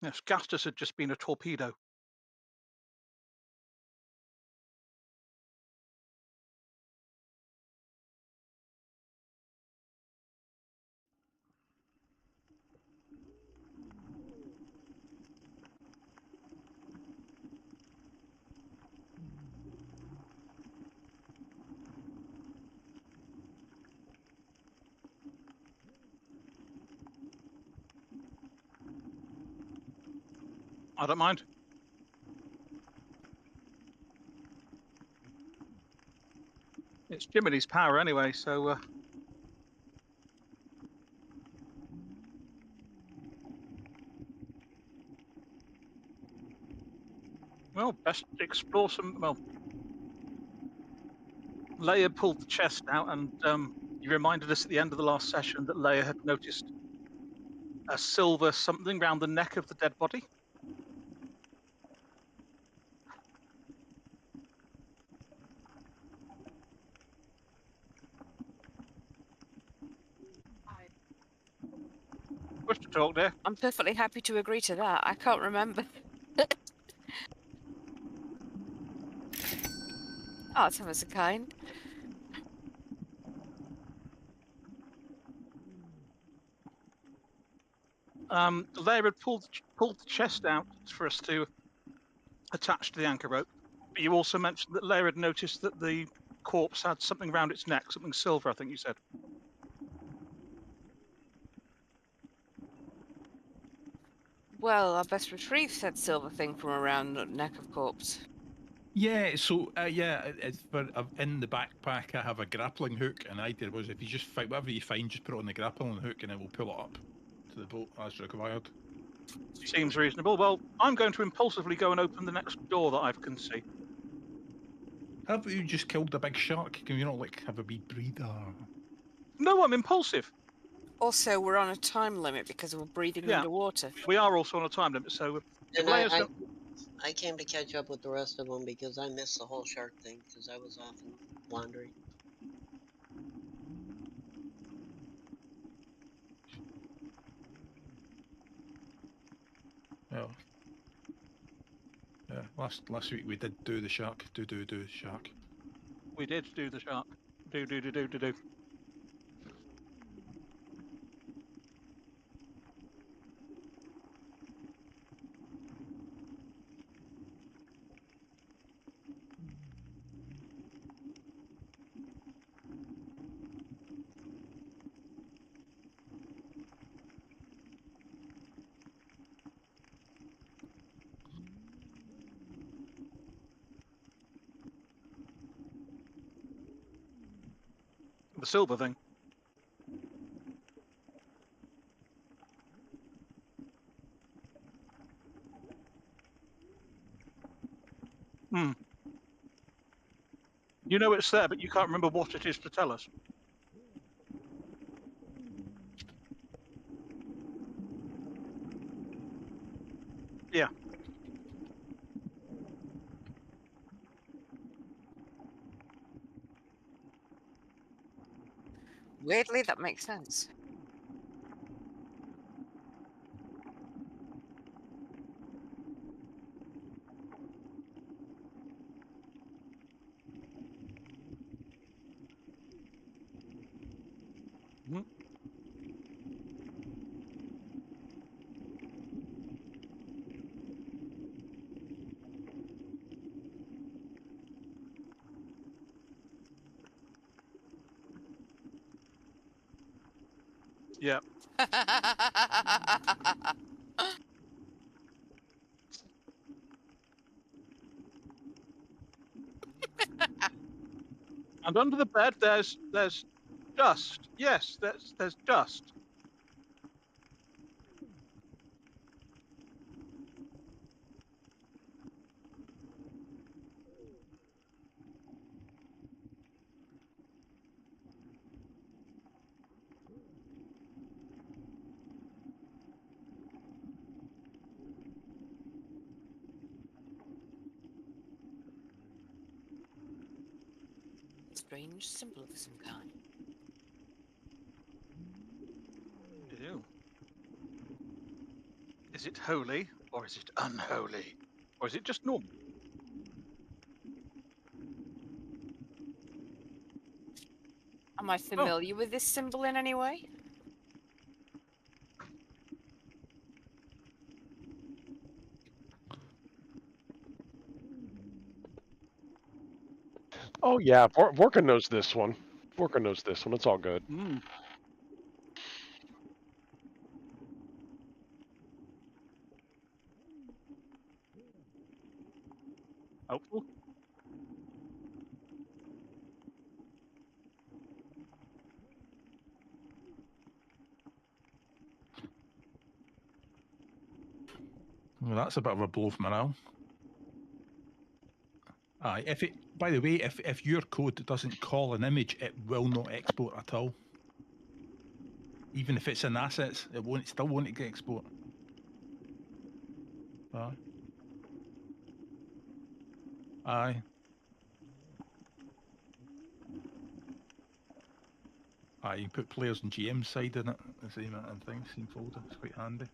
Yes, Gastus had just been a torpedo. I don't mind. It's Jiminy's power anyway, so well, best explore some. Well, Leia pulled the chest out, and you reminded us at the end of the last session that Leia had noticed a silver something round the neck of the dead body. Wish to talk, dear. I'm perfectly happy to agree to that. I can't remember. Oh, that's ever so kind. Leia had pulled the chest out for us to attach to the anchor rope. But you also mentioned that Leia had noticed that the corpse had something around its neck, something silver, I think you said. Well, I best retrieve said silver thing from around the neck of corpse. Yeah, so it's for in the backpack. I have a grappling hook, and the idea was if you just find whatever you find, just put it on the grappling hook, and it will pull it up to the boat as required. Seems reasonable. Well, I'm going to impulsively go and open the next door that I can see. Have you just killed a big shark? Can you not like have a wee breather? No, I'm impulsive. Also, we're on a time limit because we're breathing underwater. We are also on a time limit, so if And Leia's I came to catch up with the rest of them because I missed the whole shark thing because I was off and wandering. Oh. Yeah, last week we did do the shark. Do shark. We did do the shark. Do. The silver thing. Hmm. You know it's there, but you can't remember what it is to tell us. Yeah. Weirdly, that makes sense. Hmm. Yeah. And under the bed, there's dust. Yes, there's dust. Strange symbol of some kind. Ew. Is it holy? Or is it unholy? Or is it just normal? Am I familiar with this symbol in any way? Oh yeah, Vorka knows this one. Vorka knows this one. It's all good. Mm. Helpful. Well, that's a bit of a blow for morale. Aye, if it, by the way, if your code doesn't call an image, it will not export at all. Even if it's in assets, it won't. Still won't get export. Aye. Aye. Aye, you can put players and GM side in it, the same and things, same folder. It's quite handy.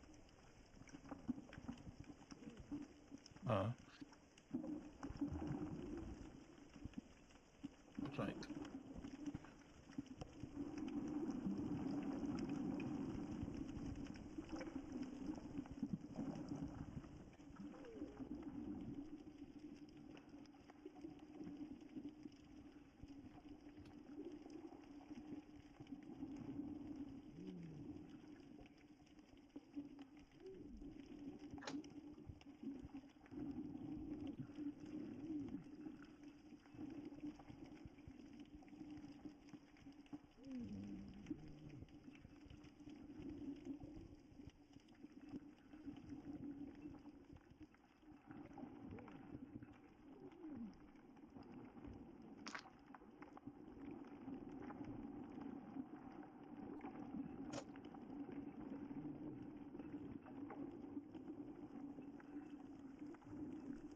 Right.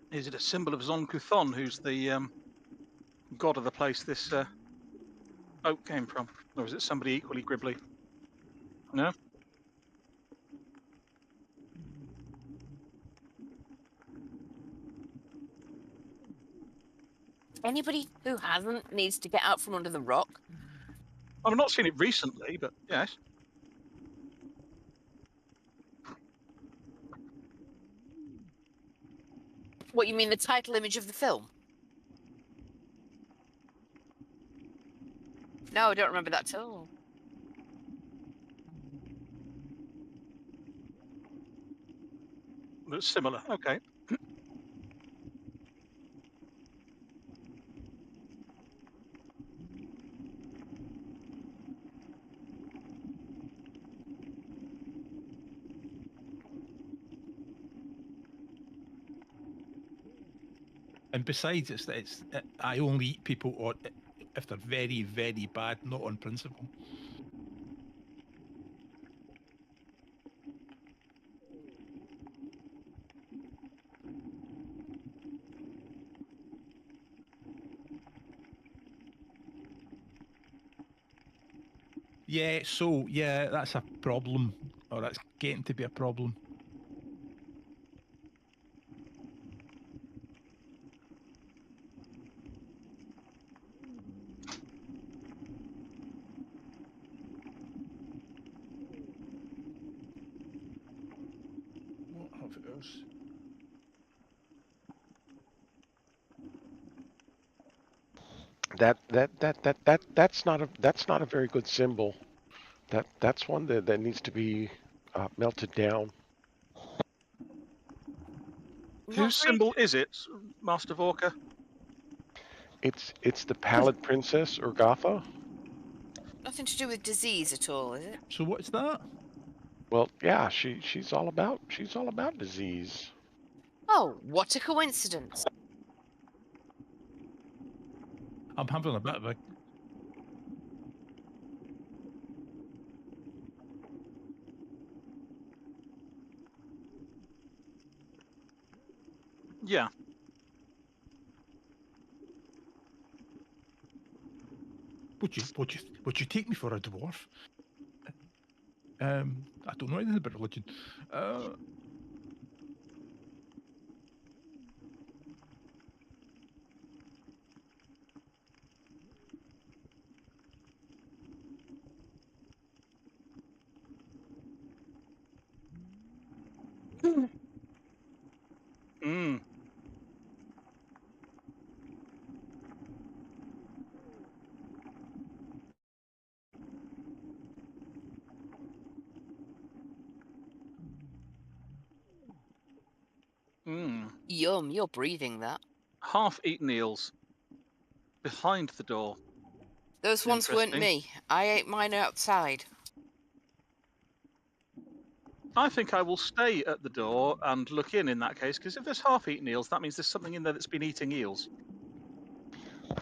Is it a symbol of Zon-Kuthon, who's the god of the place this oak came from? Or is it somebody equally gribbly? No? Anybody who hasn't needs to get out from under the rock. I've not seen it recently, but yes. What, you mean the title image of the film? No, I don't remember that at all. That's similar. Okay. And besides, I only eat people or if they're very, very bad, not on principle. Yeah, so yeah, that's a problem, or that's getting to be a problem. What have it is? That's not a very good symbol. That's one that needs to be melted down. Whose Not very, symbol is it, Master Vorka? It's the Pallid Princess Urgatha. nothing to do with disease at all, is it? So what's that? Well, yeah, she's all about disease. Oh, what a coincidence. I'm having a bit of a. Yeah. Would you take me for a dwarf? I don't know anything about religion. Yum, you're breathing that. Half-eaten eels behind the door. Those ones weren't Interesting. me. I ate mine outside. I think I will stay at the door and look in that case, because if there's half-eaten eels, that means there's something in there that's been eating eels.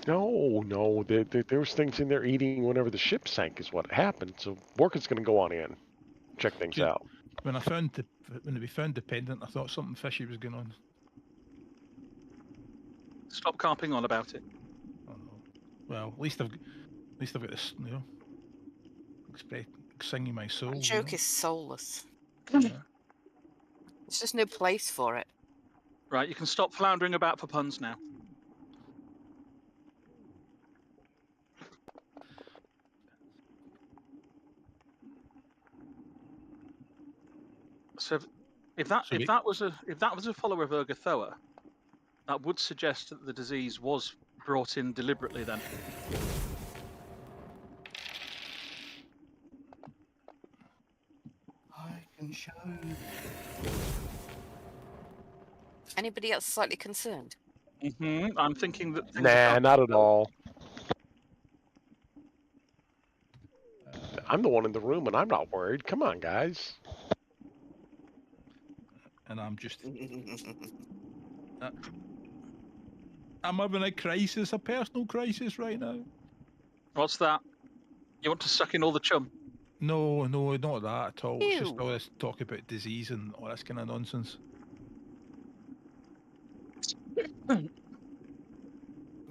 No. There was things in there eating whenever the ship sank is what happened. So Morgan's going to go on in, check things Good. out. When we found dependent, I thought something fishy was going on. Stop carping on about it. Oh no. Well, at least I've got this, singing my soul. That joke is soulless. Yeah. There's just no place for it. Right, you can stop floundering about for puns now. So if that was a follower of Urgathoa, that would suggest that the disease was brought in deliberately then. I can show you. Anybody else slightly concerned? I'm thinking that things Nah, not at all. I'm the one in the room and I'm not worried. Come on, guys. And I'm just... I'm having a crisis, a personal crisis right now. What's that? You want to suck in all the chum? No, not that at all. It's just Ew. all this talk about disease and all this kind of nonsense.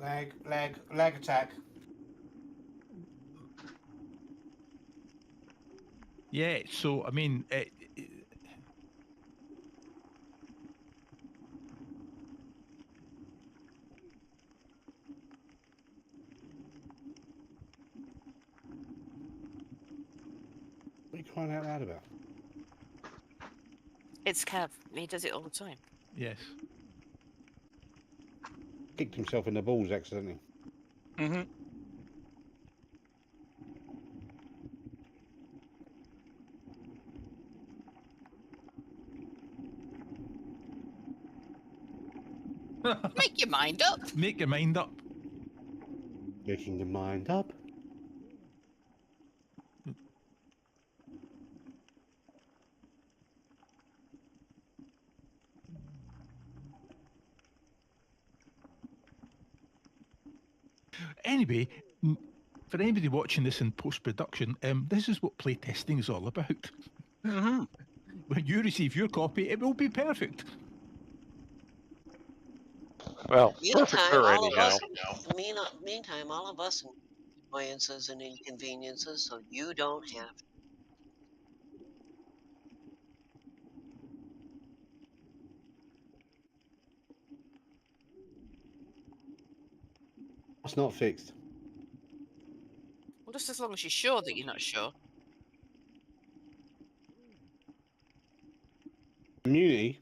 Lag attack. Yeah, so, I mean... What are you crying out loud about? It's Kev. He does it all the time. Yes. Kicked himself in the balls accidentally. Make your mind up. Make your mind up. Making your mind up. Anyway, for anybody watching this in post-production, this is what playtesting is all about. When you receive your copy, it will be perfect. Well, perfect Meantime, her all of anyhow. us. Meantime, all of us annoyances and inconveniences, so you don't have to. It's not fixed. Well, just as long as you're sure that you're not sure. Immunity.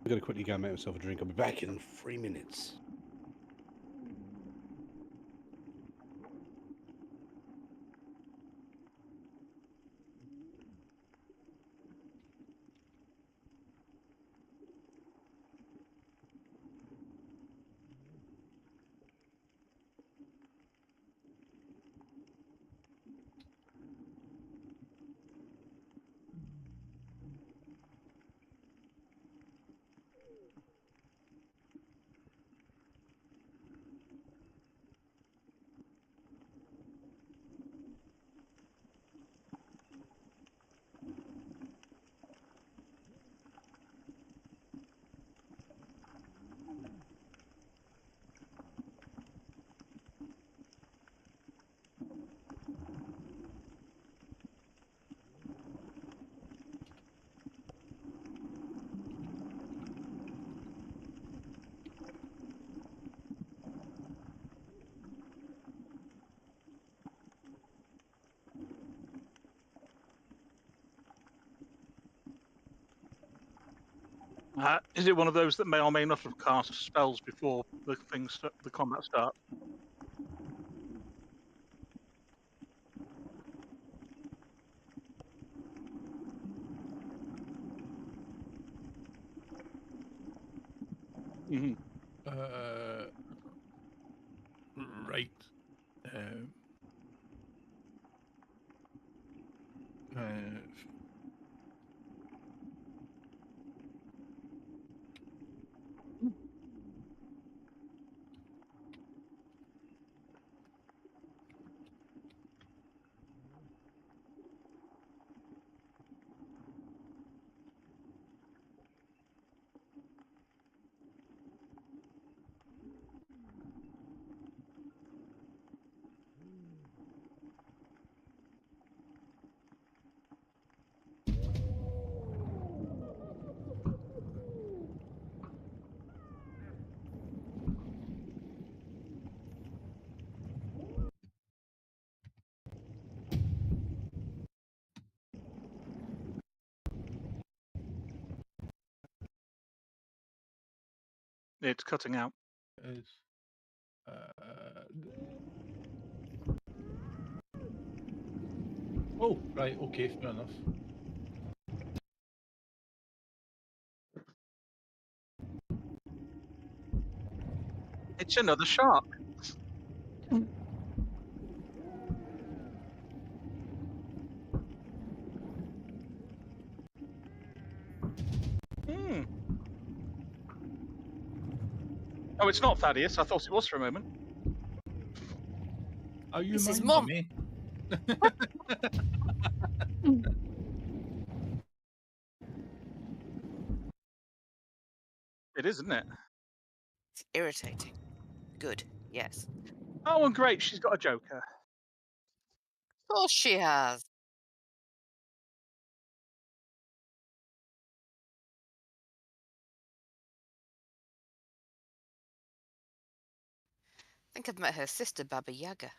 I'm gonna quickly go and make myself a drink. I'll be back in 3 minutes. Is it one of those that may or may not have cast spells before the combat starts? Mm-hmm. Right. Uh, It's cutting out. is oh, right, okay, fair enough. It's another shark. Hmm. Oh, it's not Thaddeus. I thought it was for a moment. Are you This is my Mum. mummy? It is, isn't it? It's irritating. Good. Yes. Oh, and great, she's got a joker. Of course she has. I think I've met her sister, Baba Yaga.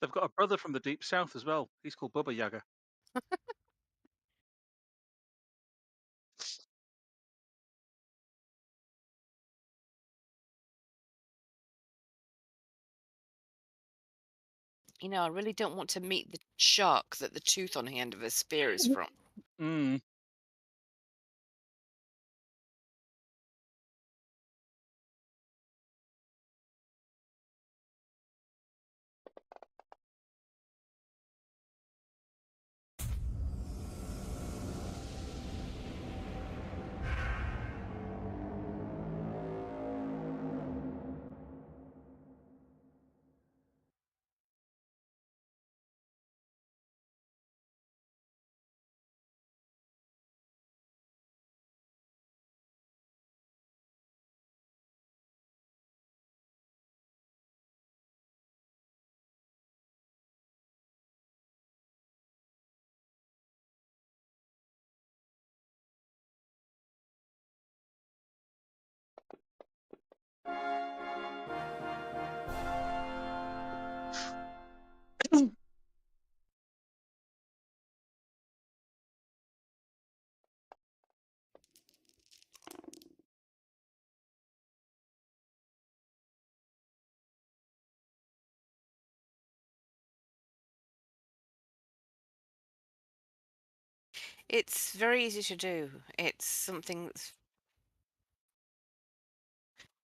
They've got a brother from the deep south as well. He's called Bubba Yaga. You know, I really don't want to meet the shark that the tooth on the end of her spear is from. Mm. It's very easy to do. It's something that's...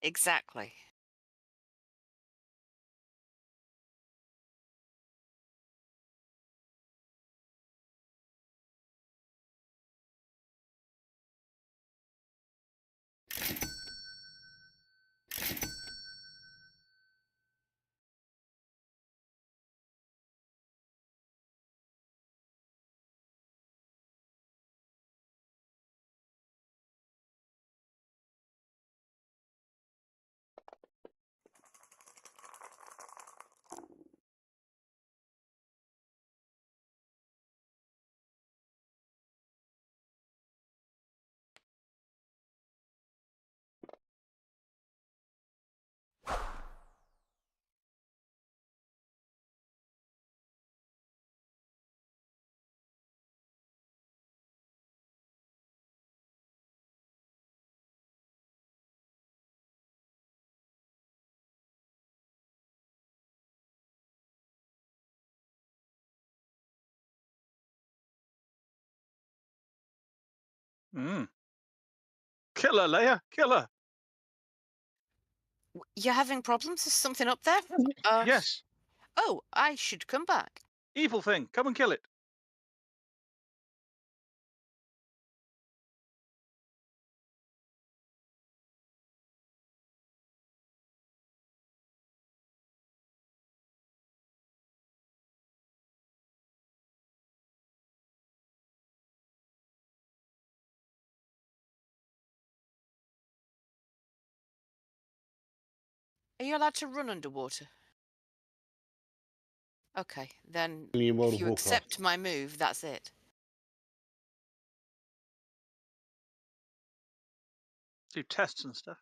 Exactly. Mm. Kill her, Leia. Kill her. You're having problems? Is something up there? Yes. Oh, I should come back. Evil thing. Come and kill it. Are you allowed to run underwater? Okay, then Only in World if of you Warcraft. accept my move, that's it. Do tests and stuff.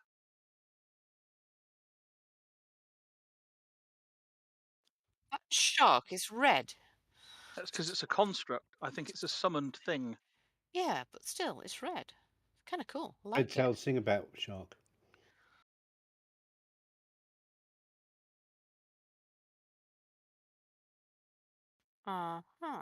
That shark is red. That's because it's a construct. I think it's a summoned thing. Yeah, but still, it's red. Kind of cool. I Red like it. tailed sing about shark. Uh-huh.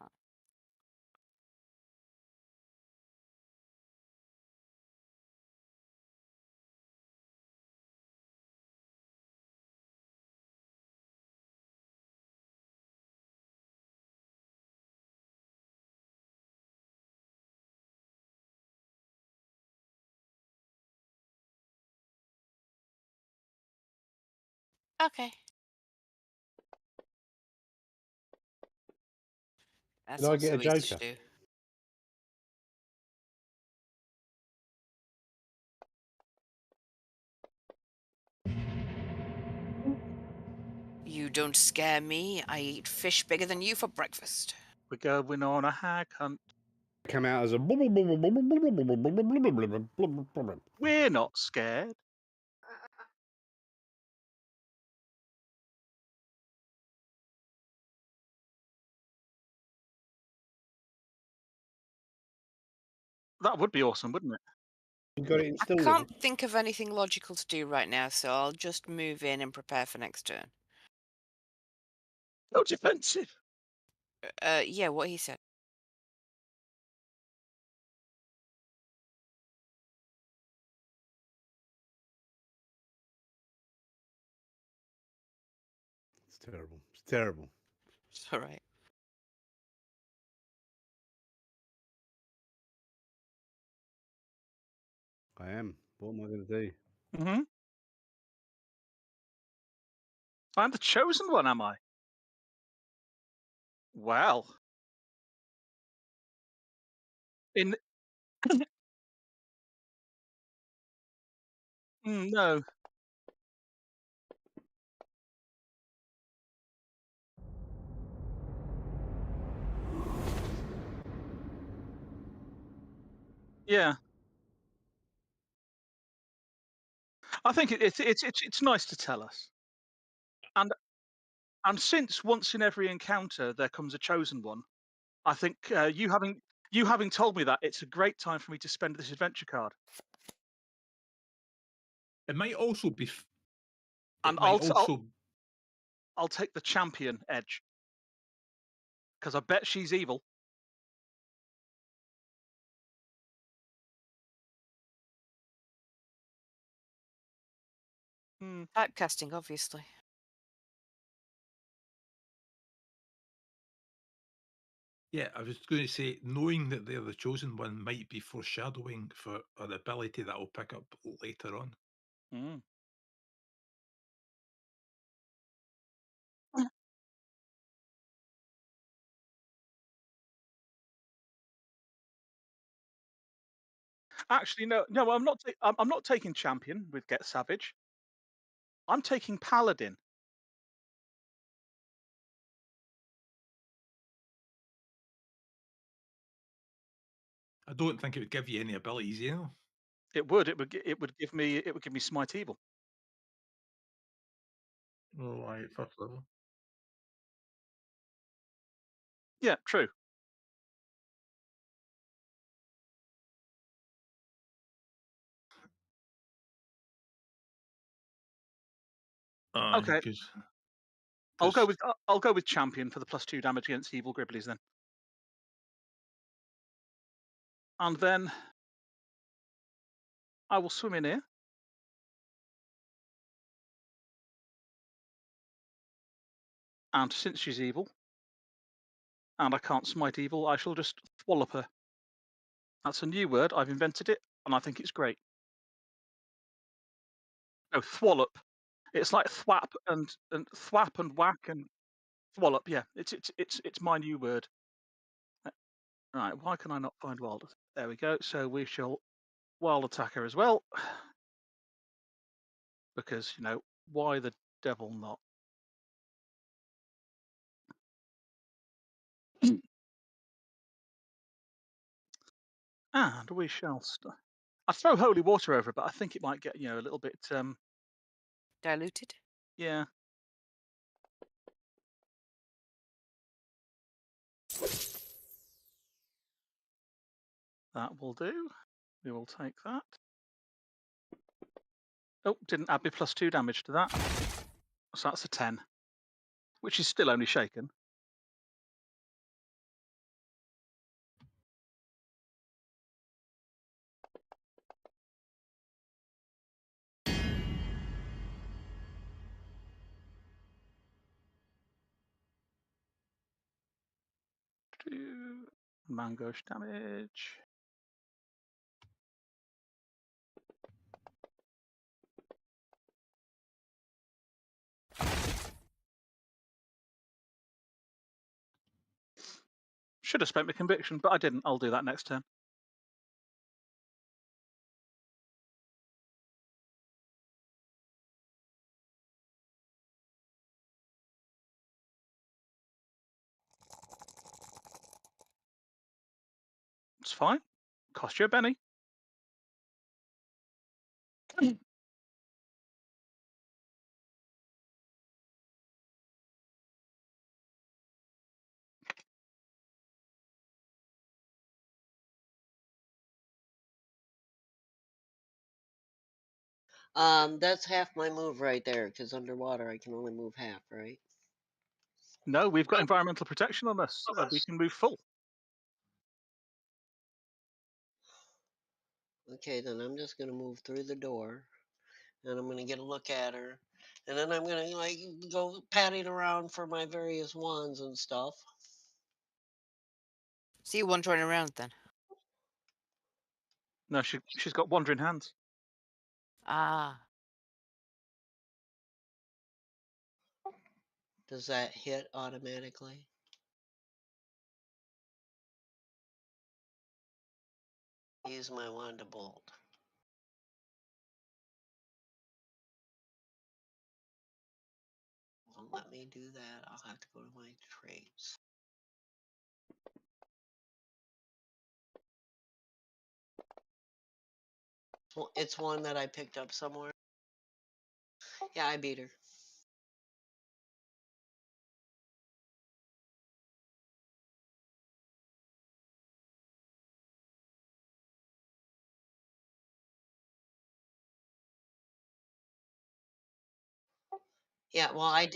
Okay. That's Did I not get a so easy to joker? do. You don't scare me. I eat fish bigger than you for breakfast. We're going on a hag hunt. Come out as a. We're not scared. That would be awesome, wouldn't it? You got it I installed. can't think of anything logical to do right now, so I'll just move in and prepare for next turn. No defensive. Yeah, what he said. It's terrible. It's terrible. It's all right. I am. What am I going to do? Mm-hmm. I'm the chosen one, am I? Well. In no. Yeah. I think it's nice to tell us. And since once in every encounter there comes a chosen one, I think you having told me that, it's a great time for me to spend this adventure card. It might also be. And I'll take the champion edge because I bet she's evil. Typecasting, obviously. Yeah, I was going to say, knowing that they're the chosen one might be foreshadowing for an ability that I'll pick up later on. Mm. Actually, no, I'm not. I'm not taking champion with Get Savage. I'm taking paladin. I don't think it would give you any abilities, you know. It would. It would give me. It would give me smite evil. Oh, I first level. Yeah, true. Okay. I'll go with champion for the +2 damage against evil gribblies then. And then I will swim in here. And since she's evil, and I can't smite evil, I shall just thwallop her. That's a new word. I've invented it, and I think it's great. Oh, thwallop. It's like thwap and thwap and whack and thwallop. Yeah, it's my new word. Right. Why can I not find wild? There we go. So we shall wild attack her as well, because why the devil not? And we shall. I throw holy water over it, but I think it might get a little bit. Diluted. Yeah. That will do. We will take that. Oh, didn't add me +2 damage to that. So that's a 10, which is still only shaken. Mangosh damage. Should have spent my conviction, but I didn't. I'll do that next turn. It's fine. Cost you a penny. That's half my move right there, because underwater I can only move half, right? No, we've got environmental protection on us. We can move full. Okay, then I'm just gonna move through the door, and I'm gonna get a look at her, and then I'm gonna go patting around for my various wands and stuff. See you wandering around then. No, she's got wandering hands. Ah. Does that hit automatically? Use my wand to bolt. Won't let me do that. I'll have to go to my traits. Well, it's one that I picked up somewhere. Yeah, I beat her. Yeah, well, I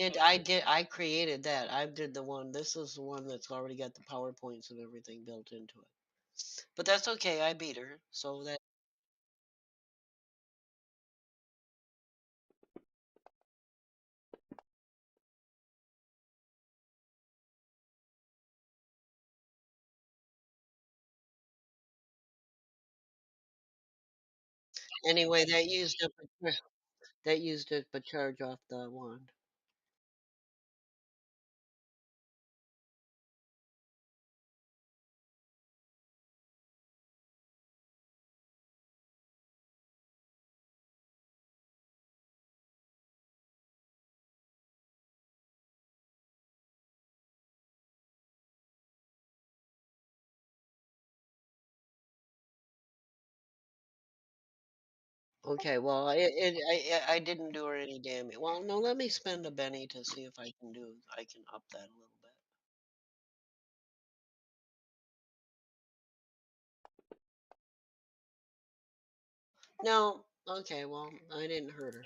created that. I did the one. This is the one that's already got the PowerPoints and everything built into it. But that's okay. I beat her. So that. Anyway, that used up a charge off the wand. Okay, well, I didn't do her any damage. Well, no, let me spend a Benny to see if I can up that a little bit. No, okay, well, I didn't hurt her.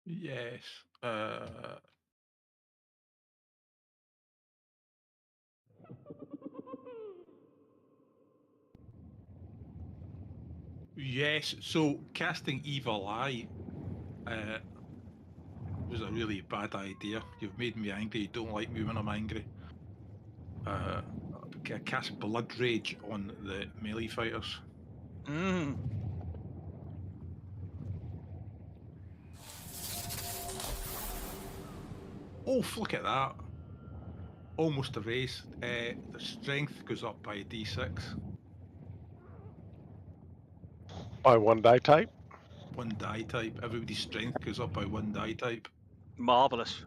Yes. Yes. So casting Evil Eye was a really bad idea. You've made me angry. You don't like me when I'm angry. Cast Blood Rage on the melee fighters. Mm. Oh, look at that. Almost a raise. The strength goes up by D6. By one die type. One die type. Everybody's strength goes up by one die type. Marvelous.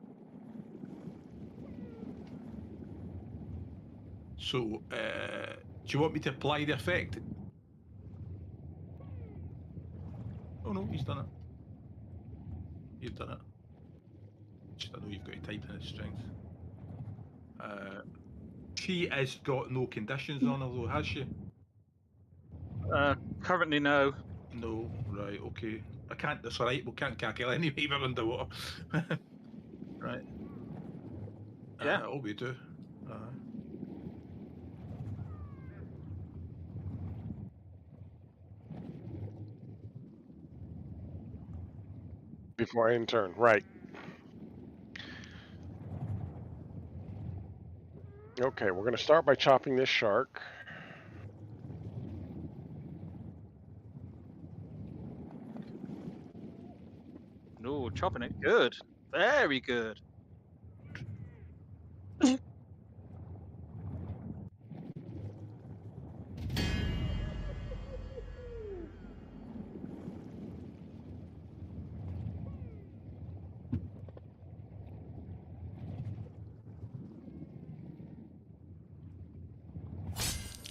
So, do you want me to apply the effect? Oh no, he's done it. You've done it. Just I know you've got to type in his strength. She has got no conditions on her though, has she? Currently, no. No, right, okay. I can't, that's alright, we can't calculate anyway, we're underwater. Right. Yeah. All we do. Before I end turn, right. Okay, we're going to start by chopping this shark. No, chopping it. Good. Very good.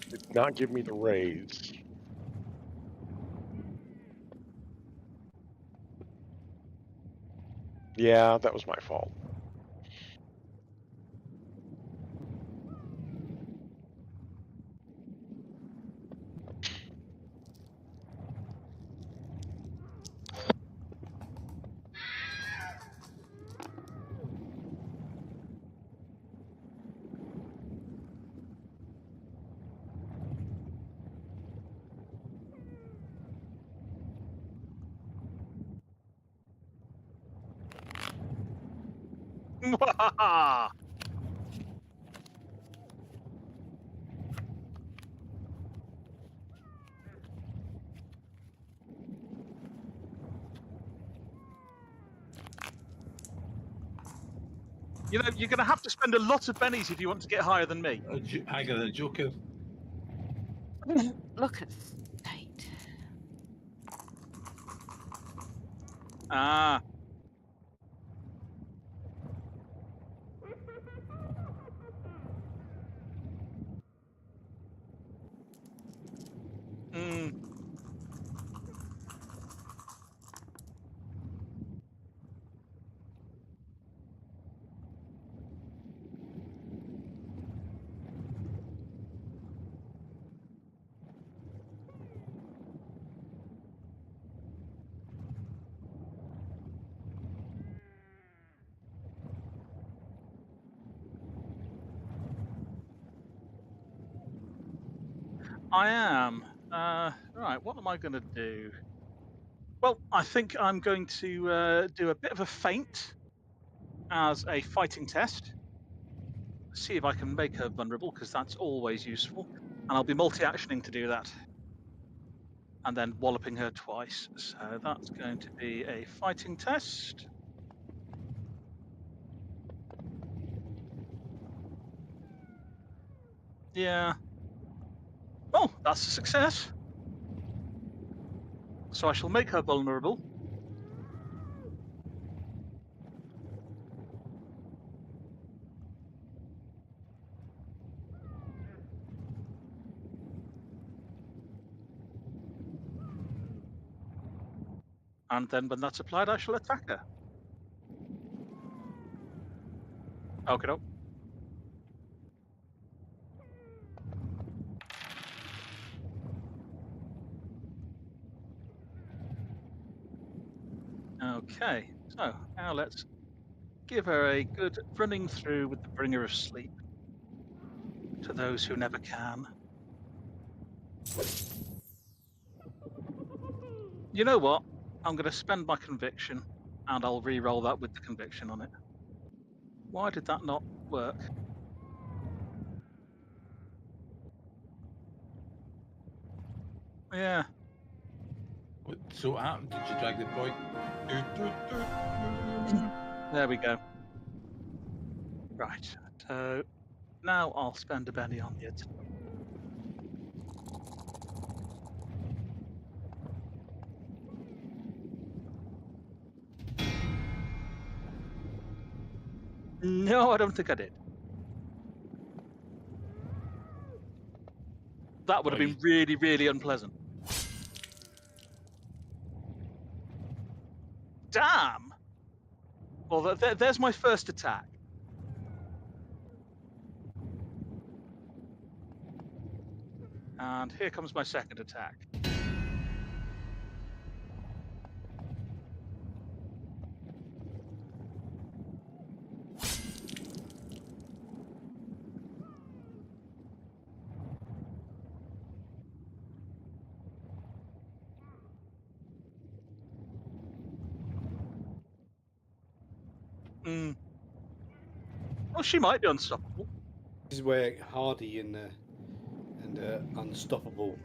Did not give me the raise. Yeah, that was my fault. You know, you're going to have to spend a lot of bennies if you want to get higher than me. Hang on, the Joker. Look at state. Ah. Mm. I am. Right, what am I going to do? Well, I think I'm going to do a bit of a feint as a fighting test. See if I can make her vulnerable, because that's always useful. And I'll be multi-actioning to do that. And then walloping her twice. So that's going to be a fighting test. Yeah. Oh, that's a success. So I shall make her vulnerable. And then when that's applied, I shall attack her. Okay, no. Okay. So now let's give her a good running through with the bringer of sleep to those who never can. You know what? I'm going to spend my conviction, and I'll re-roll that with the conviction on it. Why did that not work? Yeah. So what happened? Did you drag the boy? There we go. Right. So now I'll spend a penny on it. No, I don't think I did. That would have been really, really unpleasant. Damn! Well, there's my first attack. And here comes my second attack. Well, she might be unstoppable. This is where Hardy and Unstoppable.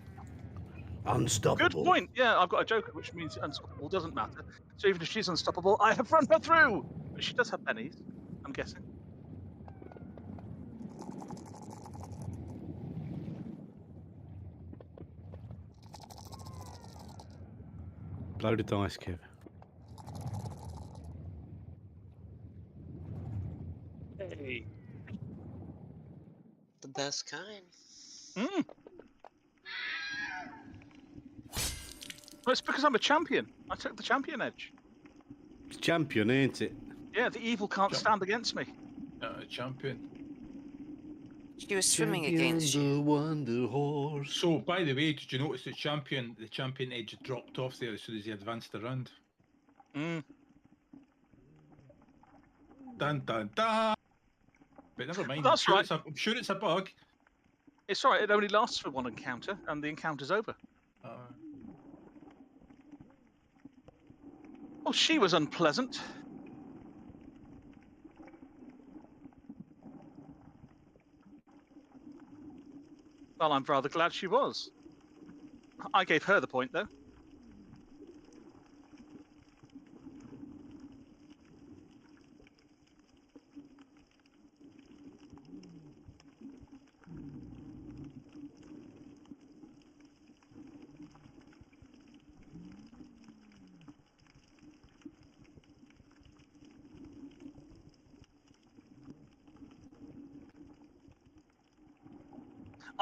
Good point. Yeah, I've got a joker, which means unstoppable doesn't matter. So even if she's unstoppable, I have run her through. But she does have pennies, I'm guessing. Blow the dice, Kev. Hey. The best kind. Well, it's because I'm a champion. I took the champion edge. It's champion, ain't it? Yeah, the evil can't stand against me. Champion. She was swimming against you. The Wonder Horse. So, by the way, did you notice the champion edge dropped off there as soon as he advanced around? Mm. Dun dun dun! But never mind. That's right. I'm sure it's a bug. It's all right. It only lasts for one encounter, and the encounter's over. Oh, she was unpleasant. Well, I'm rather glad she was. I gave her the point, though.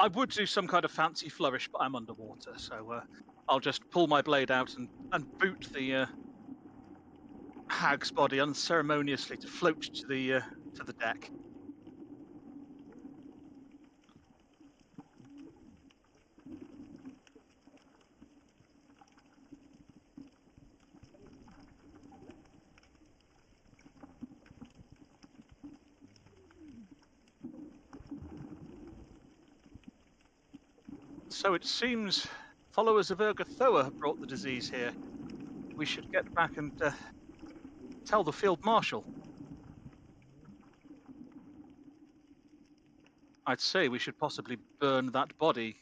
I would do some kind of fancy flourish, but I'm underwater, so I'll just pull my blade out and boot the hag's body unceremoniously to float to the deck. So it seems followers of Urgathoa have brought the disease here. We should get back and tell the field marshal. I'd say we should possibly burn that body,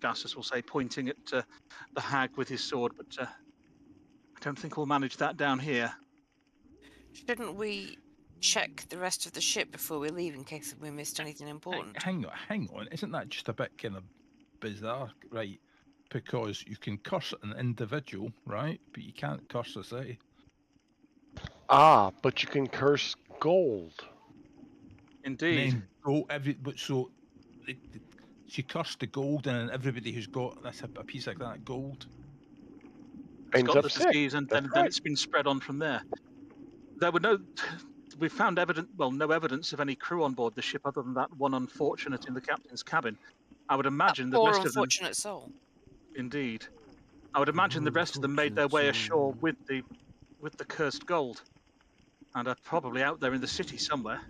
Gassus will say, pointing at the hag with his sword, but I don't think we'll manage that down here. Shouldn't we check the rest of the ship before we leave in case we missed anything important? Hang on. Isn't that just a bit kind of bizarre, right? Because you can curse an individual, right? But you can't curse a city. Ah, but you can curse gold. Indeed. She cursed the gold, and everybody who's got a piece like that gold It's got the disease, and then it's been spread on from there. There were we found no evidence of any crew on board the ship other than that one unfortunate in the captain's cabin. I would imagine the rest of them. Unfortunate soul. Indeed. I would imagine the rest of them made their way ashore with the with the cursed gold, and are probably out there in the city somewhere.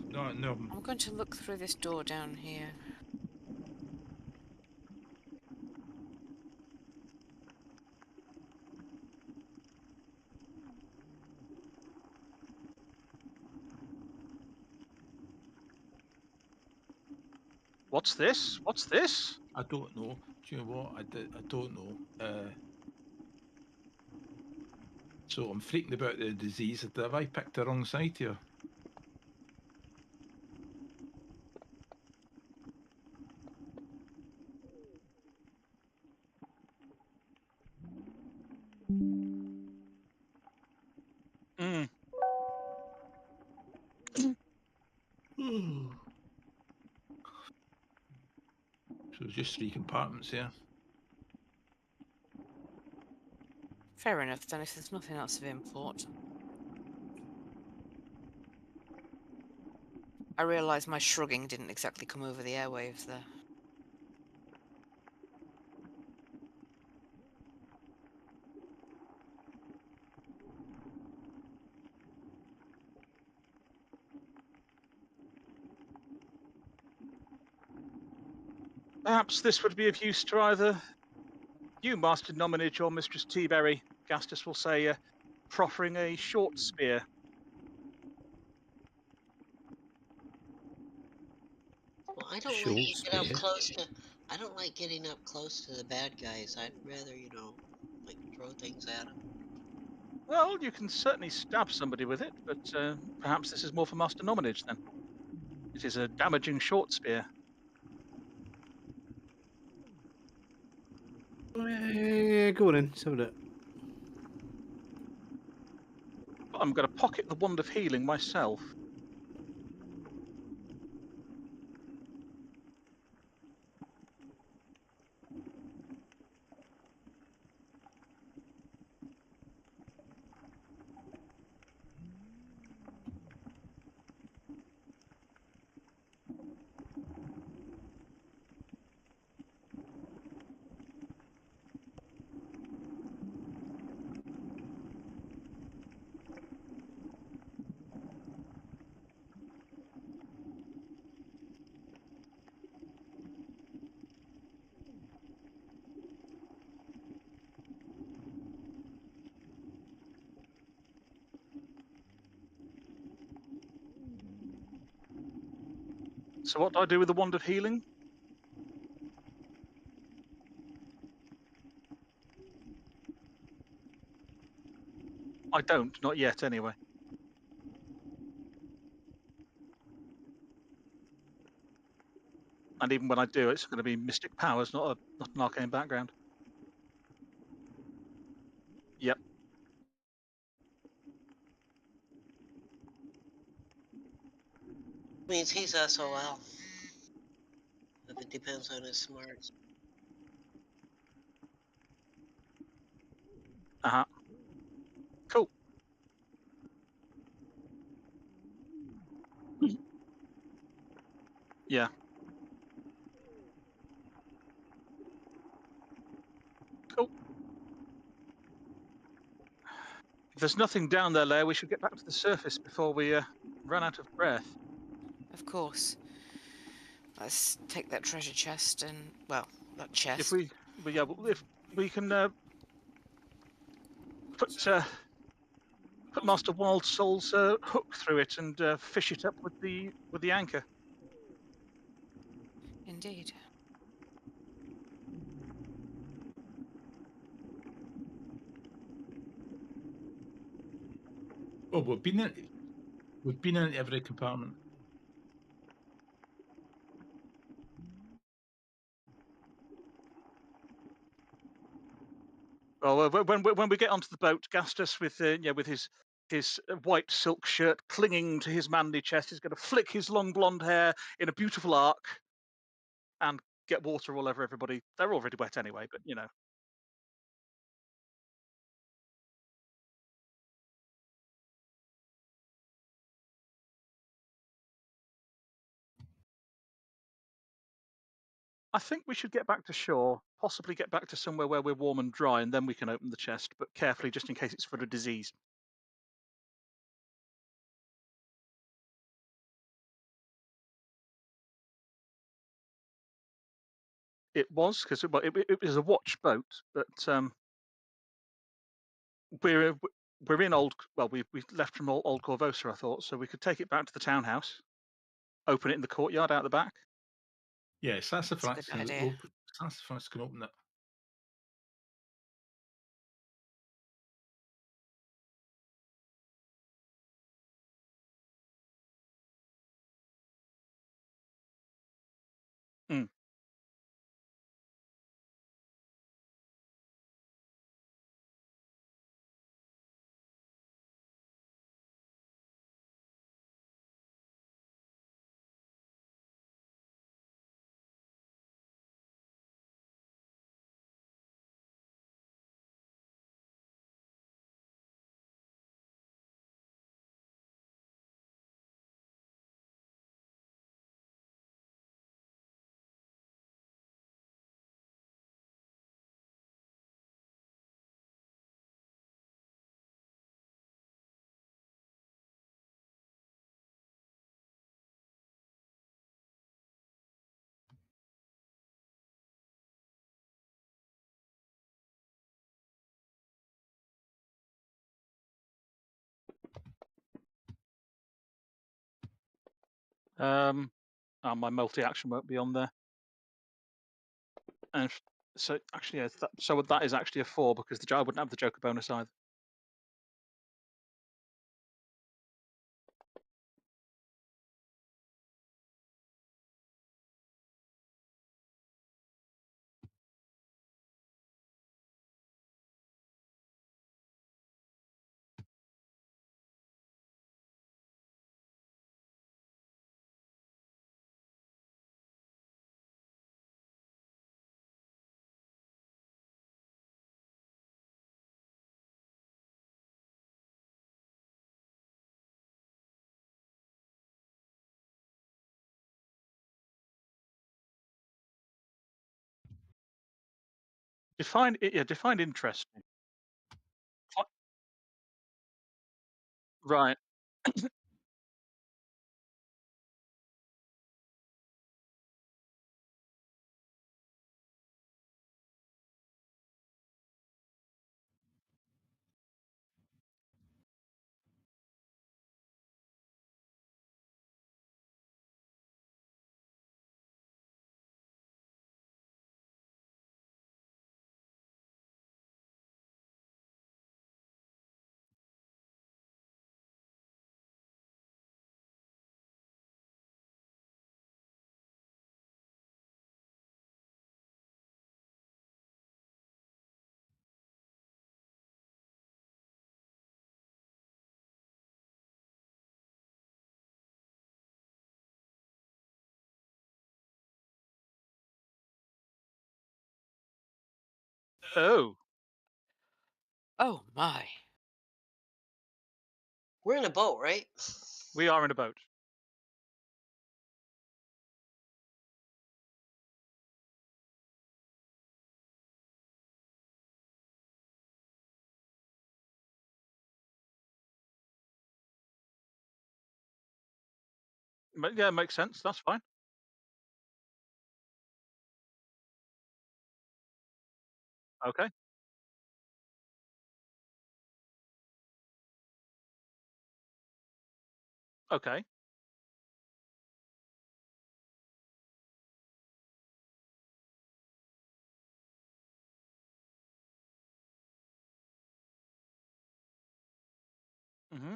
No, no. I'm going to look through this door down here. What's this? What's this? I don't know. Do you know what? I don't know. So I'm freaking about the disease. Have I picked the wrong side here? Mm. So there's just 3 compartments here. Fair enough then, if there's nothing else of import. I realise my shrugging didn't exactly come over the airwaves there. Perhaps this would be of use to either you, Master Nominage, or Mistress Teaberry. Gastus will say, proffering a short spear. Well, I don't like Short to get up spear. close to. I don't like getting up close to the bad guys. I'd rather, like throw things at them. Well, you can certainly stab somebody with it, but perhaps this is more for Master Nominage then. It is a damaging short spear. Oh, yeah, go on in. Let's have a look. But I'm going to pocket the wand of healing myself. So what do I do with the wand of healing? I don't, not yet anyway. And even when I do, it's going to be mystic powers, not an arcane background. Yep. Means he's SOL. If it depends on his smarts. Uh-huh. Cool. Yeah. Cool. If there's nothing down there, Leia, we should get back to the surface before we run out of breath. Of course. Let's take that treasure chest and, well, that chest. If we can put Master Wild Soul's hook through it and fish it up with the anchor. Indeed. Oh, we've been in every compartment. Well, when we get onto the boat, Gastus with his white silk shirt clinging to his manly chest is going to flick his long blonde hair in a beautiful arc and get water all over everybody. They're already wet anyway, but you know. I think we should get back to shore, possibly get back to somewhere where we're warm and dry, and then we can open the chest, but carefully, just in case it's full of disease. It was, because it was a watch boat, but we're in old. Well, we left from old Corvosa, I thought, so we could take it back to the townhouse, open it in the courtyard out the back. Yes, that's the That's a first. good idea. That's the first can open it. Mm. And my multi-action won't be on there. And so actually, yeah, so that is actually a 4 because I wouldn't have the Joker bonus either. Define interest. Right. Oh, Oh my. We're in a boat, right? we are in a boat. Yeah, makes sense. That's fine. Okay. Okay. Hmm.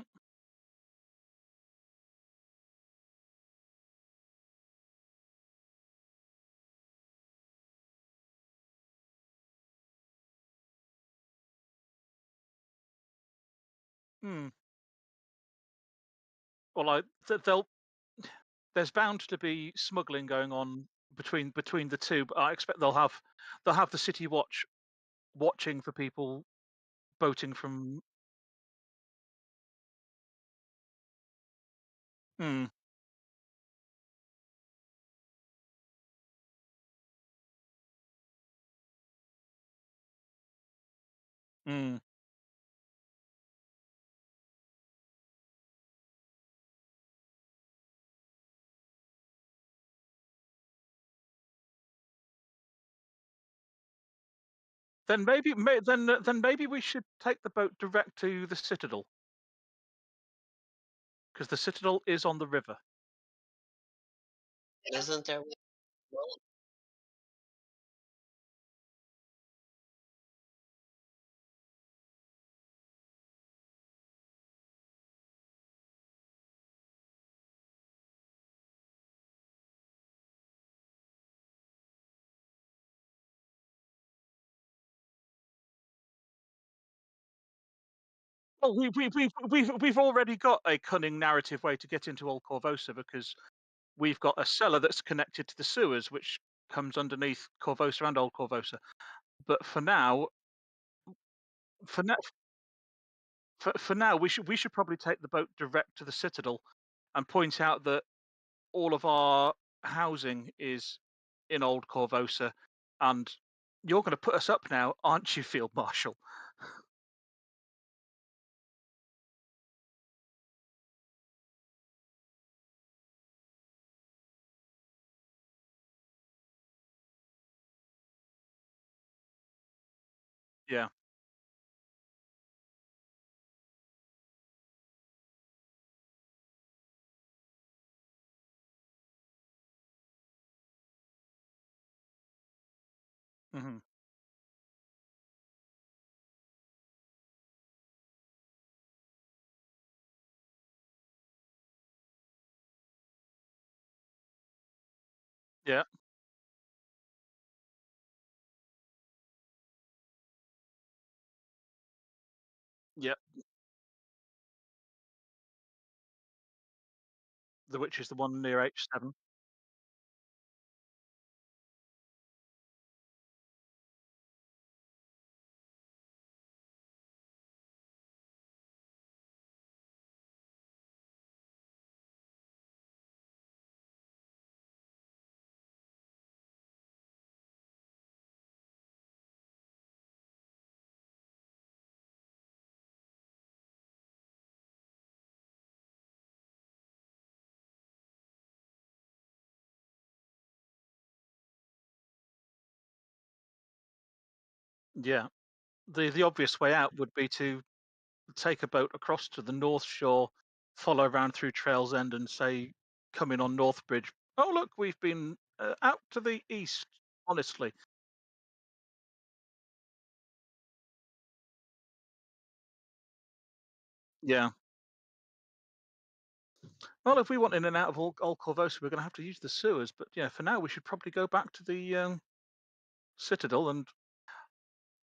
Hmm. Well, they'll. There's bound to be smuggling going on between the two, but I expect they'll have the city watch watching for people boating from. Hmm. Mm. Then maybe we should take the boat direct to the citadel, because the citadel is on the river. Isn't there? Well, Well, we've already got a cunning narrative way to get into Old Corvosa, because we've got a cellar that's connected to the sewers, which comes underneath Corvosa and Old Corvosa. But for now, for now, we should probably take the boat direct to the citadel, and point out that all of our housing is in Old Corvosa, and you're going to put us up now, aren't you, Field Marshal? Yeah, hmm, yeah, yeah. Which is the one near H7. Yeah. The obvious way out would be to take a boat across to the North Shore, follow around through Trail's End, and say, come in on North Bridge. Oh, look, we've been out to the east. Honestly, yeah. Well, if we want in and out of Old Corvosa, we're going to have to use the sewers. But yeah, for now, we should probably go back to the citadel and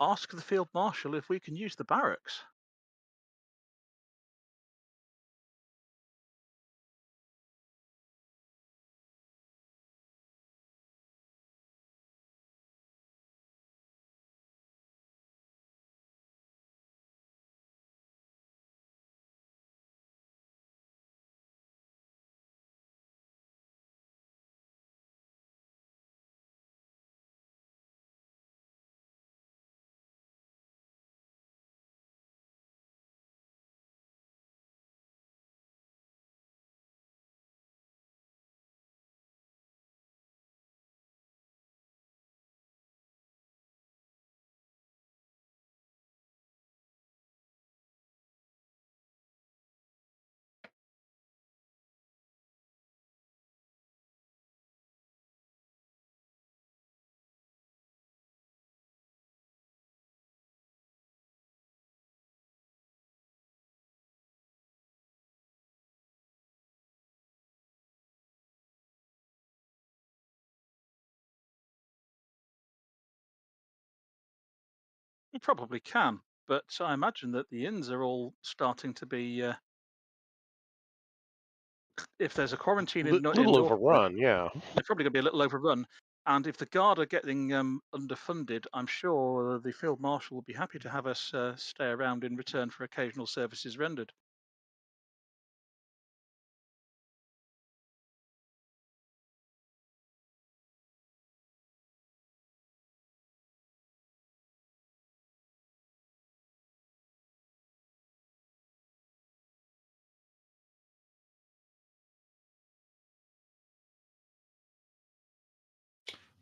ask the field marshal if we can use the barracks. We probably can, but I imagine that the inns are all starting to be. If there's a quarantine in Little North, overrun, yeah. they're probably going to be a little overrun. And if the guard are getting underfunded, I'm sure the field marshal will be happy to have us stay around in return for occasional services rendered.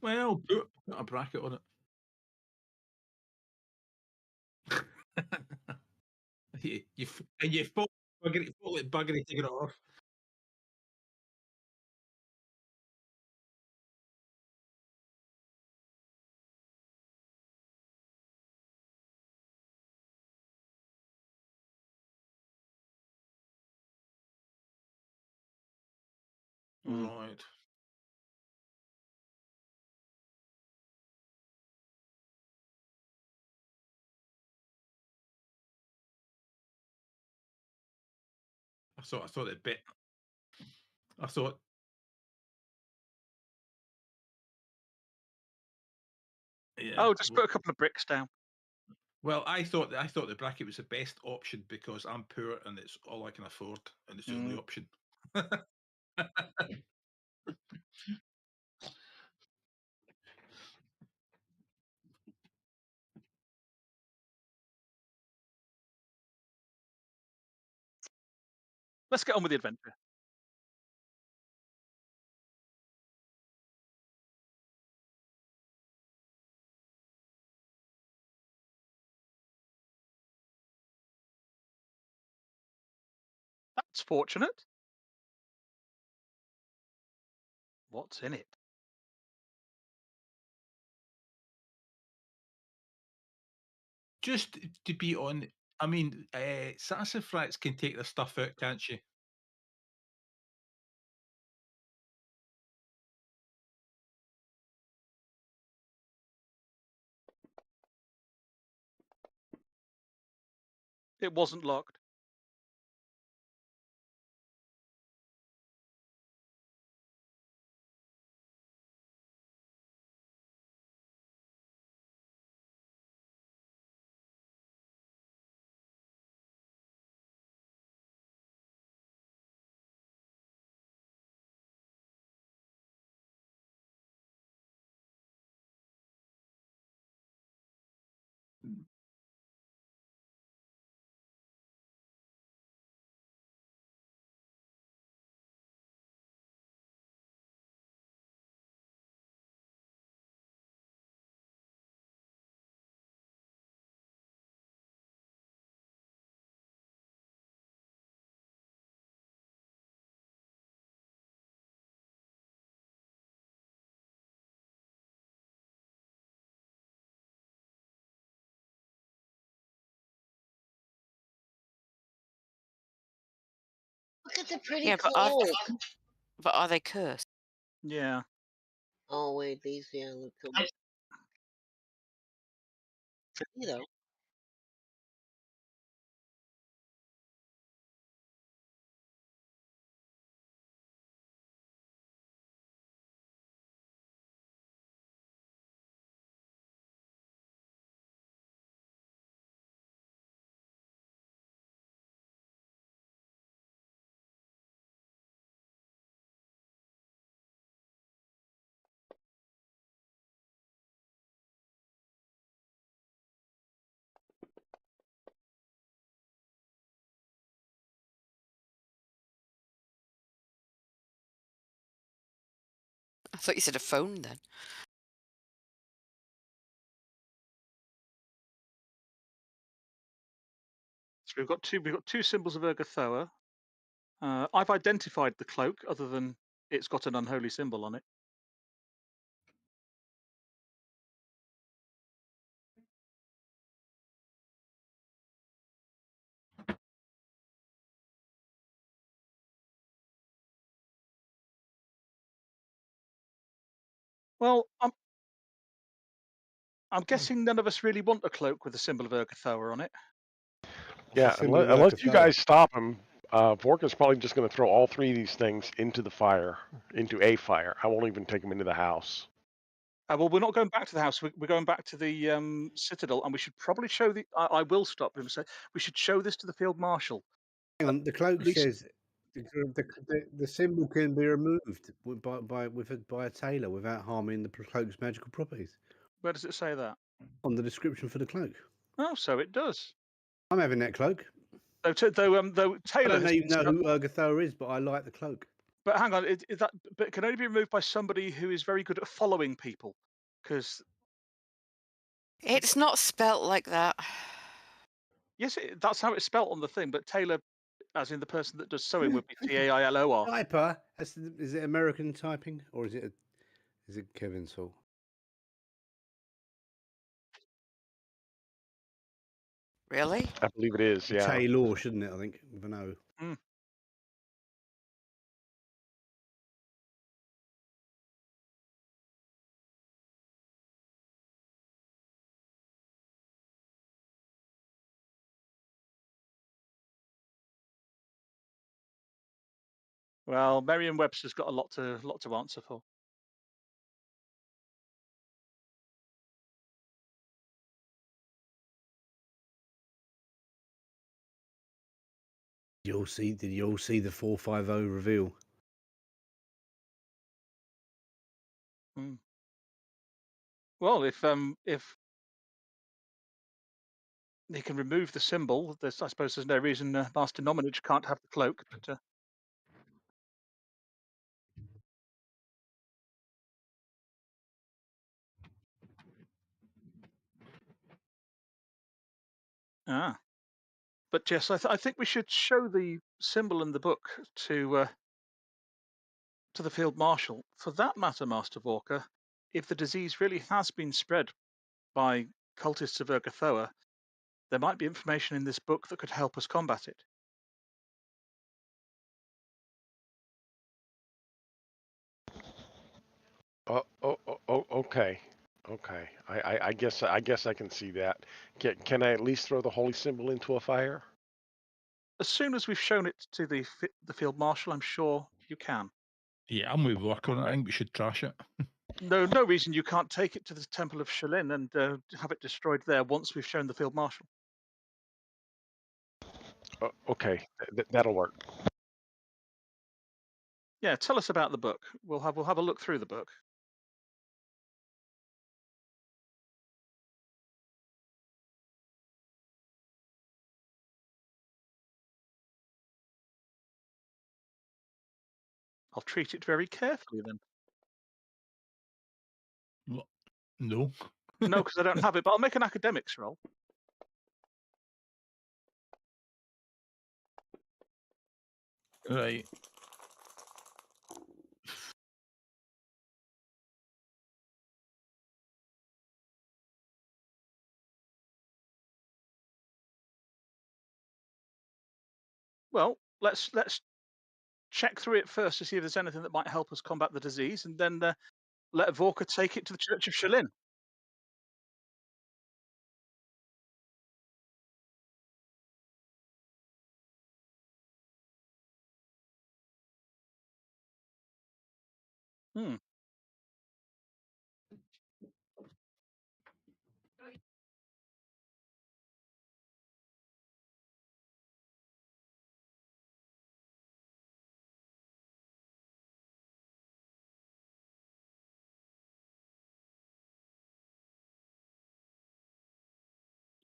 Well, put a bracket on it. you fall like buggery taking it off. Right. I thought it bit. I thought. Yeah. Oh, just put a couple of bricks down. Well, I thought the bracket was the best option because I'm poor and it's all I can afford, and it's the only option. Let's get on with the adventure. That's fortunate. What's in it? Just to be on, I mean, sassafrats can take their stuff out, can't you? It wasn't locked. Look at the pretty Yeah, cloak. but are they cursed? Yeah. Oh wait, these look so pretty though. I thought you said a phone then. So we've got two symbols of Ergothoa. I've identified the cloak, other than it's got an unholy symbol on it. Well, I'm guessing none of us really want a cloak with a symbol of Ergothoa on it. Yeah, unless you guys stop him, Vorka's probably just going to throw all three of these things into the fire, into a fire. I won't even take them into the house. Well, we're not going back to the house. We're going back to the citadel, and we should probably show the. I will stop him and say we should show this to the field marshal. Hang on, the cloak says the symbol can be removed by a tailor without harming the cloak's magical properties. Where does it say that? On the description for the cloak. Oh, so it does. I'm having that cloak. Though I Taylor don't even know who Ergothoa is, but I like the cloak. But hang on, but it can only be removed by somebody who is very good at following people, because It's not spelt like that. yes, that's how it's spelt on the thing. But Taylor, as in the person that does sewing, would be Tailor. Typer. Is it American typing or is it Kevin's fault? Really? I believe it is. Yeah. Taylor, shouldn't it? I think with an O. Mm. Well, Merriam-Webster's got a lot to answer for. Did you all see the 450 reveal? Mm. Well, if they can remove the symbol, I suppose there's no reason Master Nominage can't have the cloak. But but yes, I think we should show the symbol in the book to the field marshal. For that matter, Master Walker, if the disease really has been spread by cultists of Urgathoa, there might be information in this book that could help us combat it. Okay. Okay. I guess I can see that. Can I at least throw the holy symbol into a fire? As soon as we've shown it to the field marshal, I'm sure you can. Yeah, I'm with work on it. I think we should trash it. No reason you can't take it to the Temple of Shalin and have it destroyed there once we've shown the field marshal. Okay, that'll work. Yeah, tell us about the book. We'll have a look through the book. I'll treat it very carefully then. No. No, because I don't have it, but I'll make an academics roll. Right. Well, let's check through it first to see if there's anything that might help us combat the disease, and then let Vorka take it to the Church of Shalin. Hmm.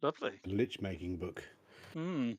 Lovely. A lich making book. Hmm.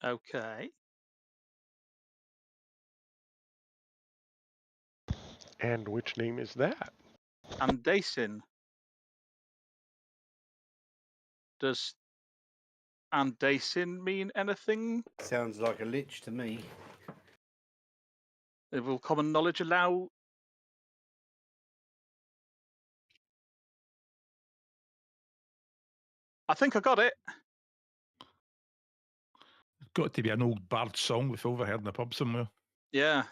Okay. And which name is that? Andasin. Does Andasin mean anything? Sounds like a lich to me. Will common knowledge allow? I think I got it. It's got to be an old bard song we've overheard in the pub somewhere. Yeah.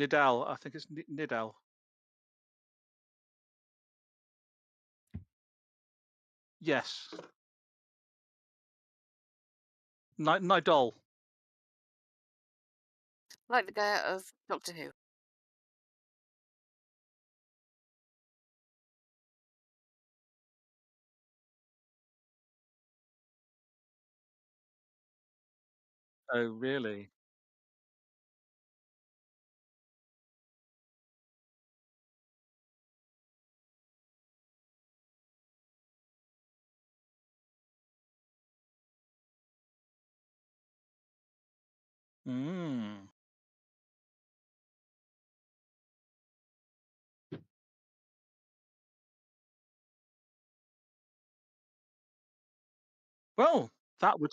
Nidal, I think it's Nidal. Yes. Nidal. Like the guy out of Doctor Who. Oh, really? Hmm. Well, that would.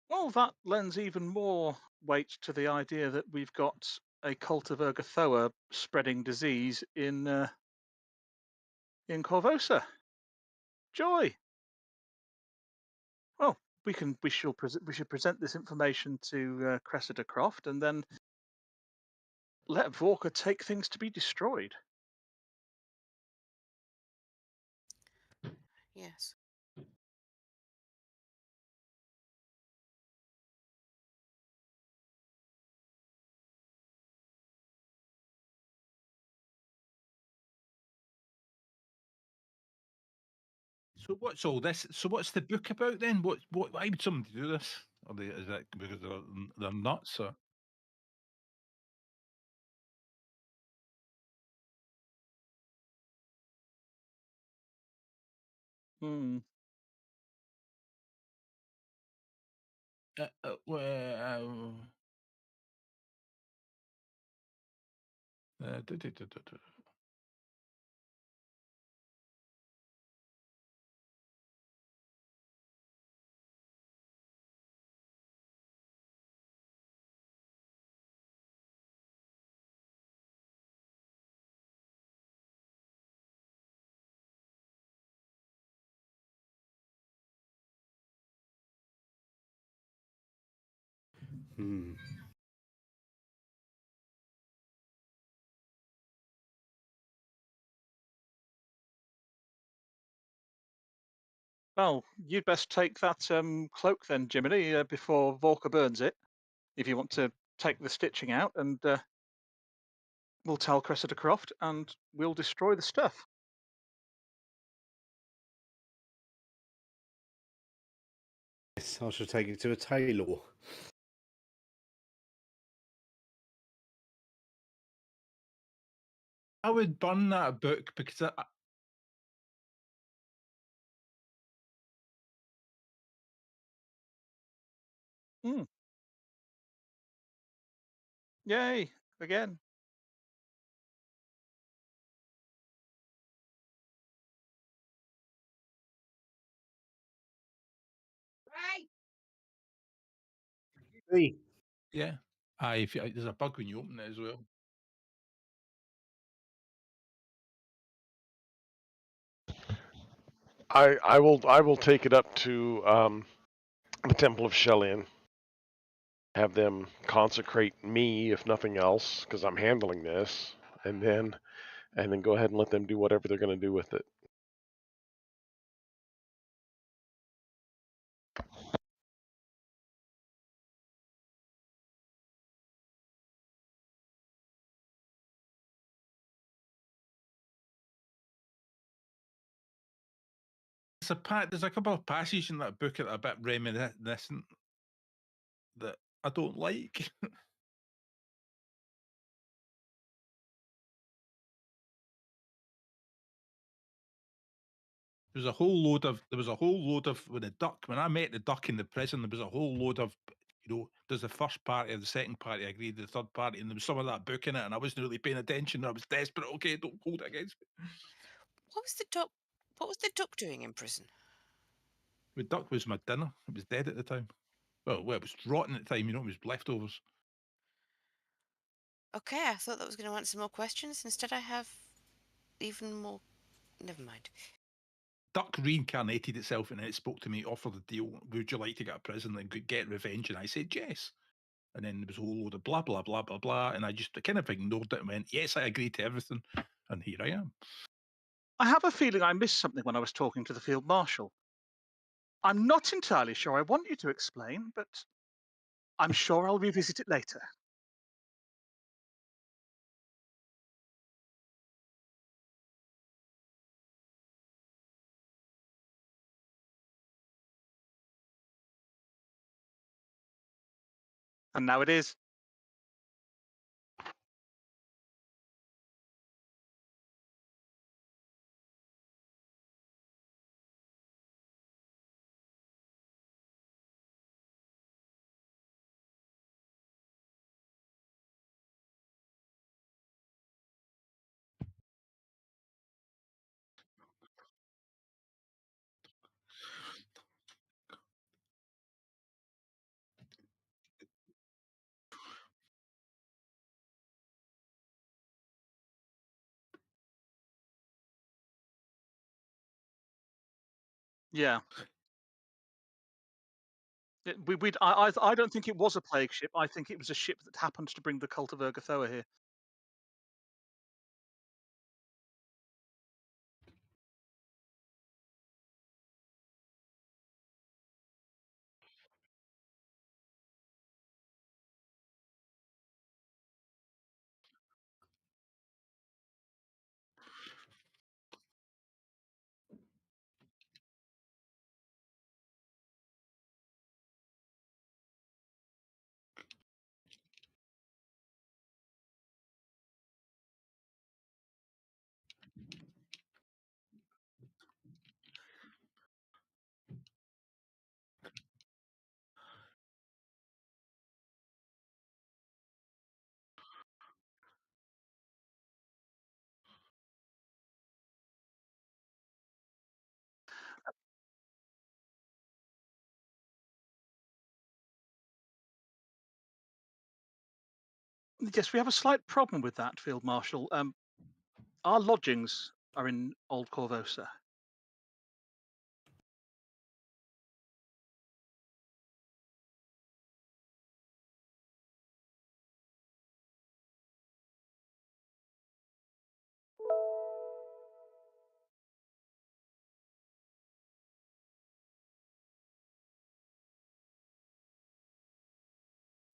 Well, that lends even more weight to the idea that we've got a cult of Ergothoa spreading disease in Corvosa. Joy. Well, we should present this information to Cressida Croft and then let Vorka take things to be destroyed. Yes. So what's all this? So what's the book about then? What? Why would somebody do this? Is that because they're nuts? Or? Hmm. Well, Hmm. Well, you'd best take that cloak then, Jiminy, before Vorka burns it. If you want to take the stitching out, and we'll tell Cressida Croft, and we'll destroy the stuff. Yes, I shall take it to a tailor. I would burn that book because Yay! Again. Hey, yeah, there's a bug when you open it as well. I will take it up to the Temple of Shellin. Have them consecrate me, if nothing else, because I'm handling this, and then go ahead and let them do whatever they're going to do with it. There's a couple of passages in that book that are a bit reminiscent that I don't like. There was a whole load of when I met the duck in the prison, there was a whole load of, there's the first party, the second party agreed, the third party, and there was some of that book in it, and I wasn't really paying attention. I was desperate. Okay, don't hold it against me. What was the duck What was the duck doing in prison? The duck was my dinner. It was dead at the time. Well, it was rotten at the time. You know, it was leftovers. Okay, I thought that was going to answer more questions. Instead, I have even more. Never mind. Duck reincarnated itself and it spoke to me, offered a deal. Would you like to get a prison and get revenge? And I said yes. And then there was a whole load of blah, blah, blah, blah, blah. And I just kind of ignored it and went, yes, I agree to everything. And here I am. I have a feeling I missed something when I was talking to the Field Marshal. I'm not entirely sure I want you to explain, but I'm sure I'll revisit it later. And now it is. Yeah. I don't think it was a plague ship. I think it was a ship that happened to bring the cult of Urgathoa here. Yes, we have a slight problem with that, Field Marshal. Our lodgings are in Old Corvosa.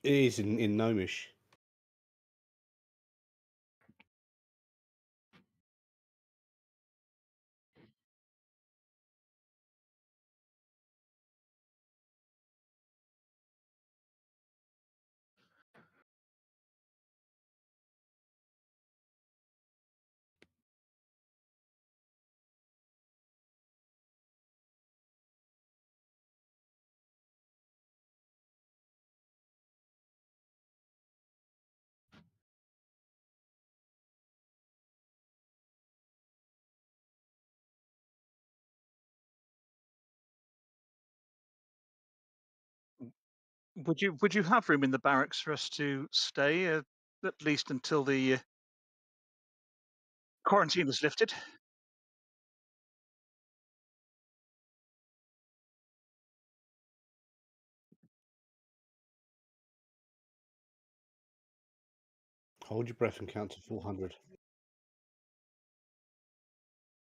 It is in Gnomish. Would you have room in the barracks for us to stay, at least until the quarantine is lifted? Hold your breath and count to 400.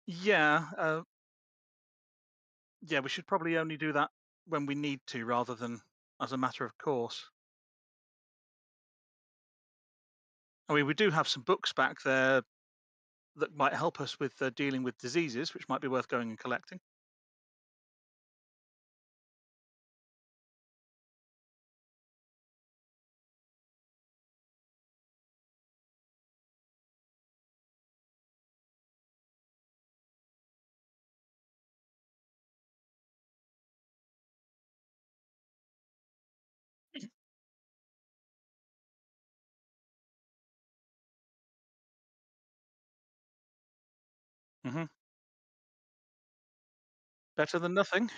Yeah, yeah, we should probably only do that when we need to, rather than as a matter of course. I mean, we do have some books back there that might help us with dealing with diseases, which might be worth going and collecting. Hmm. Better than nothing.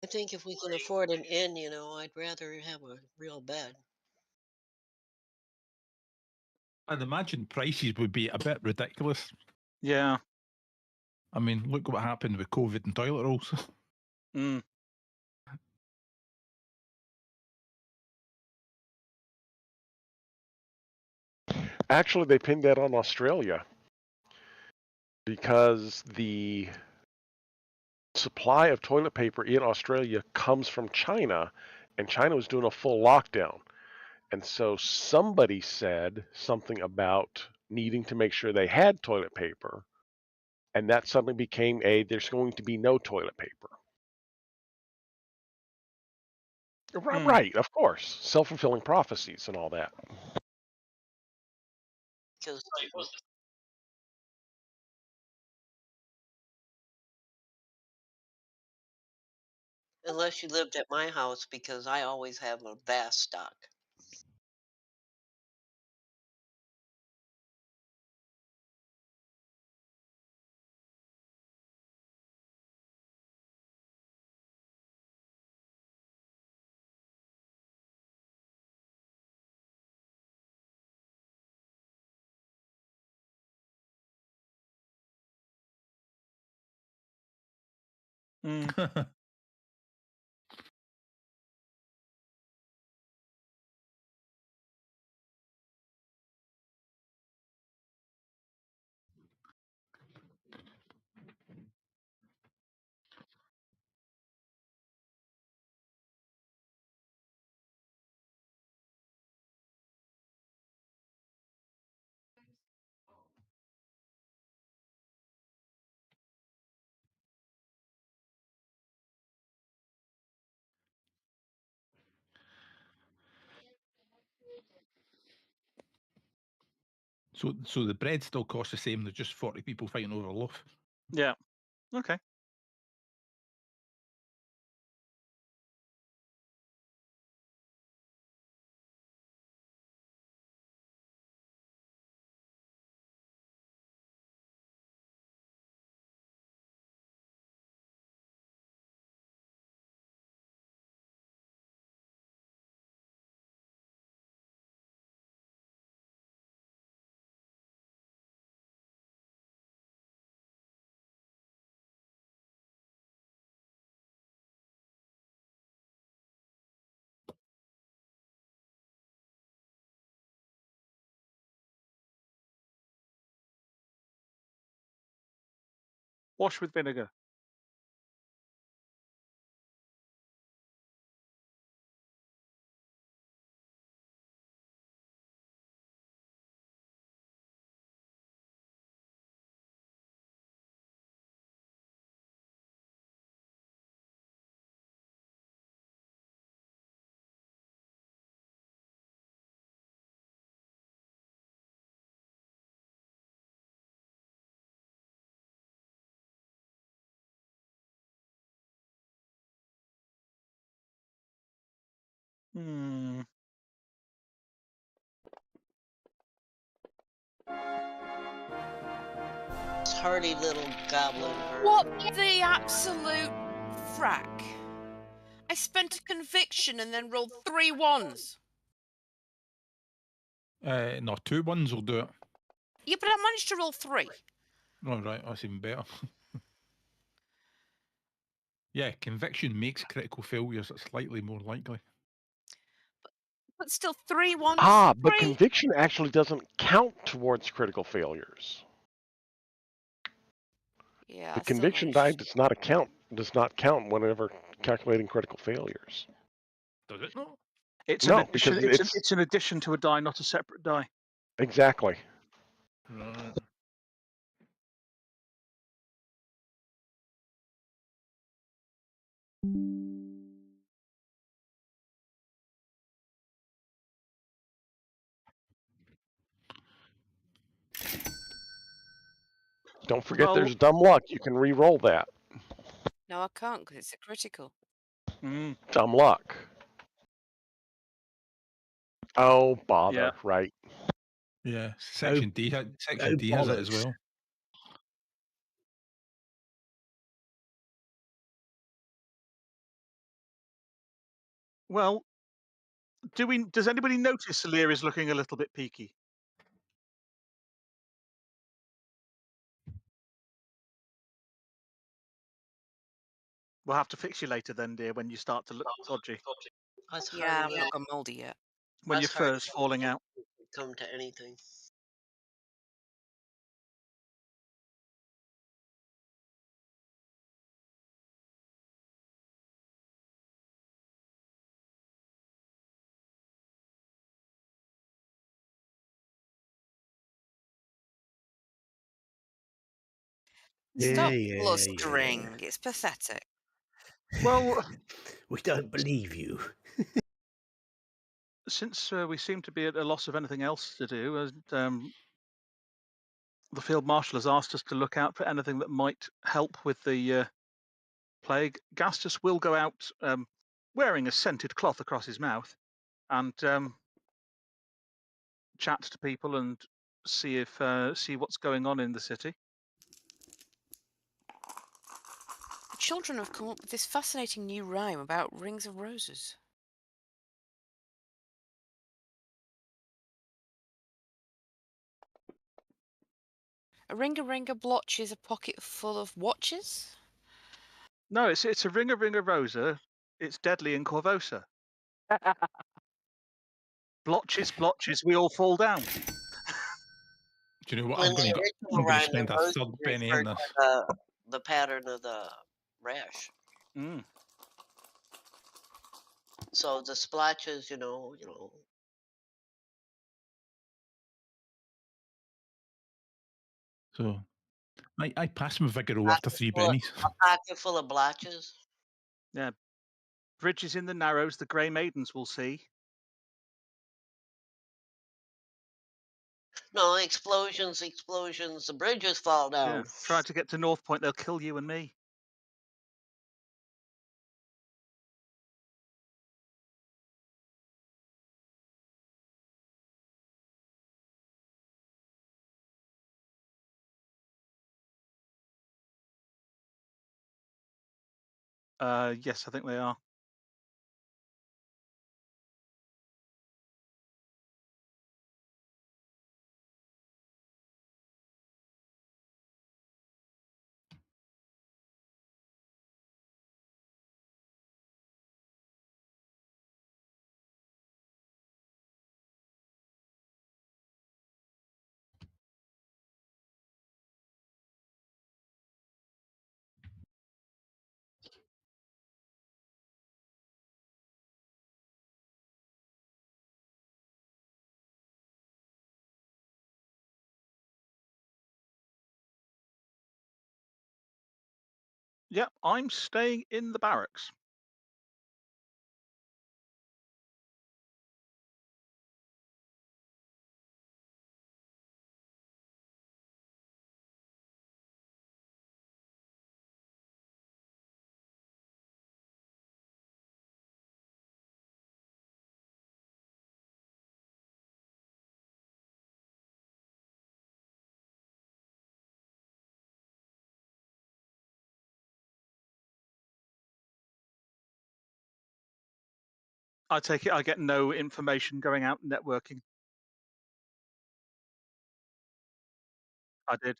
I think if we can afford an inn, I'd rather have a real bed. I'd imagine prices would be a bit ridiculous. Yeah. I mean, look what happened with COVID and toilet rolls. Mm. Actually, they pinned that on Australia because the supply of toilet paper in Australia comes from China, and China was doing a full lockdown. And so somebody said something about needing to make sure they had toilet paper, and that suddenly became there's going to be no toilet paper. Right, of course. Self-fulfilling prophecies and all that. Because unless you lived at my house, because I always have a vast stock. Mm. So the bread still costs the same. There's just 40 people fighting over a loaf. Yeah. Okay. Wash with vinegar. Hmm. Hardy little goblin bird. What the absolute frack? I spent a conviction and then rolled 3 ones. No, 2 ones will do it. Yeah, but I managed to roll 3. Oh, right, that's even better. Yeah, conviction makes critical failures slightly more likely. But still 3 ones. But 3. conviction actually doesn't count towards critical failures. Yeah, The I still conviction managed. die does not count whenever calculating critical failures. Does it not? It's No, an addition. because It's an addition to a die, not a separate die. Exactly. Right. Don't forget Well, there's dumb luck. You can re-roll that. No, I can't because it's a critical. Dumb luck. Oh, bother. Yeah. Right. Yeah, section D. Section D has it as bollocks. well. Well, does anybody notice Lear is looking a little bit peaky? We'll have to fix you later then, dear, when you start to look dodgy. Us Yeah, hardy I've not got mouldy yet. When Us your hardy fur's falling out. come to anything. Stop Yeah. blustering. It's pathetic. Well, We don't believe you. since we seem to be at a loss of anything else to do, the field marshal has asked us to look out for anything that might help with the plague. Gastus will go out wearing a scented cloth across his mouth and chat to people and see what's going on in the city. The children have come up with this fascinating new rhyme about rings of roses. A ring-a blotch is a pocket full of watches? No, it's a ringa rosa. It's deadly in Corvosa. Blotches, we all fall down. Do you know what? When I'm going the to original rhyme, spend the a rose third penny in referred this. to the pattern of the rash. So the splotches, you know. So I passed my Vigoro after 3 bennies. A pocket full of blotches. Yeah. Bridges in the Narrows, the Grey Maidens will see. No, explosions, the bridges fall down. Yeah. Try to get to North Point, they'll kill you and me. Yes, I think they are. Yeah, I'm staying in the barracks. I take it I get no information going out networking. I did.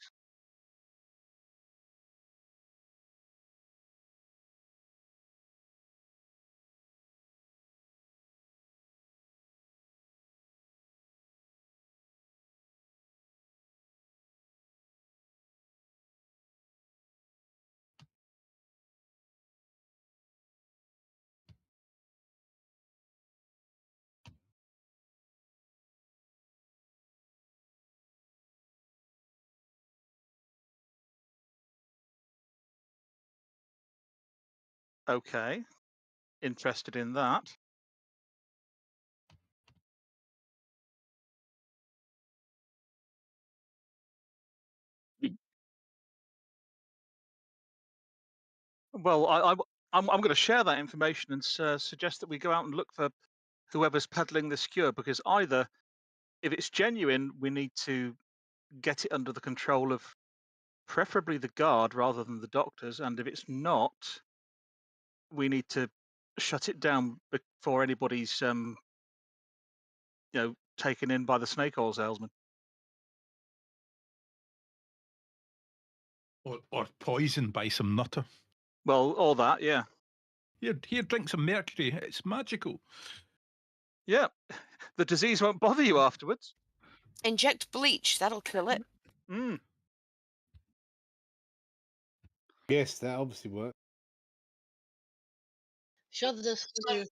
Okay. Interested in that. Well, I'm going to share that information and suggest that we go out and look for whoever's peddling this cure, because either, if it's genuine, we need to get it under the control of preferably the guard rather than the doctors, and if it's not, we need to shut it down before anybody's taken in by the snake oil salesman. Or poisoned by some nutter. Well, all that, yeah. Here, drink some mercury. It's magical. Yeah, the disease won't bother you afterwards. Inject bleach. That'll kill it. Mm. Yes, that obviously works. Shove this through.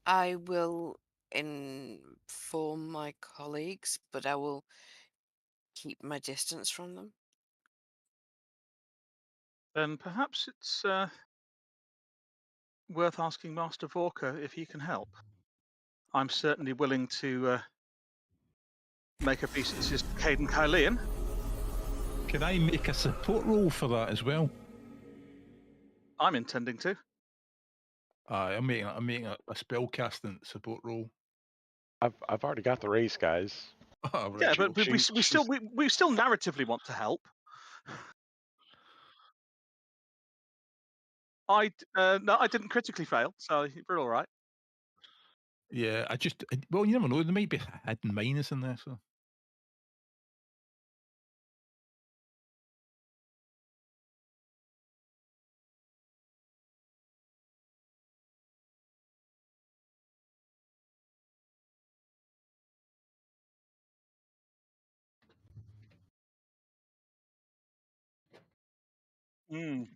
I will inform my colleagues, but I will keep my distance from them. Then perhaps it's worth asking Master Vorka if he can help. I'm certainly willing to make obeisances to Caden Kylian. Can I make a support roll for that as well? I'm intending to. I'm making a spellcasting support roll. I've already got the race, guys. Oh, right. Yeah, but we she's- still narratively want to help. No, I didn't critically fail, so we're all right. Yeah, well, you never know. There might be a hidden minus in there. So Mm.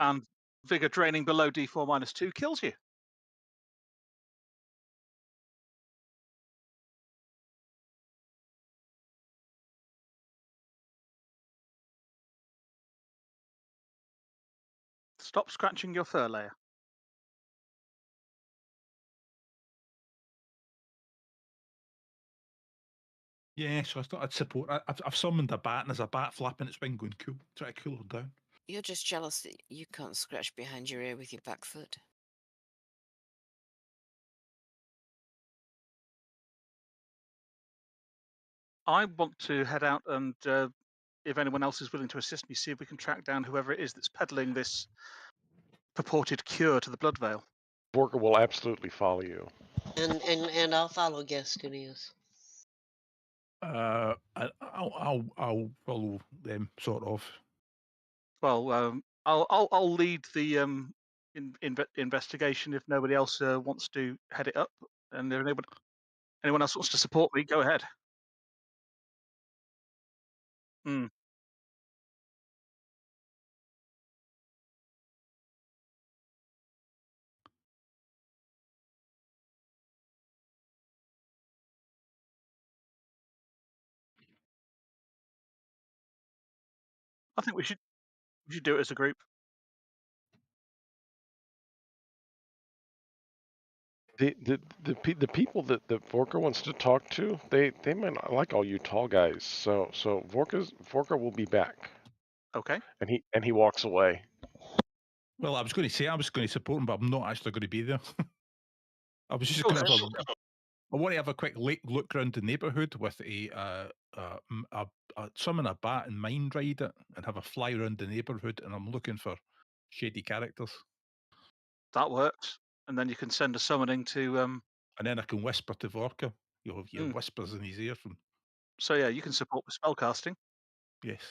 And vigor draining below D4 -2 kills you. Stop scratching your fur layer. yeah, so I thought I'd support. I've summoned a bat, and there's a bat flapping its wing, going cool. Try to cool her down. You're just jealous that you can't scratch behind your ear with your back foot. I want to head out and, if anyone else is willing to assist me, see if we can track down whoever it is that's peddling this purported cure to the blood veil. Vorka will absolutely follow you. And I'll follow Gastinius. I'll follow them sort of. Well, I'll lead the investigation if nobody else wants to head it up, and if anyone else wants to support me, go ahead. Mm. I think we should do it as a group. The people that Vorka wants to talk to, they might not like all you tall guys. So Vorka will be back. Okay. And he walks away. Well, I was going to say I was going to support him, but I'm not actually going to be there. I was just Go going to ahead. I want to have a quick look around the neighbourhood with summon a bat and mind ride it, and have a fly around the neighbourhood. And I'm looking for shady characters. That works. And then you can send a summoning to. And then I can whisper to Vorka. You'll have your whispers in his ear from. So yeah, you can support with spellcasting. Yes.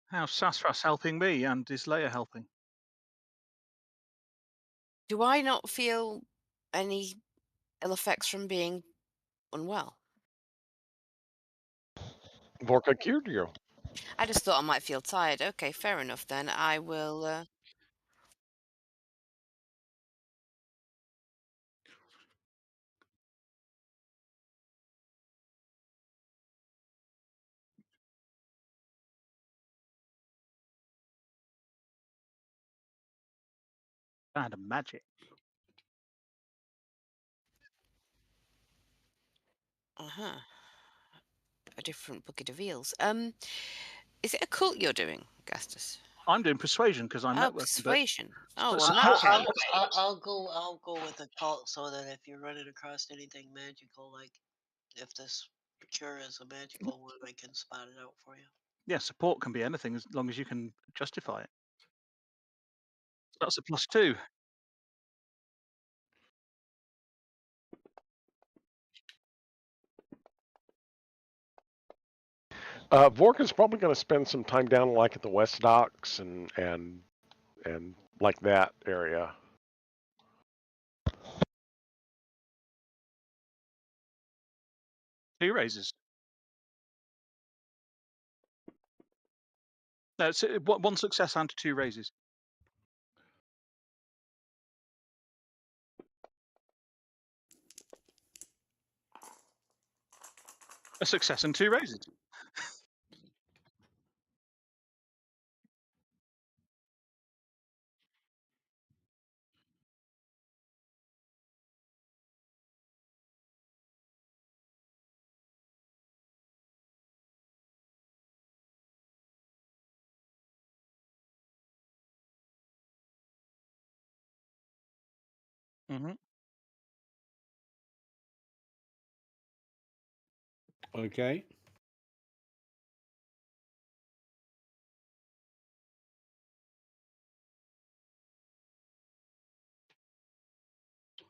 How's Sassras helping me, and is Leia helping? Do I not feel any ill effects from being unwell? Vorka cured you. I just thought I might feel tired. Okay, fair enough then. I will. Kind of magic. Uh-huh. A different bucket of eels. Is it a cult you're doing, Gastus? I'm doing persuasion because I'm Oh, networking. But persuasion. Oh, but well, in that support. case. I'll go with the cult so that if you're running across anything magical, like if this cure is a magical one, I can spot it out for you. Yeah, support can be anything as long as you can justify it. So that's a +2. Vorkin's probably going to spend some time down like at the West Docks and like that area. Two raises. No, it's one success and 2 raises. A success and 2 raises. Mm-hmm. Okay.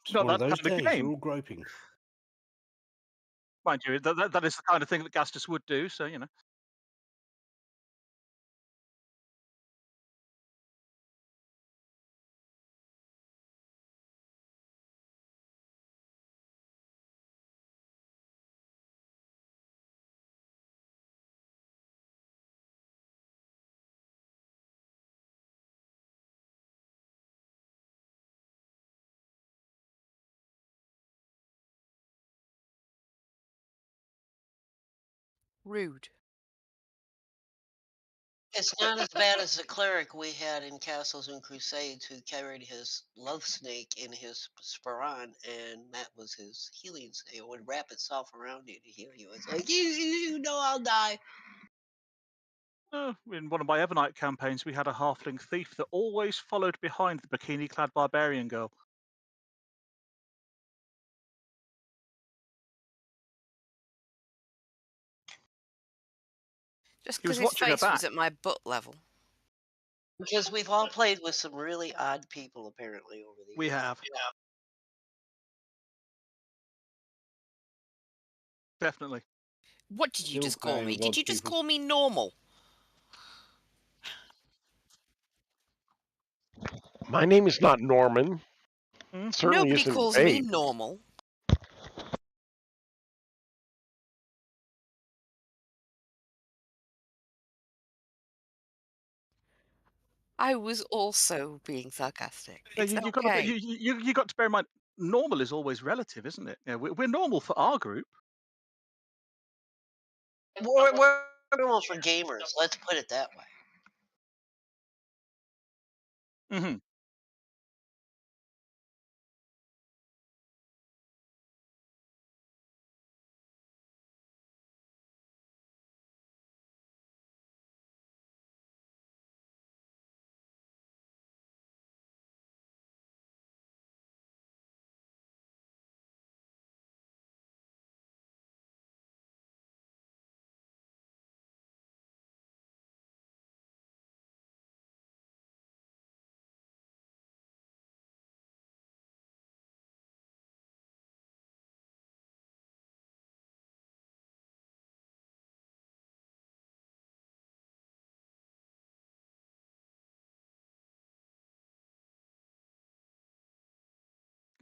It's Not one of that those kind of days. game. We're all groping. Mind you, that is the kind of thing that Gastus would do, so, you know. Rude. It's not as bad as the cleric we had in Castles and Crusades who carried his love snake in his sporran, and that was his healing snake. It would wrap itself around you to heal you. It's like, you know I'll die. In one of my Evernight campaigns, we had a halfling thief that always followed behind the bikini-clad barbarian girl. Just He was because his watching her face was back. at my butt level. Because we've all played with some really odd people apparently over the years. We have. Definitely. What did you Still just call playing me? with Did odd you just people. call me normal? My name is not Norman. Mm. Certainly Nobody isn't calls me Vape. normal. I was also being sarcastic. It's You got to, okay. you got to bear in mind, normal is always relative, isn't it? Yeah, we're normal for our group. We're normal for gamers. Let's put it that way. Mm-hmm.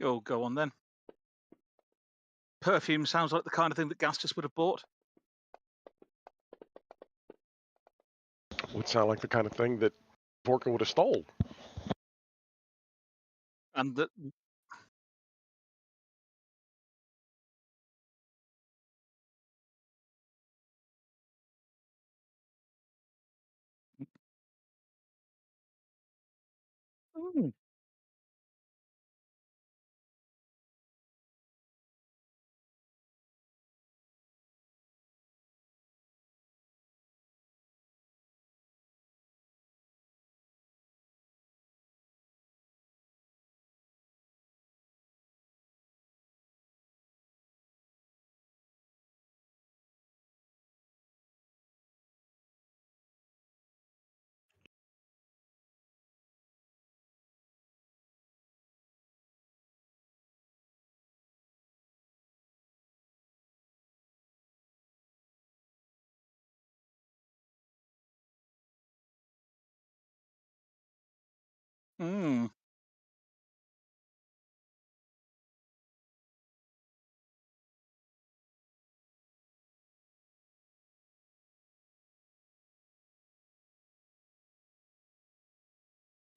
Oh, go on then. Perfume sounds like the kind of thing that Gastus would have bought. would sound like the kind of thing that Vorka would have stole. And that. Mm. Mm.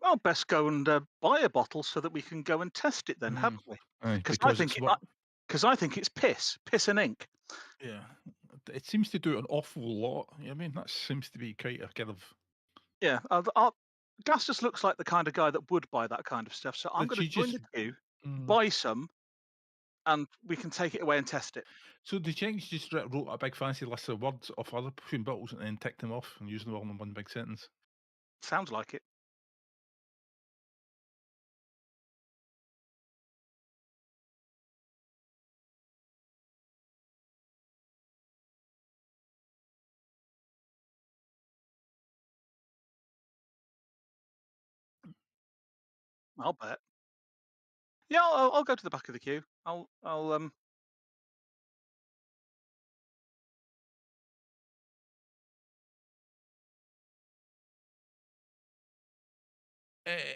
Well, best go and buy a bottle so that we can go and test it then, haven't we? Aye, Because because it's what. Because I think it's piss and ink. Yeah, it seems to do an awful lot. I mean, that seems to be quite a kind of. Yeah, Gastus looks like the kind of guy that would buy that kind of stuff. So I'm That going to she join just. the queue, Mm. buy some, and we can take it away and test it. So the Jenks just wrote a big fancy list of words of other perfume bottles and then ticked them off and used them all in one big sentence. Sounds like it. I'll bet. Yeah, I'll go to the back of the queue. I'll Eh,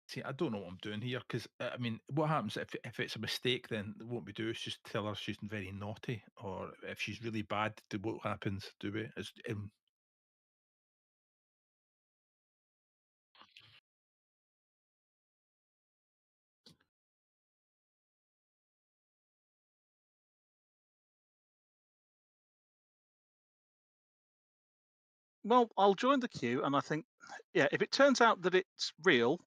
See, I don't know what I'm doing here because I mean, what happens if it's a mistake? Then what we do is just tell her she's very naughty, or if she's really bad, what happens? Do we? Well, I'll join the queue, and I think, yeah, if it turns out that it's real,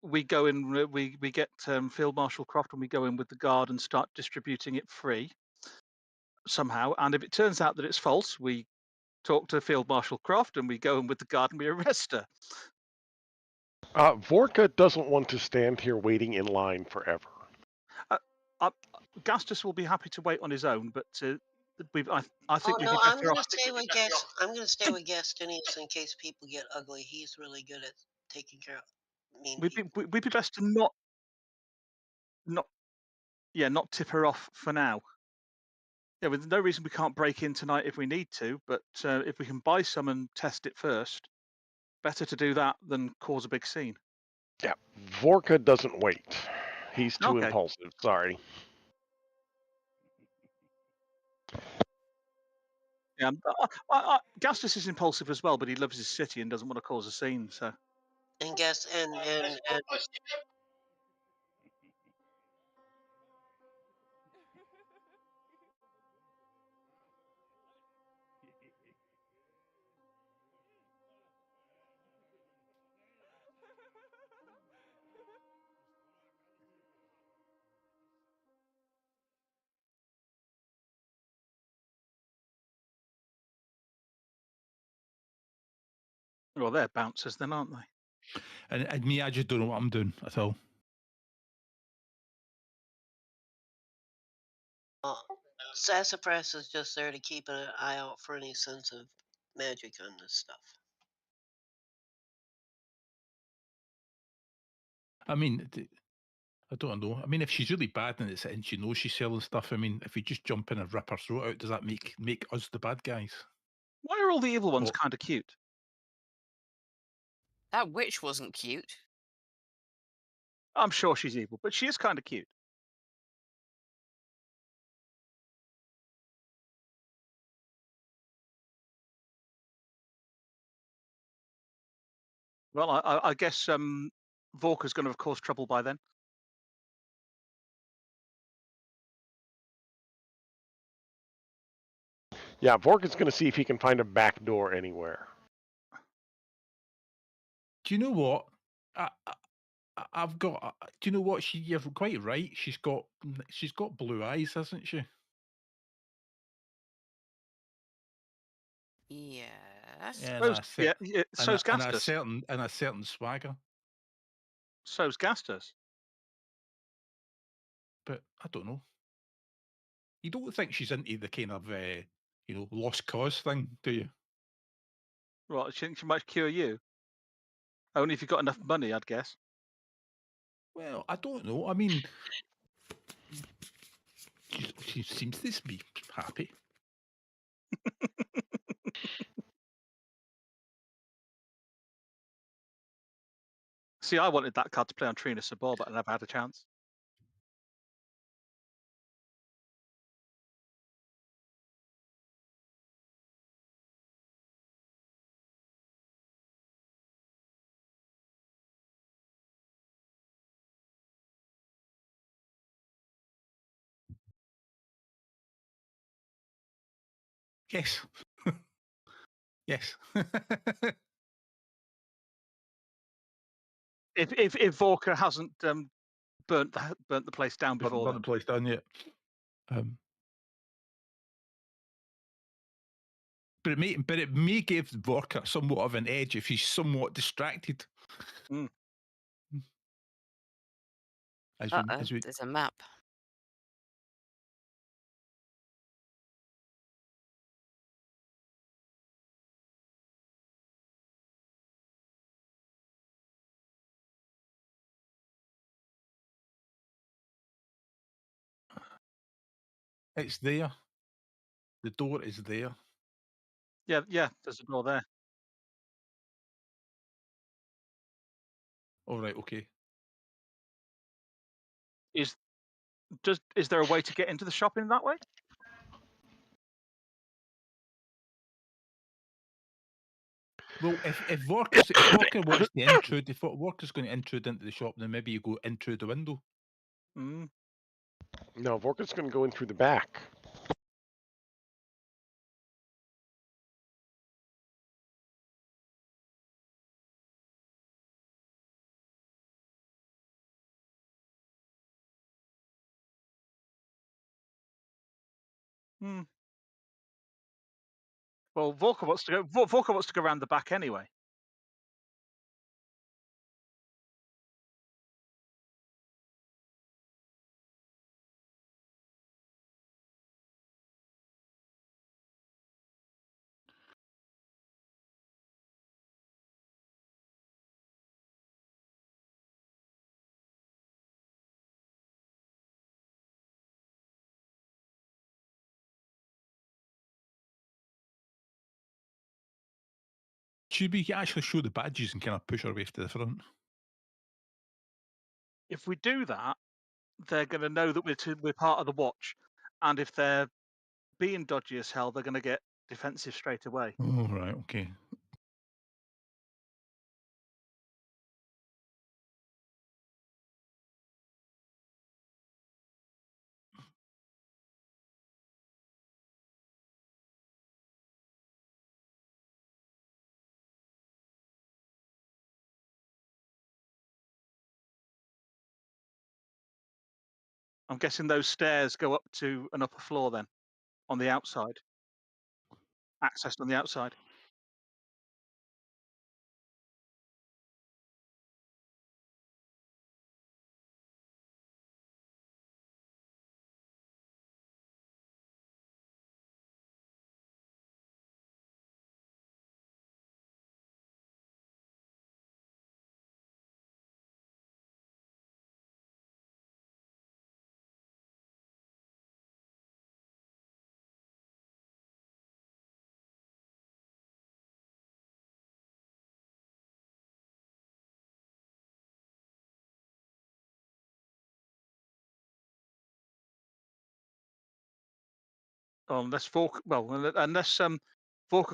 we go in. We get Field Marshal Croft, and we go in with the guard and start distributing it free somehow. And if it turns out that it's false, we talk to Field Marshal Croft, and we go in with the guard and we arrest her. Vorka doesn't want to stand here waiting in line forever. Gastus will be happy to wait on his own, but I Oh think we'd no, be I'm better gonna off. stay with Gast. I'm gonna stay with Gastinius in case people get ugly. He's really good at taking care of mean people. We'd be best to not tip her off for now. Yeah, with no reason we can't break in tonight if we need to, but if we can buy some and test it first, better to do that than cause a big scene. Yeah, Vorka doesn't wait. He's too Okay. impulsive. Sorry. Yeah, Gastus is impulsive as well, but he loves his city and doesn't want to cause a scene. So And guess and well, they're bouncers then, aren't they? And me, I just don't know what I'm doing at all. Sassafras is just there to keep an eye out for any sense of magic on this stuff. I mean, I don't know. I mean, if she's really bad and she knows she's selling stuff, I mean, if we just jump in and rip her throat out, does that make us the bad guys? Why are all the evil ones Well- kind of cute? That witch wasn't cute. I'm sure she's evil, but she is kind of cute. Well, I guess Vorka's going to have caused trouble by then. Yeah, Vork is going to see if he can find a back door anywhere. Do you know what? I've got. Do you know what? You're quite right. She's got blue eyes, hasn't she? Yes. And So's and a Gastus. certain swagger. So's Gastus. But I don't know. You don't think she's into the kind of lost cause thing, do you? Right, you think she might cure you? Only if you've got enough money, I'd guess. Well, I don't know. I mean, she seems to be happy. See, I wanted that card to play on Trina Sabor, but I never had a chance. Yes. Yes. If Vorka hasn't burnt the place down before Burnt the place down yet. But it may give Vorka somewhat of an edge if he's somewhat distracted. Mm. There's a map. It's there. The door is there. Yeah, there's a door there. All right, okay. Is there a way to get into the shop in that way? Well, if Vorka wants to intrude, if Vorka's going to intrude into the shop, then maybe you go in through the window. Mm. No, Vorka's going to go in through the back. Hmm. Well, Vorka wants to go around the back anyway. Should we actually show the badges and kind of push our way to the front? If we do that, they're going to know that we're part of the watch, and if they're being dodgy as hell, they're going to get defensive straight away. Oh, right, okay. I'm guessing those stairs go up to an upper floor then, on the outside. Accessed on the outside. unless Vorka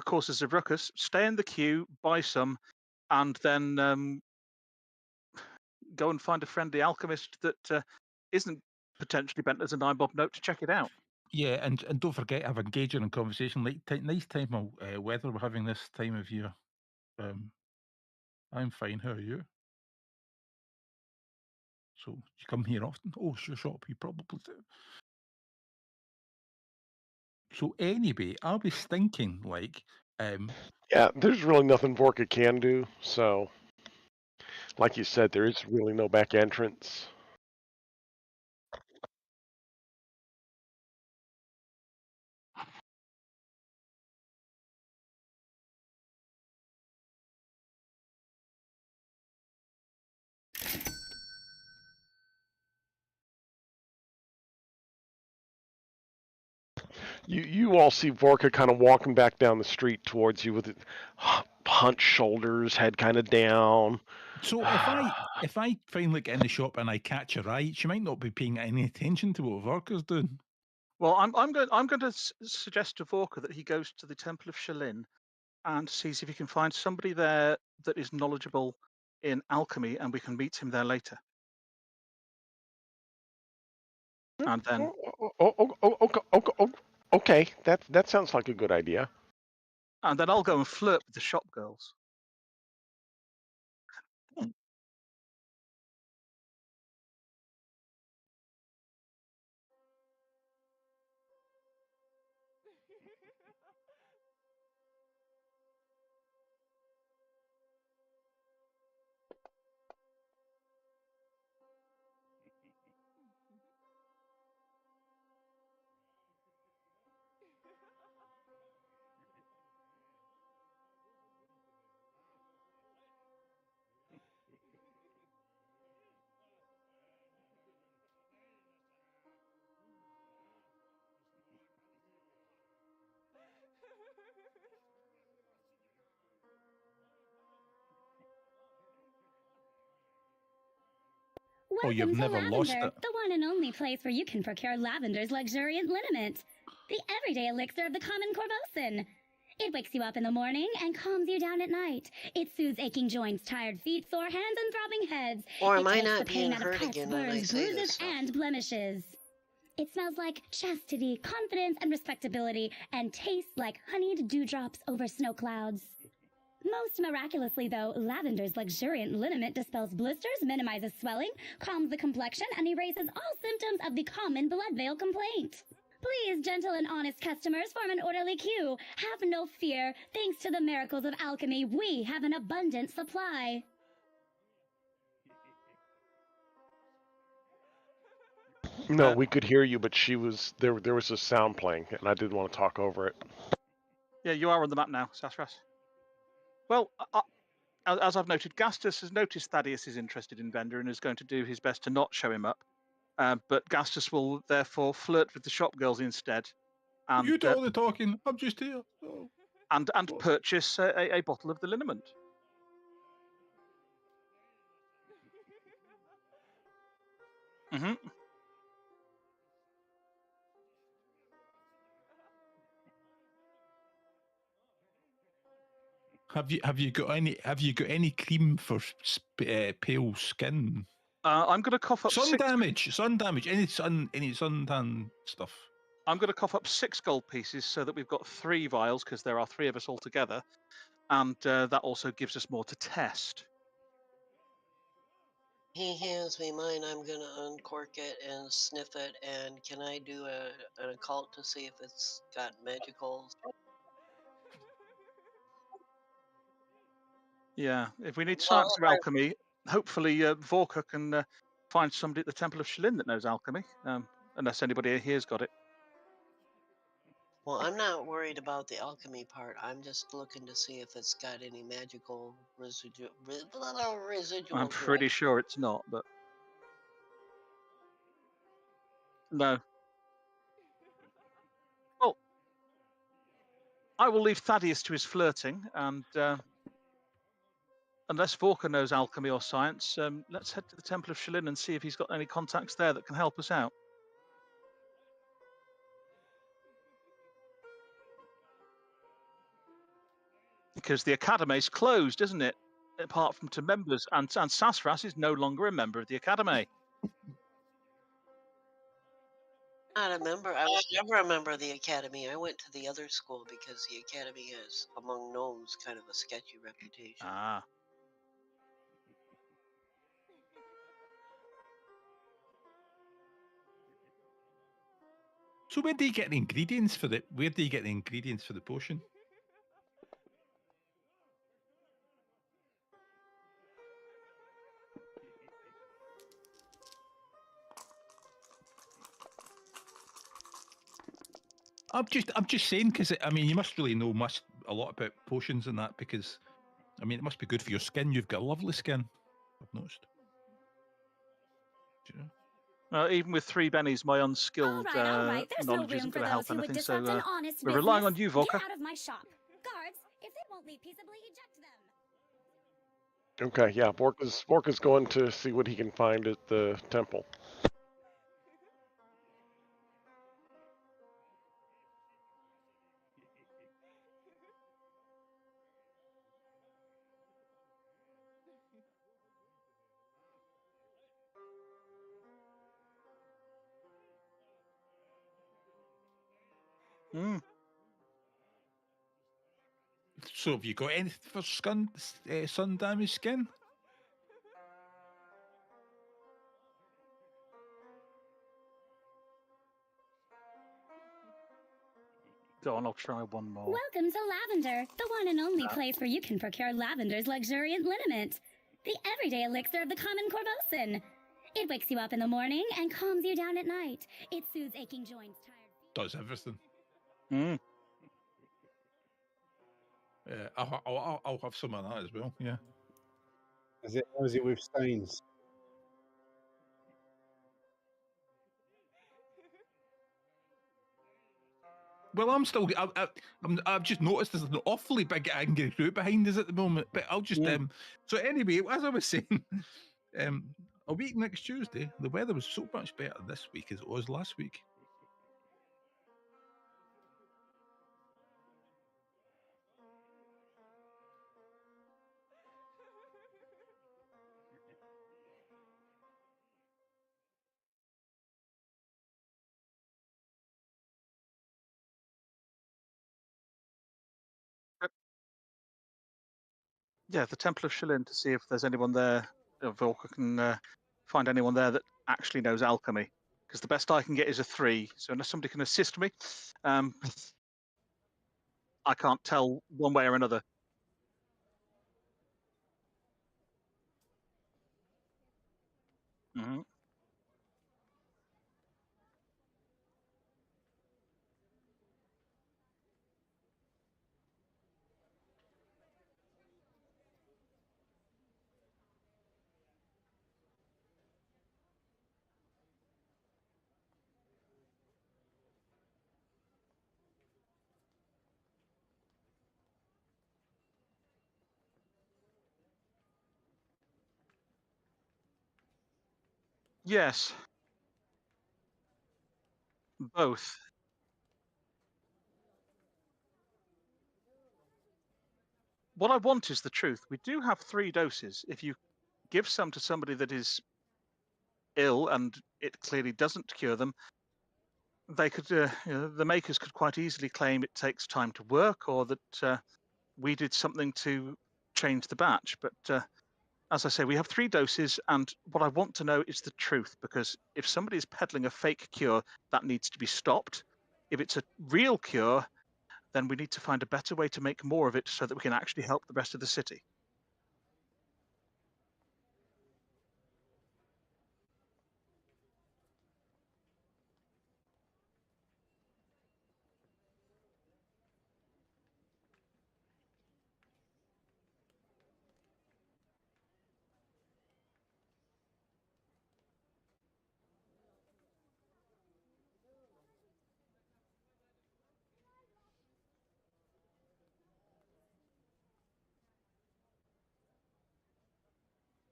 causes a ruckus, stay in the queue, buy some, and then go and find a friendly alchemist that isn't potentially bent as a 9-bob note to check it out. Yeah, and don't forget, have engaging in conversation. Nice time of weather we're having this time of year. I'm fine. How are you? So you come here often? Oh, it's your shop. You probably do. So anyway, I was thinking, like, Yeah, there's really nothing Vorka can do. So, like you said, there is really no back entrance. You all see Vorka kind of walking back down the street towards you with hunched shoulders, head kind of down. so if I find like in the shop and I catch her eye, she might not be paying any attention to what Vorka's doing. Well, I'm going to suggest to Vorka that he goes to the Temple of Shalin and sees if he can find somebody there that is knowledgeable in alchemy, and we can meet him there later. And then, Okay, that sounds like a good idea. and then I'll go and flirt with the shop girls. Oh, you've Welcome to never lost Lavender, it. the one and only place where you can procure Lavender's luxuriant liniment, the everyday elixir of the common Corvosan. It wakes you up in the morning and calms you down at night. It soothes aching joints, tired feet, sore hands, and throbbing heads. Or it am I takes not the pain being out of hurt cuts, again when I burns, say this bruises, stuff? and blemishes. It smells like chastity, confidence, and respectability, and tastes like honeyed dewdrops over snow clouds. Most miraculously, though, Lavender's luxuriant liniment dispels blisters, minimizes swelling, calms the complexion, and erases all symptoms of the common blood veil complaint. Please, gentle and honest customers, form an orderly queue. Have no fear. Thanks to the miracles of alchemy, we have an abundant supply. No, we could hear you, but there was a sound playing, and I didn't want to talk over it. Yeah, you are on the map now, Sasras. Well, as I've noted, Gastus has noticed Thaddeus is interested in Vender and is going to do his best to not show him up. But Gastus will therefore flirt with the shop girls instead, and You do all the talking. I'm just here. Oh. and purchase a bottle of the liniment. Mm-hmm. Have you got any cream for pale skin? I'm going to cough up sun damage, any suntan stuff. I'm going to cough up 6 gold pieces so that we've got 3 vials, because there are 3 of us altogether, and that also gives us more to test. He hands me mine. I'm gonna uncork it and sniff it. And can I do an occult to see if it's got magical? Yeah, if we need science or alchemy, hopefully Vorka can find somebody at the Temple of Shalin that knows alchemy, unless anybody here's got it. Well, I'm not worried about the alchemy part. I'm just looking to see if it's got any magical residual. I'm pretty sure it's not, but no. Well, I will leave Thaddeus to his flirting, and unless Vorka knows alchemy or science, let's head to the Temple of Shalin and see if he's got any contacts there that can help us out. because the academy's closed, isn't it? Apart from to members, and Sassras is no longer a member of the academy. Not a member. I was never a member of the academy. I went to the other school because the academy has, among gnomes, kind of a sketchy reputation. Ah. So where do you get the ingredients for the? Where do you get the ingredients for the potion? I'm just saying, because I mean, you must really know a lot about potions and that, because I mean, it must be good for your skin. You've got lovely skin, I've noticed. Do you know? Even with 3 bennies, my unskilled All right. There's no knowledge room isn't for going to help those who would anything. So disrupt an honest we're relying on business. you, Volker. Get out of my shop. Guards, if they won't leave peaceably, eject them. Okay, yeah, Vorka's going to see what he can find at the temple. Mm. So have you got anything for sun damaged skin? Go on, I'll try one more. Welcome to Lavender, the one and only place where you can procure Lavender's luxuriant liniment, the everyday elixir of the common Corvosan. It wakes you up in the morning and calms you down at night. It soothes aching joints, tired feet. Does everything. Mm. I'll have some of that as well. Yeah. How is it with stains? Well, I've just noticed there's an awfully big angry group behind us at the moment. But I'll just So anyway, as I was saying, a week next Tuesday, the weather was so much better this week as it was last week. Yeah, the Temple of Shillin, to see if there's anyone there. Volker can find anyone there that actually knows alchemy. Because the best I can get is a 3. So unless somebody can assist me, I can't tell one way or another. Mm-hmm. Yes. Both. What I want is the truth. We do have 3 doses. If you give some to somebody that is ill and it clearly doesn't cure them, they could, the makers could quite easily claim it takes time to work, or that we did something to change the batch. But as I say, we have 3 doses, and what I want to know is the truth, because if somebody is peddling a fake cure, that needs to be stopped. If it's a real cure, then we need to find a better way to make more of it so that we can actually help the rest of the city.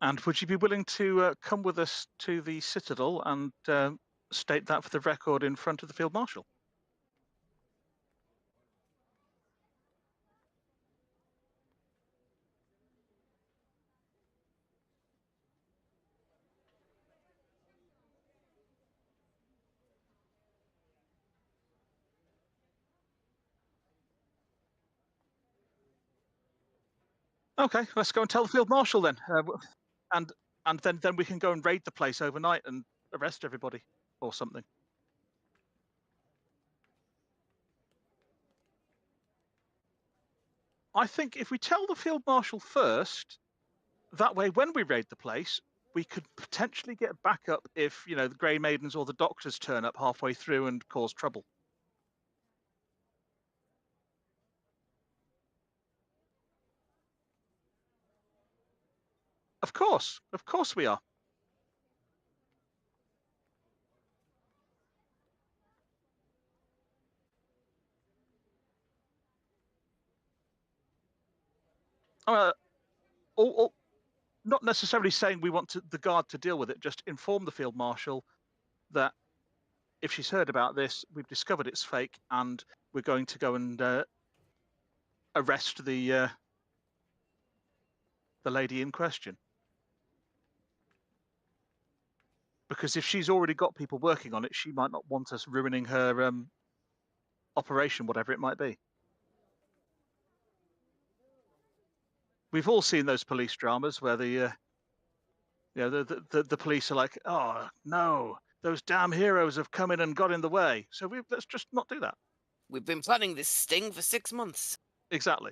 And would you be willing to come with us to the Citadel and state that for the record in front of the Field Marshal? Okay, let's go and tell the field marshal then, and then we can go and raid the place overnight and arrest everybody or something. I think if we tell the field marshal first, that way when we raid the place, we could potentially get backup if the Grey Maidens or the doctors turn up halfway through and cause trouble. Of course we are. Not necessarily saying we want the guard to deal with it, just inform the field marshal that if she's heard about this, we've discovered it's fake, and we're going to go and arrest the lady in question. Because if she's already got people working on it, she might not want us ruining her operation, whatever it might be. We've all seen those police dramas where the police are like, oh no, those damn heroes have come in and got in the way. So let's just not do that. We've been planning this sting for 6 months. Exactly.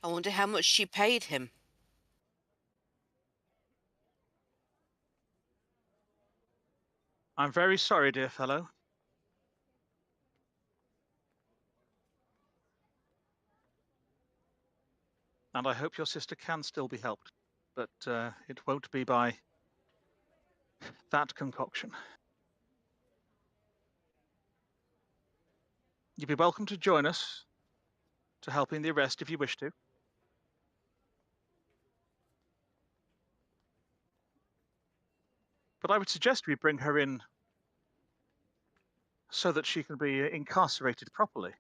I wonder how much she paid him. I'm very sorry, dear fellow. And I hope your sister can still be helped, but it won't be by that concoction. You'd be welcome to join us to help in the arrest if you wish to. But I would suggest we bring her in so that she can be incarcerated properly.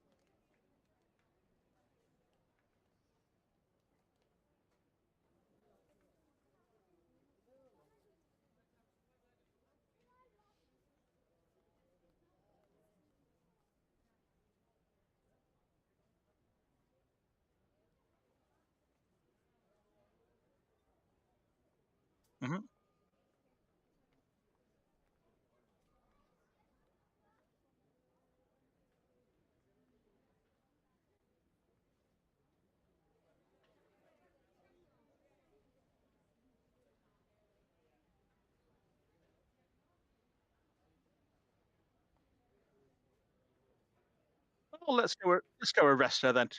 Mm-hmm. Well, let's go arrest her then.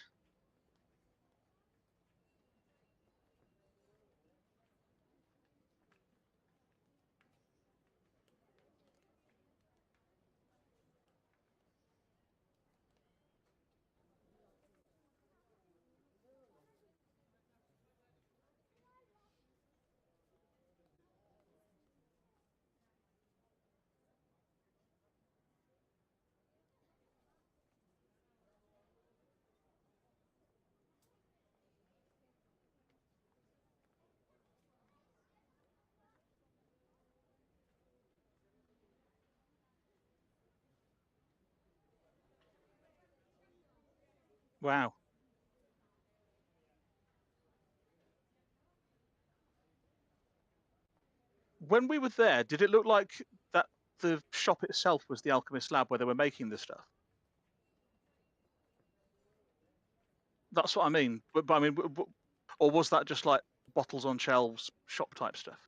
Wow. When we were there, did it look like that the shop itself was the alchemist lab where they were making the stuff? That's what I mean. But I mean, or was that just like bottles on shelves, shop type stuff?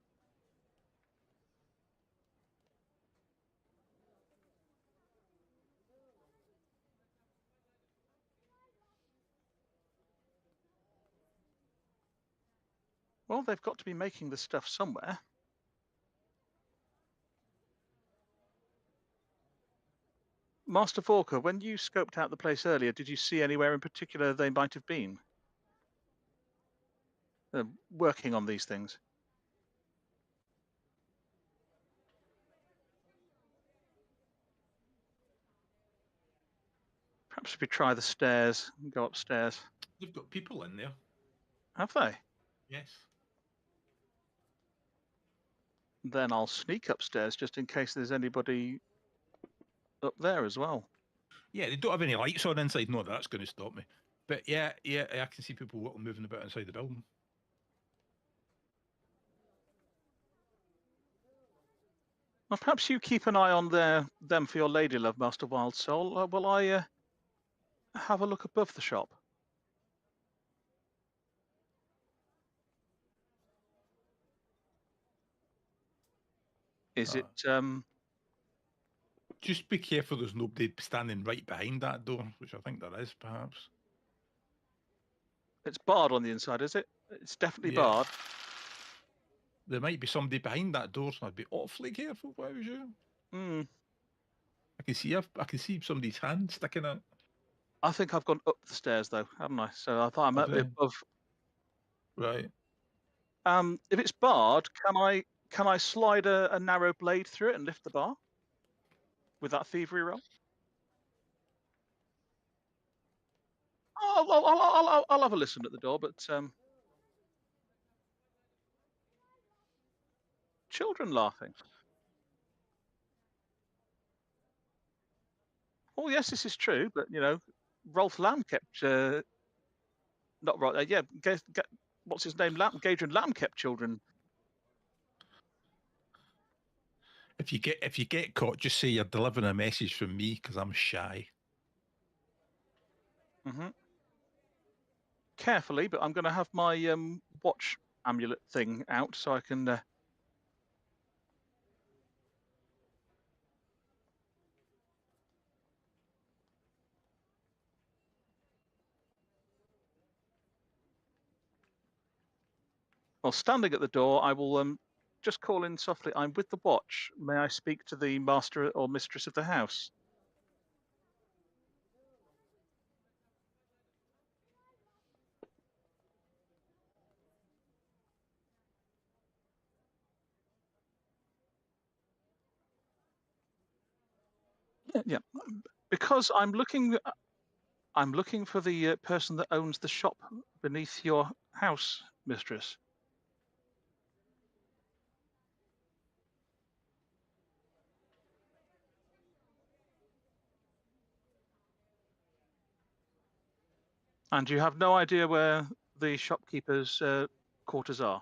Well, they've got to be making the stuff somewhere. Master Forker, when you scoped out the place earlier, did you see anywhere in particular they might have been working on these things? Perhaps if we try the stairs and go upstairs. They've got people in there. Have they? Yes. Then I'll sneak upstairs just in case there's anybody up there as well. Yeah, they don't have any lights on inside. No, that's going to stop me. But yeah, I can see people moving about inside the building. Well, perhaps you keep an eye on them for your lady love, Master Wild Soul. Will I have a look above the shop? Is it Just be careful there's nobody standing right behind that door, which I think there is, perhaps. It's barred on the inside, is it? It's definitely Yeah. barred. There might be somebody behind that door, so I'd be awfully careful if I was you. I can see somebody's hand sticking out. I think I've gone up the stairs though, haven't I? So I thought I might be above. Right. If it's barred, can I slide a narrow blade through it and lift the bar with that thievery roll? I'll have a listen at the door, but children laughing. Oh yes, this is true, but you know, Rolf Lamb kept not right. Yeah, what's his name? Gadrian Lamb kept children. If you get caught, just say you're delivering a message from me because I'm shy. Carefully, but I'm going to have my watch amulet thing out so I can. Well, standing at the door, I will just call in softly. I'm with the watch. May I speak to the master or mistress of the house? Yeah, because I'm looking for the person that owns the shop beneath your house, mistress. And you have no idea where the shopkeeper's quarters are?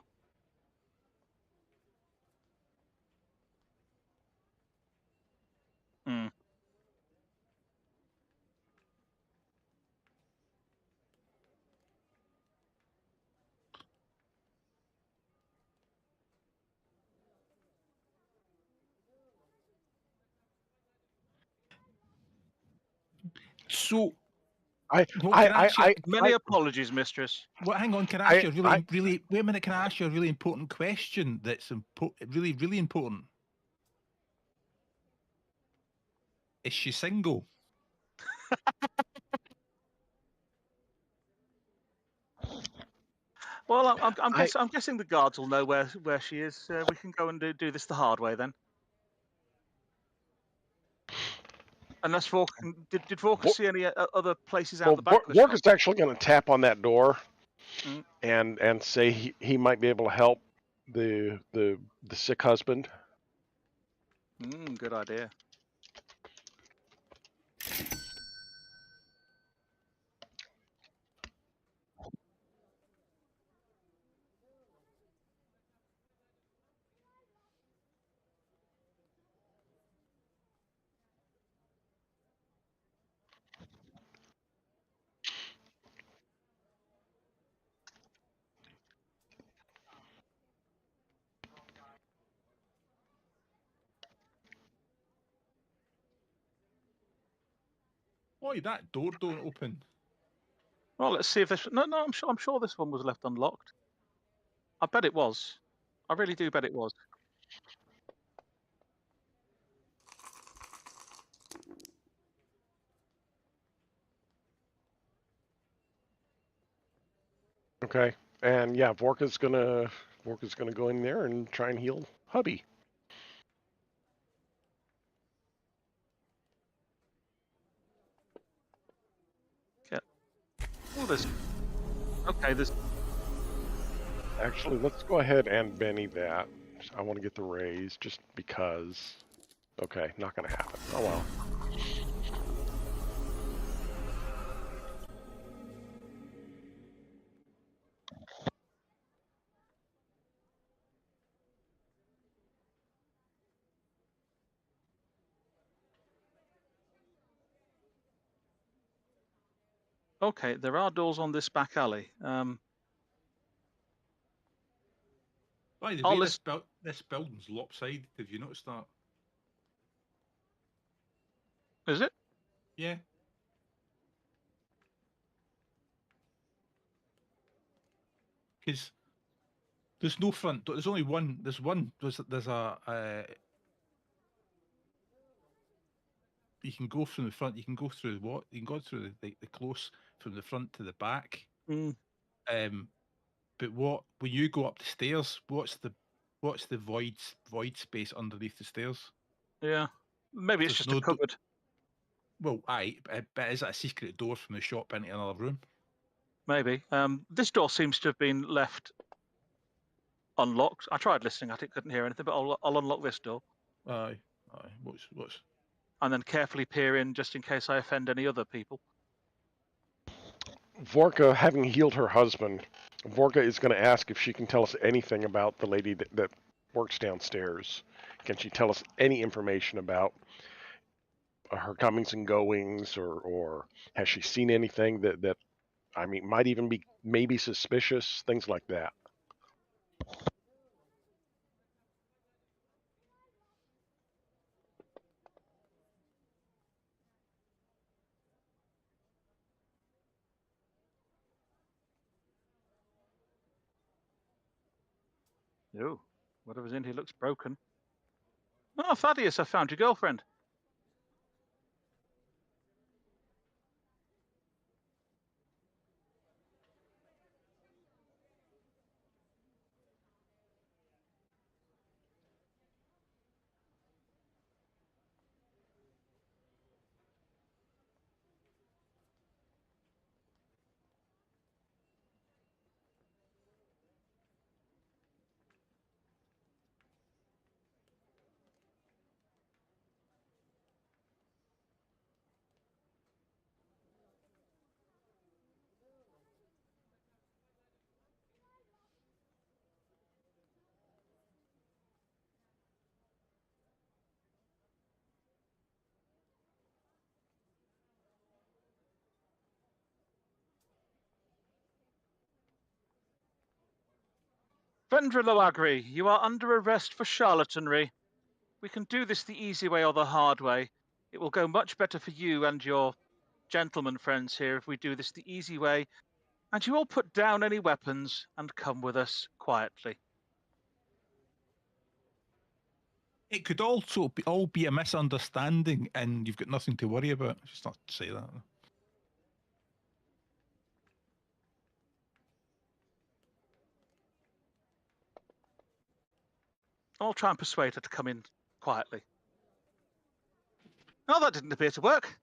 So, many apologies, mistress. Well, hang on. Can I ask you really? Wait a minute. Can I ask you a really important question? That's really, really important. Is she single? Well, I'm guessing the guards will know where she is. We can go and do this the hard way then. Unless did Vorka see any other places out the back? Vorka's actually going to tap on that door and say he might be able to help the sick husband. Good idea. Oi, that door don't open. Well, let's see if this. No, I'm sure this one was left unlocked. I bet it was. I really do bet it was. Okay. And yeah, Vorka's gonna go in there and try and heal hubby. Oh, there's. Okay, there's. Actually, let's go ahead and Benny that. I want to get the raise just because. Okay, not gonna happen. Oh well. Okay, there are doors on this back alley. By the I'll way, list- this building's lopsided. Have you noticed that? Is it? Yeah. Because there's no front. There's only one. There's one. There's a. You can go from the front. You can go through what? You can go through the close from the front to the back. Mm. But when you go up the stairs, what's the void space underneath the stairs? Yeah. Maybe it's There's just no a cupboard. Well, but is that a secret door from the shop into another room? Maybe. This door seems to have been left unlocked. I tried listening. I couldn't hear anything, but I'll unlock this door Aye. What's? and then carefully peer in just in case I offend any other people. Vorka, having healed her husband, Vorka is going to ask if she can tell us anything about the lady that works downstairs. Can she tell us any information about her comings and goings, or has she seen anything that I mean might even be maybe suspicious, things like that? Oh, whatever's in here looks broken. Oh, Thaddeus, I found your girlfriend. Vendra Loagri, you are under arrest for charlatanry. We can do this the easy way or the hard way. It will go much better for you and your gentlemen friends here if we do this the easy way, and you all put down any weapons and come with us quietly. It could also all be a misunderstanding, and you've got nothing to worry about. Just not say that. I'll try and persuade her to come in quietly. Oh, that didn't appear to work.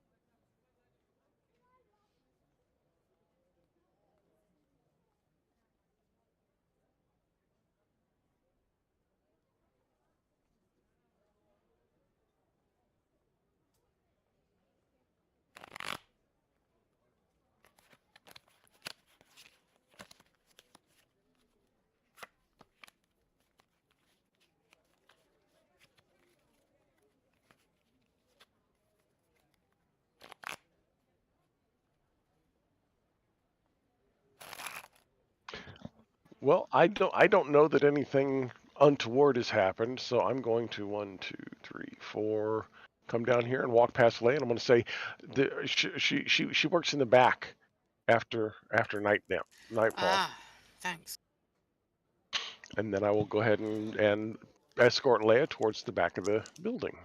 Well, I don't know that anything untoward has happened, so I'm going to 1, 2, 3, 4 come down here and walk past Leigh, and I'm going to say, she works in the back after nightfall. Ah, thanks. And then I will go ahead and escort Leia towards the back of the building.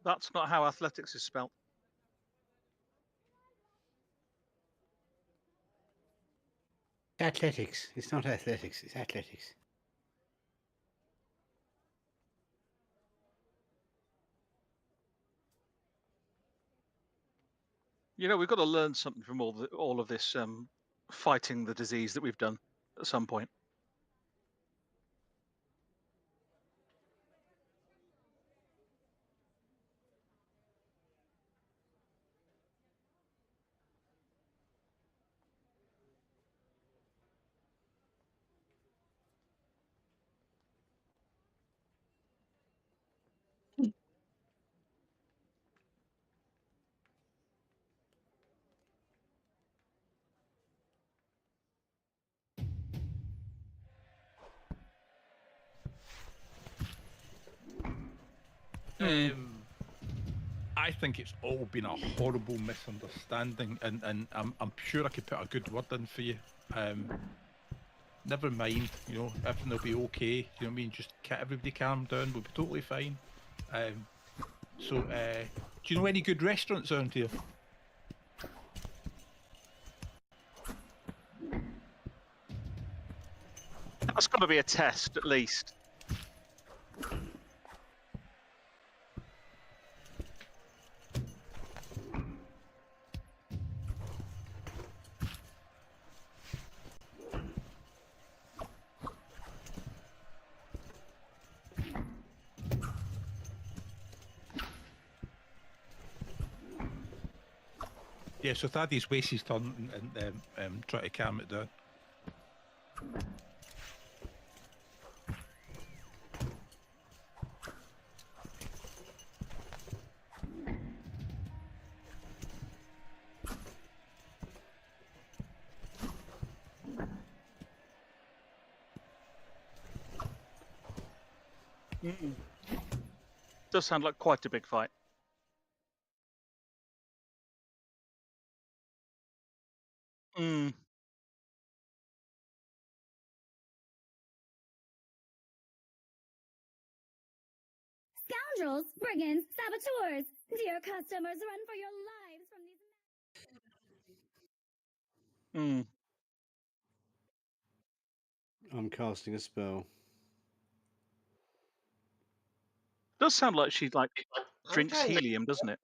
That's not how athletics is spelt. Athletics. It's not athletics. It's athletics. You know, we've got to learn something from all of this fighting the disease that we've done at some point. I think it's all been a horrible misunderstanding, and I'm sure I could put a good word in for you. Never mind, you know, everything will be okay. You know what I mean? Just everybody calm down. We'll be totally fine. So, do you know any good restaurants around here? That's got to be a test, at least. Yeah, so Thaddeus wastes his turn and try to calm it down. Does sound like quite a big fight. Mm. Scoundrels, brigands, saboteurs! Dear customers, run for your lives from these... Mm. I'm casting a spell. Does sound like she I'm drinks trying to- helium, doesn't it?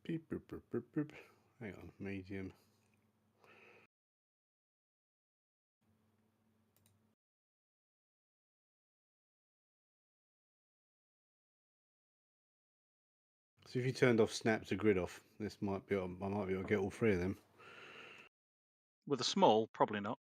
Beep, beep, beep, beep, beep. Hang on, medium. So if you turned off snap to grid off, this might be. I might be able to get all three of them. With a small, probably not.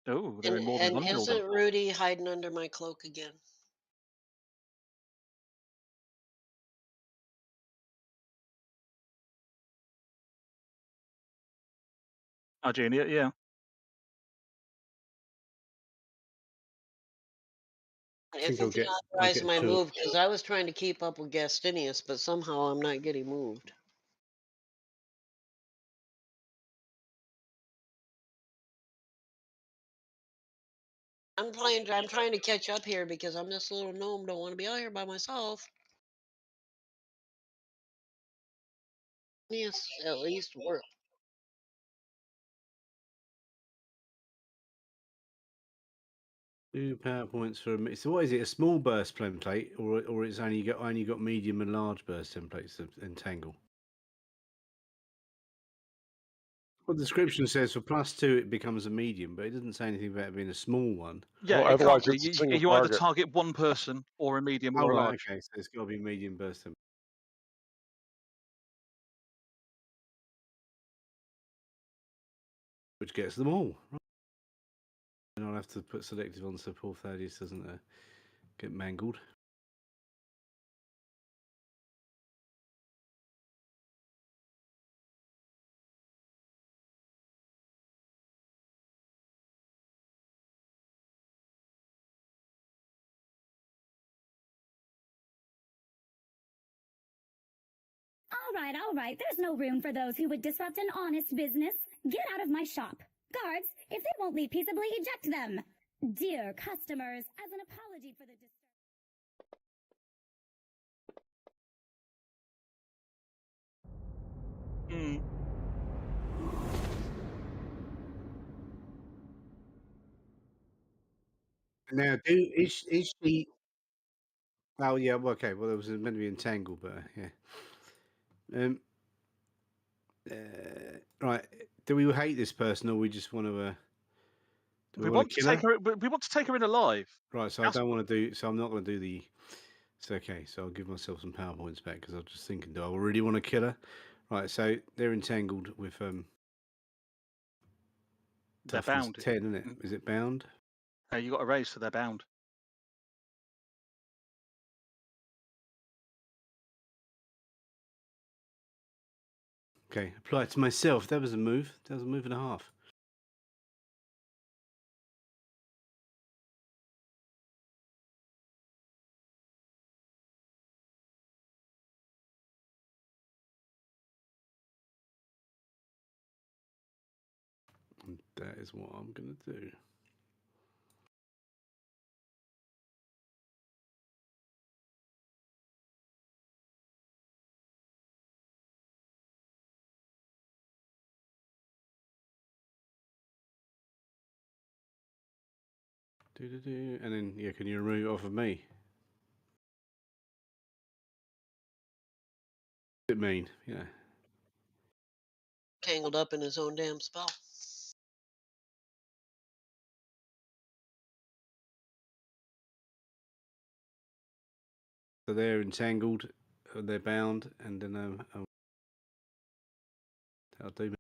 Oh, they're in more than And one building. isn't Rudy hiding under my cloak again? Argenia, yeah. If I'll it's get authorized my two. move, because I was trying to keep up with Gastinius, but somehow I'm not getting moved. I'm trying to catch up here because I'm this little gnome. Don't want to be out here by myself. Yes, at least work. Two PowerPoints for a minute. So what is it? A small burst template, or it's only got medium and large burst templates to entangle? Well, the description says for +2 it becomes a medium, but it doesn't say anything about it being a small one. Yeah, Well, it can't otherwise be. it's a single You either target. target one person or a medium Oh, or a right, large. okay, so it's got to be medium burst template, which gets them all. Right. And I'll have to put selective on so Paul Thaddeus doesn't get mangled. All right, there's no room for those who would disrupt an honest business. Get out of my shop. Guards, if they won't leave peaceably, eject them. Dear customers, as an apology for the Mm. Now, is she? Oh yeah, well, okay. Well, it was meant to be entangled, but yeah. Right. Do we hate this person, or we just want to? Do we want to kill take her? her. We want to take her in alive. Right. So I don't want to do. So I'm not going to do the. It's okay. So I'll give myself some PowerPoints back because I was just thinking, do I really want to kill her? Right. So they're entangled with They're toughness bound. 10, isn't it? Is it bound? You got a raise for they're bound. Okay. Apply it to myself. That was a move. That was a move and a half. And that is what I'm going to do. And then, yeah, can you remove it off of me? What does it mean? Yeah. Tangled up in his own damn spell. So they're entangled, they're bound, and then that'll do.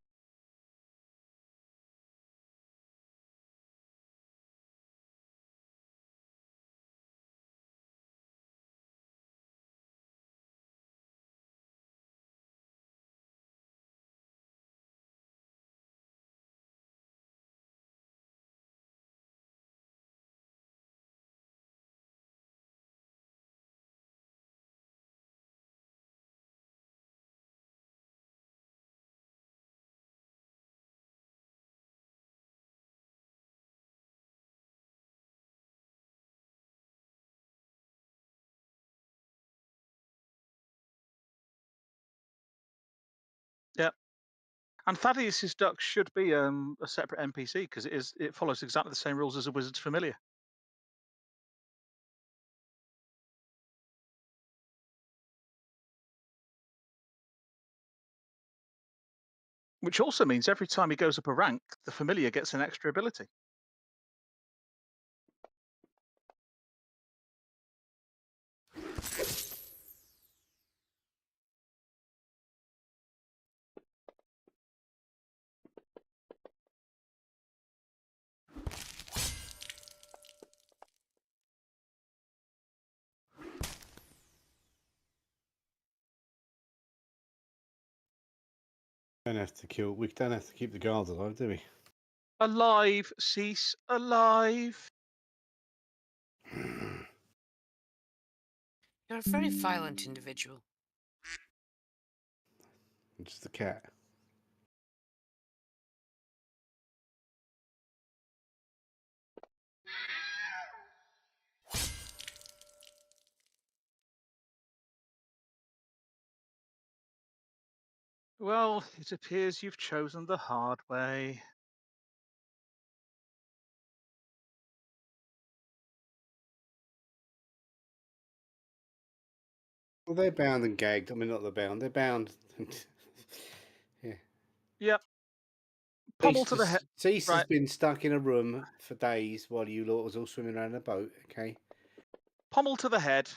Yeah. And Thaddeus's duck should be a separate NPC because it follows exactly the same rules as a wizard's familiar. Which also means every time he goes up a rank, the familiar gets an extra ability. We don't have to keep the guards alive, do we? Alive, cease, alive. You're a very violent individual. Just the cat. Well, it appears you've chosen the hard way. Well, they're bound and gagged. I mean, not they're bound. They're bound. Yeah. Yep. Pommel to the head. Cease has Right. been stuck in a room for days while you lot was all swimming around in a boat. Okay. Pommel to the head.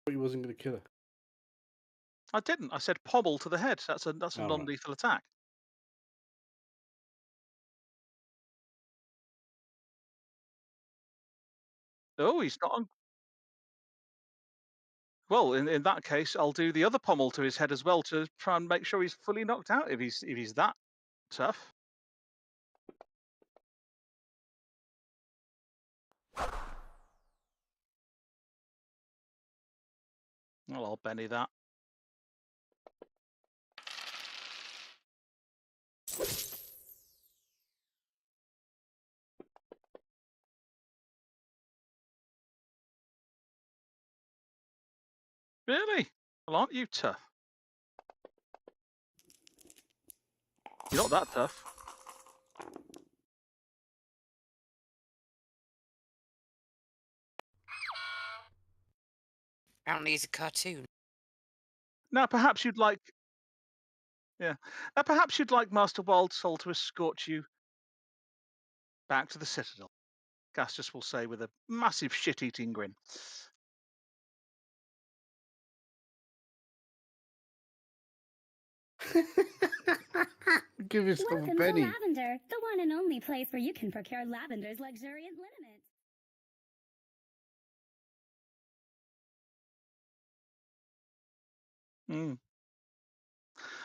But he wasn't going to kill her. I didn't. I said pommel to the head. That's a All right. non-lethal attack. Oh, he's not on. Well, in that case, I'll do the other pommel to his head as well to try and make sure he's fully knocked out. If he's that tough. Well, I'll Benny that. Really? Well, aren't you tough? You're not that tough. Apparently he's a cartoon. Now, perhaps you'd like. Yeah. Now, perhaps you'd like Master Wildsoul to escort you back to the Citadel. Gastus will say with a massive shit-eating grin. Give yourself Welcome a penny. to Lavender, the one and only place where you can procure Lavender's luxuriant liniment.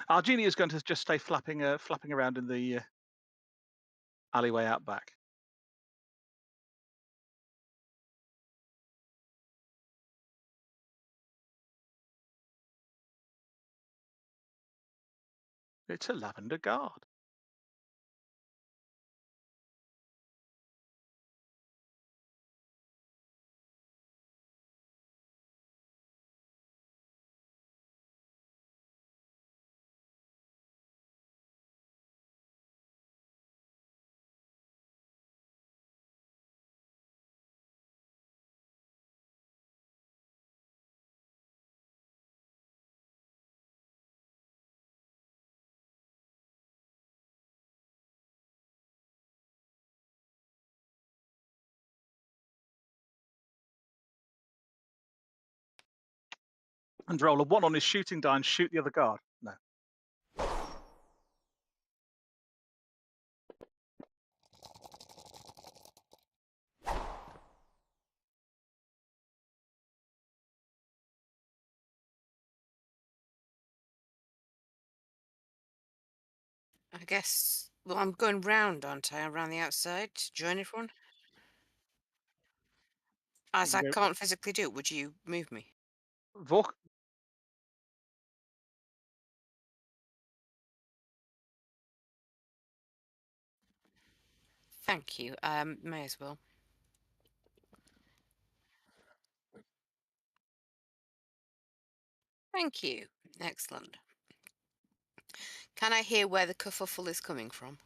Argenia is going to just stay flapping around in the alleyway out back. It's a lavender guard. And roll a 1 on his shooting die and shoot the other guard. No. I guess. Well, I'm going round, aren't I? Around the outside to join everyone. As I can't physically do it, would you move me? Vork. Thank you. May as well. Thank you. Excellent. Can I hear where the kerfuffle is coming from?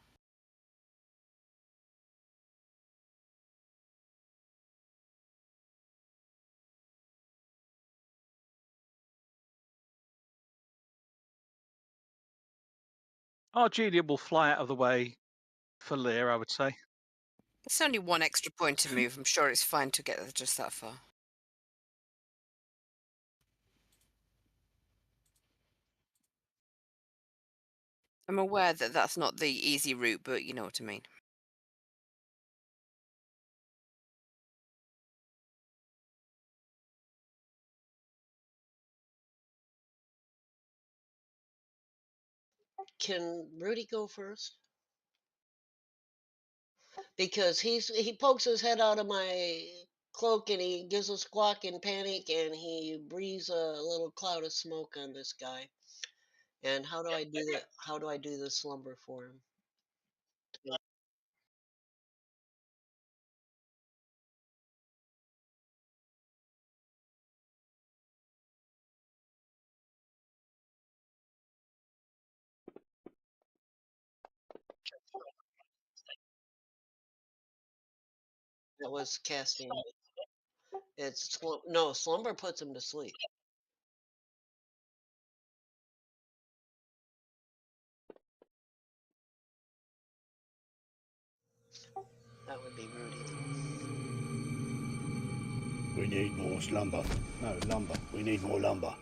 Argenia will fly out of the way for Lear, I would say. It's only one extra point to move. I'm sure it's fine to get just that far. I'm aware that that's not the easy route, but you know what I mean. Can Rudy go first? Because he pokes his head out of my cloak and he gives a squawk in panic and he breathes a little cloud of smoke on this guy. And how do I do that? How do I do the slumber for him? That was casting. It's no slumber puts him to sleep. That would be Rudy though. We need more slumber. No, lumber. We need more lumber.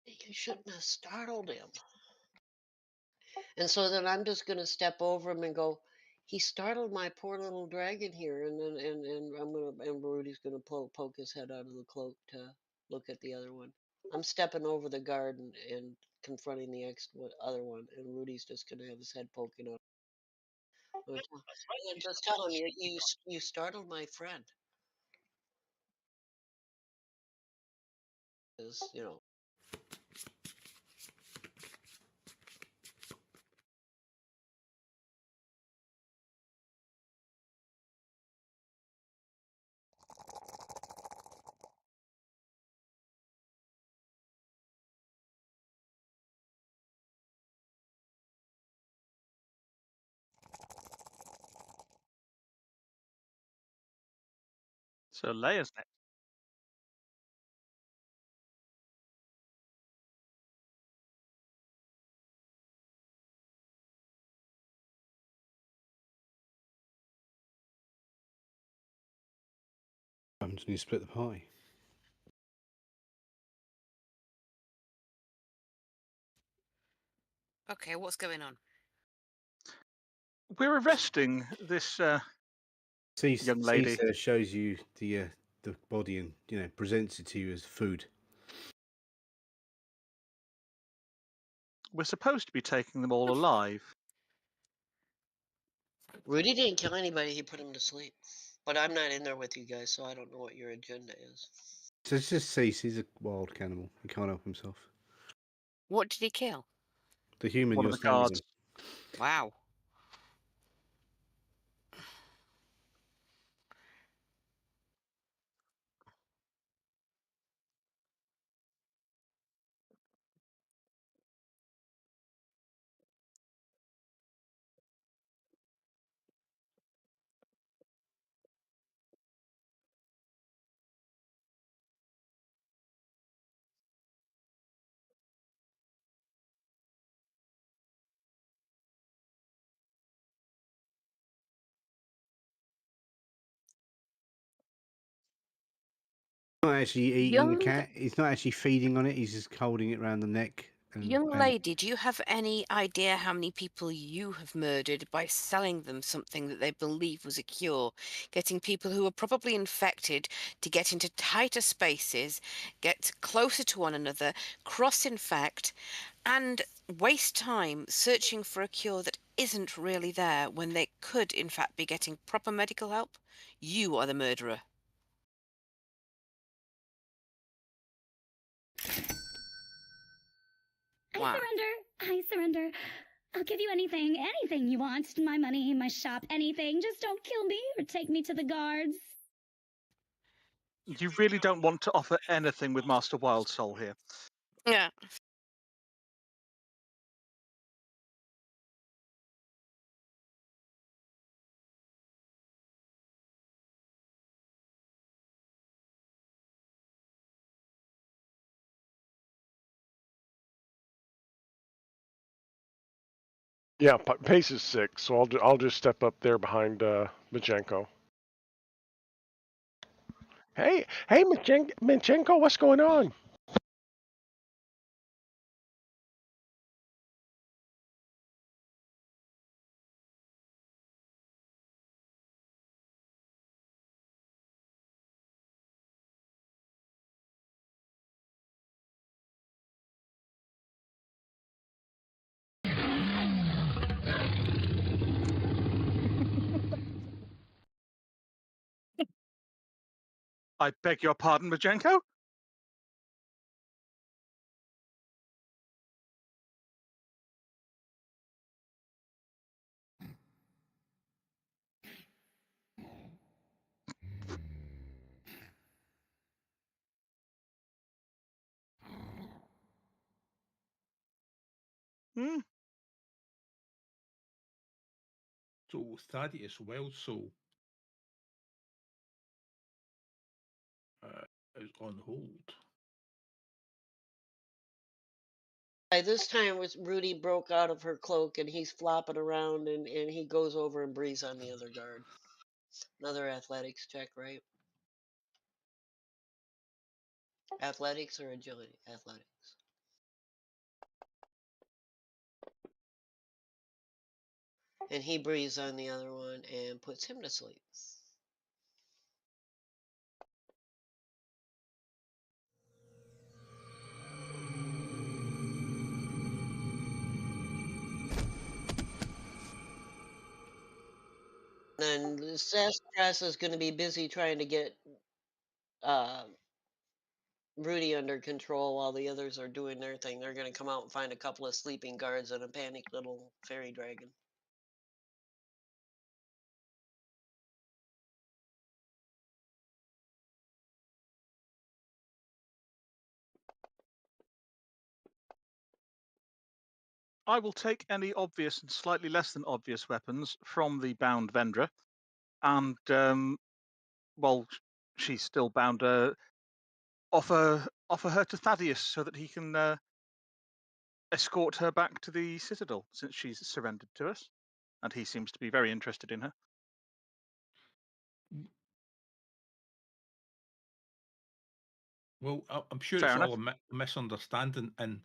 You shouldn't have startled him. And so then I'm just gonna step over him and go, he startled my poor little dragon here, and then and Rudy's gonna poke his head out of the cloak to look at the other one. I'm stepping over the guard and confronting the other one, and Rudy's just gonna have his head poking out. And just tell him you startled my friend. Because So Leia's next. I'm just going to split the pie. Okay, what's going on? We're arresting this young lady. Caesar shows you the body and presents it to you as food. We're supposed to be taking them all alive. Rudy didn't kill anybody, he put him to sleep. But I'm not in there with you guys, so I don't know what your agenda is. So it's just Caesar. He's a wild cannibal. He can't help himself. What did he kill? The human One of you're the standing on. guards. Wow. Not actually eating Young- the cat. He's not actually feeding on it. He's just holding it around the neck. Young lady, do you have any idea how many people you have murdered by selling them something that they believe was a cure? Getting people who are probably infected to get into tighter spaces, get closer to one another, cross-infect, and waste time searching for a cure that isn't really there when they could, in fact, be getting proper medical help? You are the murderer. Wow. I surrender. I'll give you anything you want. My money, my shop, anything. Just don't kill me or take me to the guards. You really don't want to offer anything with Master Wildsoul here. Yeah. Yeah, pace is 6, so I'll just step up there behind Machenko. Hey, Machenko, what's going on? I beg your pardon, Majenko? Hmm? So Thaddeus Wellsoul is on hold. By this time, Rudy broke out of her cloak and he's flopping around, and he goes over and breathes on the other guard. Another athletics check, right? Athletics or agility? Athletics. And he breathes on the other one and puts him to sleep. And Sassafras is going to be busy trying to get Rudy under control while the others are doing their thing. They're going to come out and find a couple of sleeping guards and a panicked little fairy dragon. I will take any obvious and slightly less than obvious weapons from the bound vendor, and well, she's still bound. Offer her to Thaddeus so that he can escort her back to the citadel, since she's surrendered to us, and he seems to be very interested in her. Well, I'm sure Fair it's enough. all a misunderstanding, and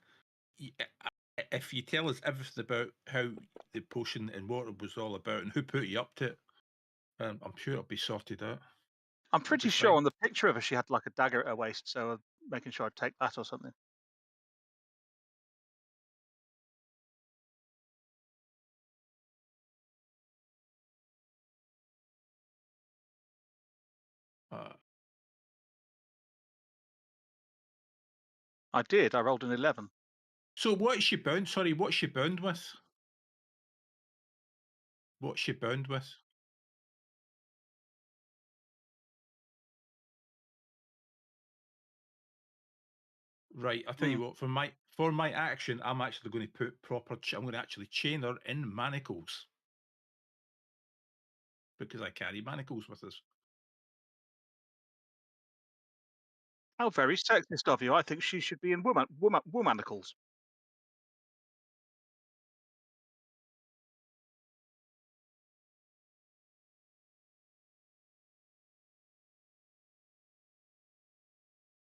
if you tell us everything about how the potion and what it was all about and who put you up to it, I'm sure it'll be sorted out. I'm pretty sure on the picture of her she had like a dagger at her waist, so I'm making sure I'd take that or something. I did. I rolled an 11. So what is she bound? Sorry, what's she bound with? What's she bound with? Right, I'll tell you what. For my action, I'm actually going to put I'm going to actually chain her in manacles because I carry manacles with us. How very sexist of you. I think she should be in womanacles.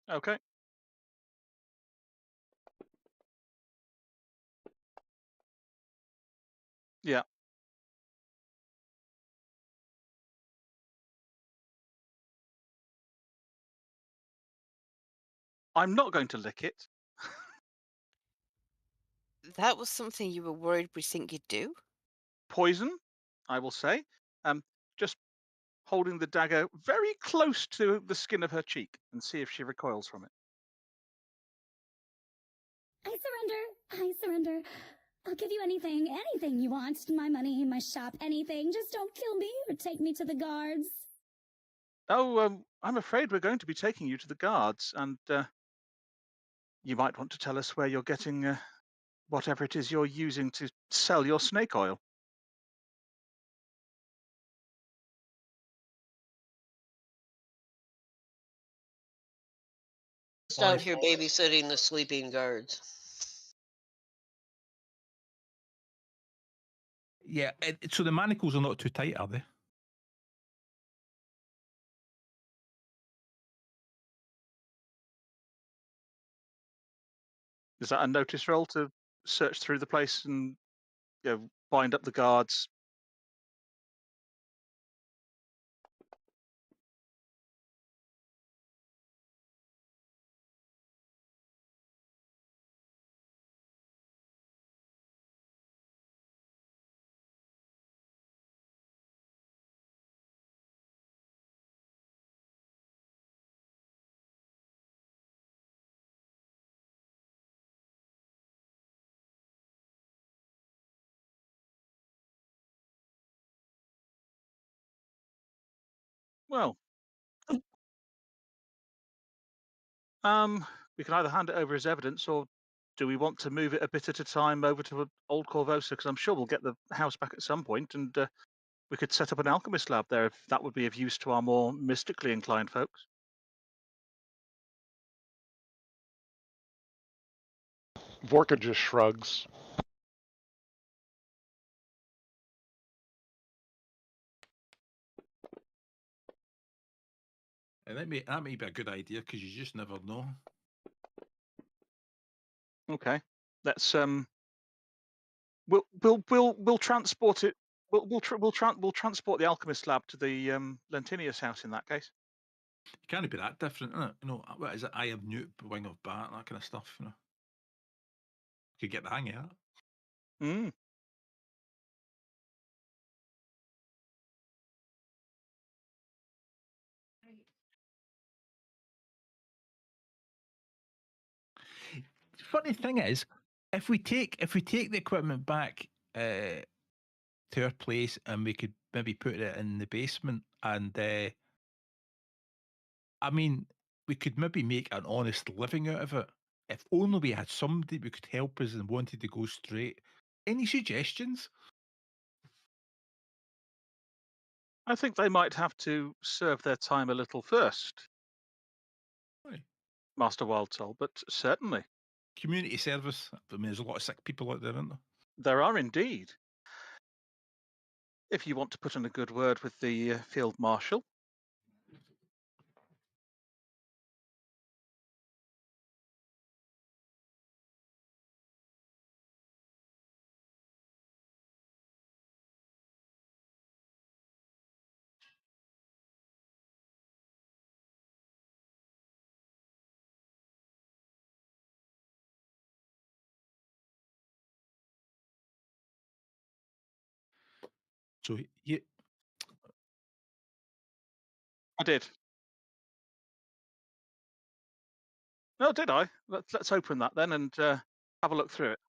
Okay. Yeah. I'm not going to lick it. That was something you were worried we think you'd do? Poison, I will say. Just holding the dagger very close to the skin of her cheek and see if she recoils from it. I surrender. I'll give you anything you want. My money, my shop, anything. Just don't kill me or take me to the guards. Oh, I'm afraid we're going to be taking you to the guards, and you might want to tell us where you're getting whatever it is you're using to sell your snake oil. Just out here babysitting the sleeping guards. Yeah, so the manacles are not too tight, are they? Is that a notice roll to search through the place and bind up the guards? Well, we can either hand it over as evidence, or do we want to move it a bit at a time over to Old Corvosa? Because I'm sure we'll get the house back at some point, and we could set up an alchemist lab there if that would be of use to our more mystically inclined folks. Vorka just shrugs. And that may be a good idea because you just never know. Okay, let's we'll transport it. We'll transport the alchemist lab to the Lentinius house in that case. It can't be that different, is it? You know, what is it? I am Newt, wing of bat, that kind of stuff. You know, could get the hang of that. Mm. Funny thing is, if we take the equipment back to our place and we could maybe put it in the basement, and I mean, we could maybe make an honest living out of it. If only we had somebody who could help us and wanted to go straight. Any suggestions? I think they might have to serve their time a little first, Aye. Master Wildsoul, but certainly. Community service. I mean, there's a lot of sick people out there, aren't there? There are indeed. If you want to put in a good word with the field marshal. So you, I did. No, did I? Let's open that then and have a look through it.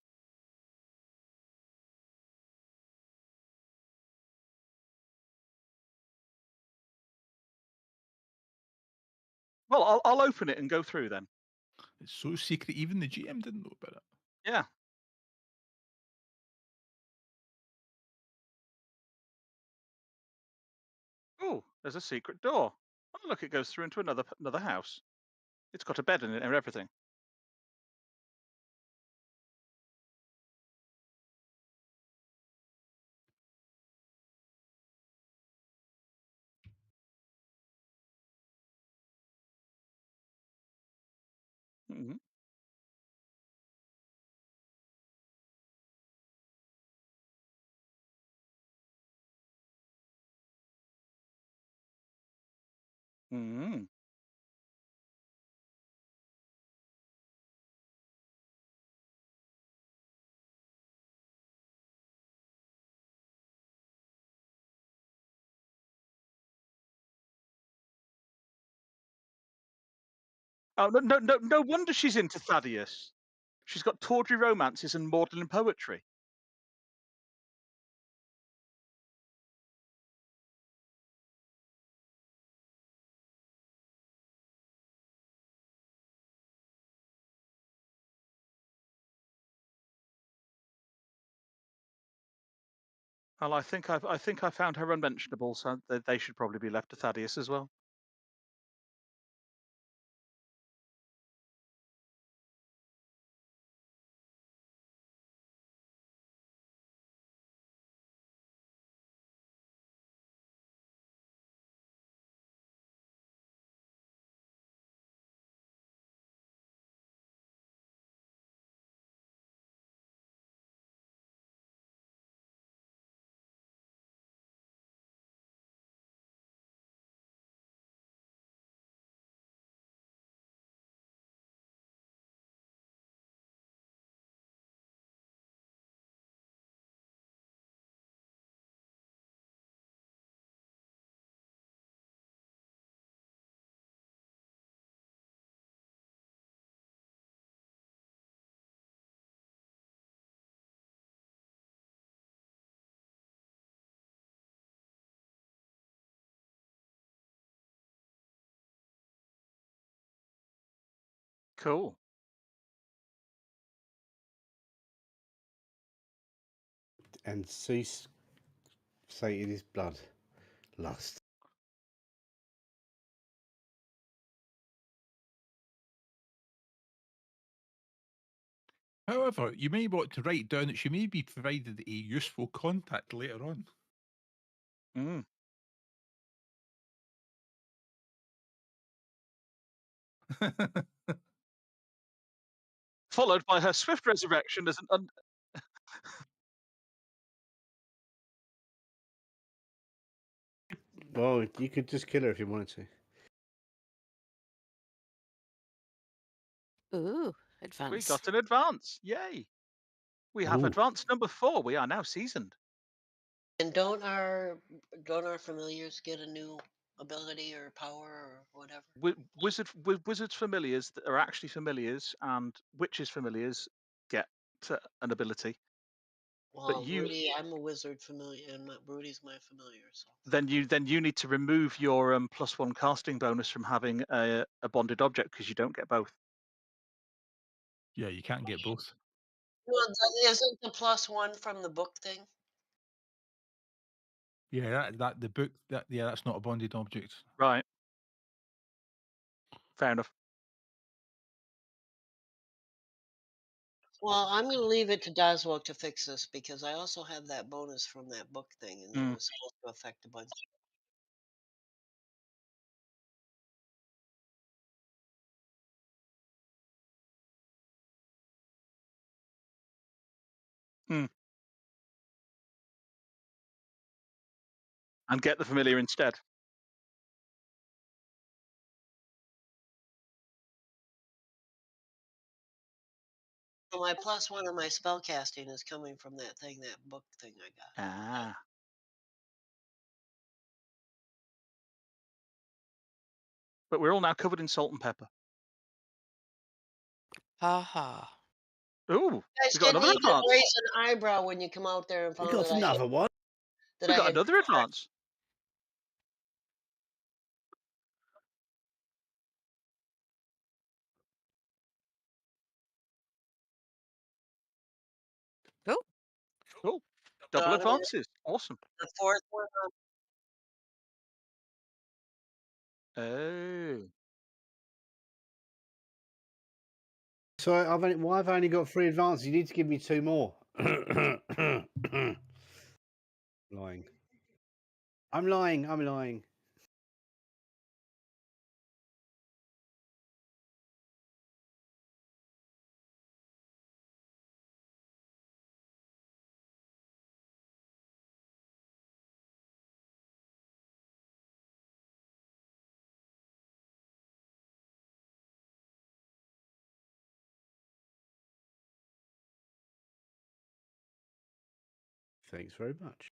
Well, I'll open it and go through then. it's so secret, even the GM didn't know about it. Yeah. Oh, there's a secret door. Oh, look, it goes through into another house. It's got a bed in it and everything. Mm-hmm. Mm-hmm. Oh, no wonder she's into Thaddeus. She's got tawdry romances and maudlin poetry. Well, I think I found her unmentionable, so they should probably be left to Thaddeus as well. Cool. And cease sated his blood lust. However, you may want to write down that she may be provided a useful contact later on. Mm. Followed by her swift resurrection as an Well, you could just kill her if you wanted to. Ooh, we advance. got an advance. Yay. We have Ooh. advance number 4. We are now seasoned. And don't our familiars get a new ability or power or whatever? Wizards familiars that are actually familiars and witches familiars get an ability. Well, you- Rudy, I'm a wizard familiar, and Rudy's my familiar. So Then you need to remove your +1 casting bonus from having a bonded object because you don't get both. Yeah, you can't get both. well, isn't the +1 from the book thing? Yeah, that the book that's not a bonded object. Right. Fair enough. Well, I'm going to leave it to Doswell to fix this because I also have that bonus from that book thing, and it was supposed to affect a bunch. And get the familiar instead. So my +1 on my spell casting is coming from that thing, that book thing I got. Ah. But we're all now covered in salt and pepper. Ha ha. Ooh, You guys we got didn't another even advance. raise an eyebrow when you come out there and You found got that another one. that We I got had another advance. Cool. Cool. Double Donovan. advances. Awesome. The fourth one. Oh. So why have I only got 3 advances? You need to give me 2 more. Lying. I'm lying. Thanks very much.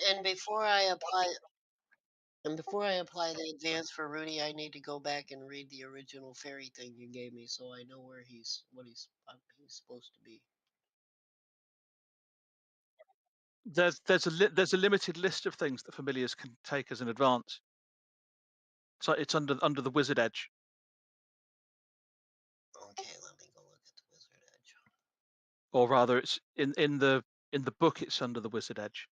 And before I apply the advance for Rudy, I need to go back and read the original fairy thing you gave me, so I know where he's supposed to be. There's a limited list of things that familiars can take as an advance. So it's under the wizard edge. Okay, let me go look at the wizard edge. Or rather, it's in the book. It's under the wizard edge.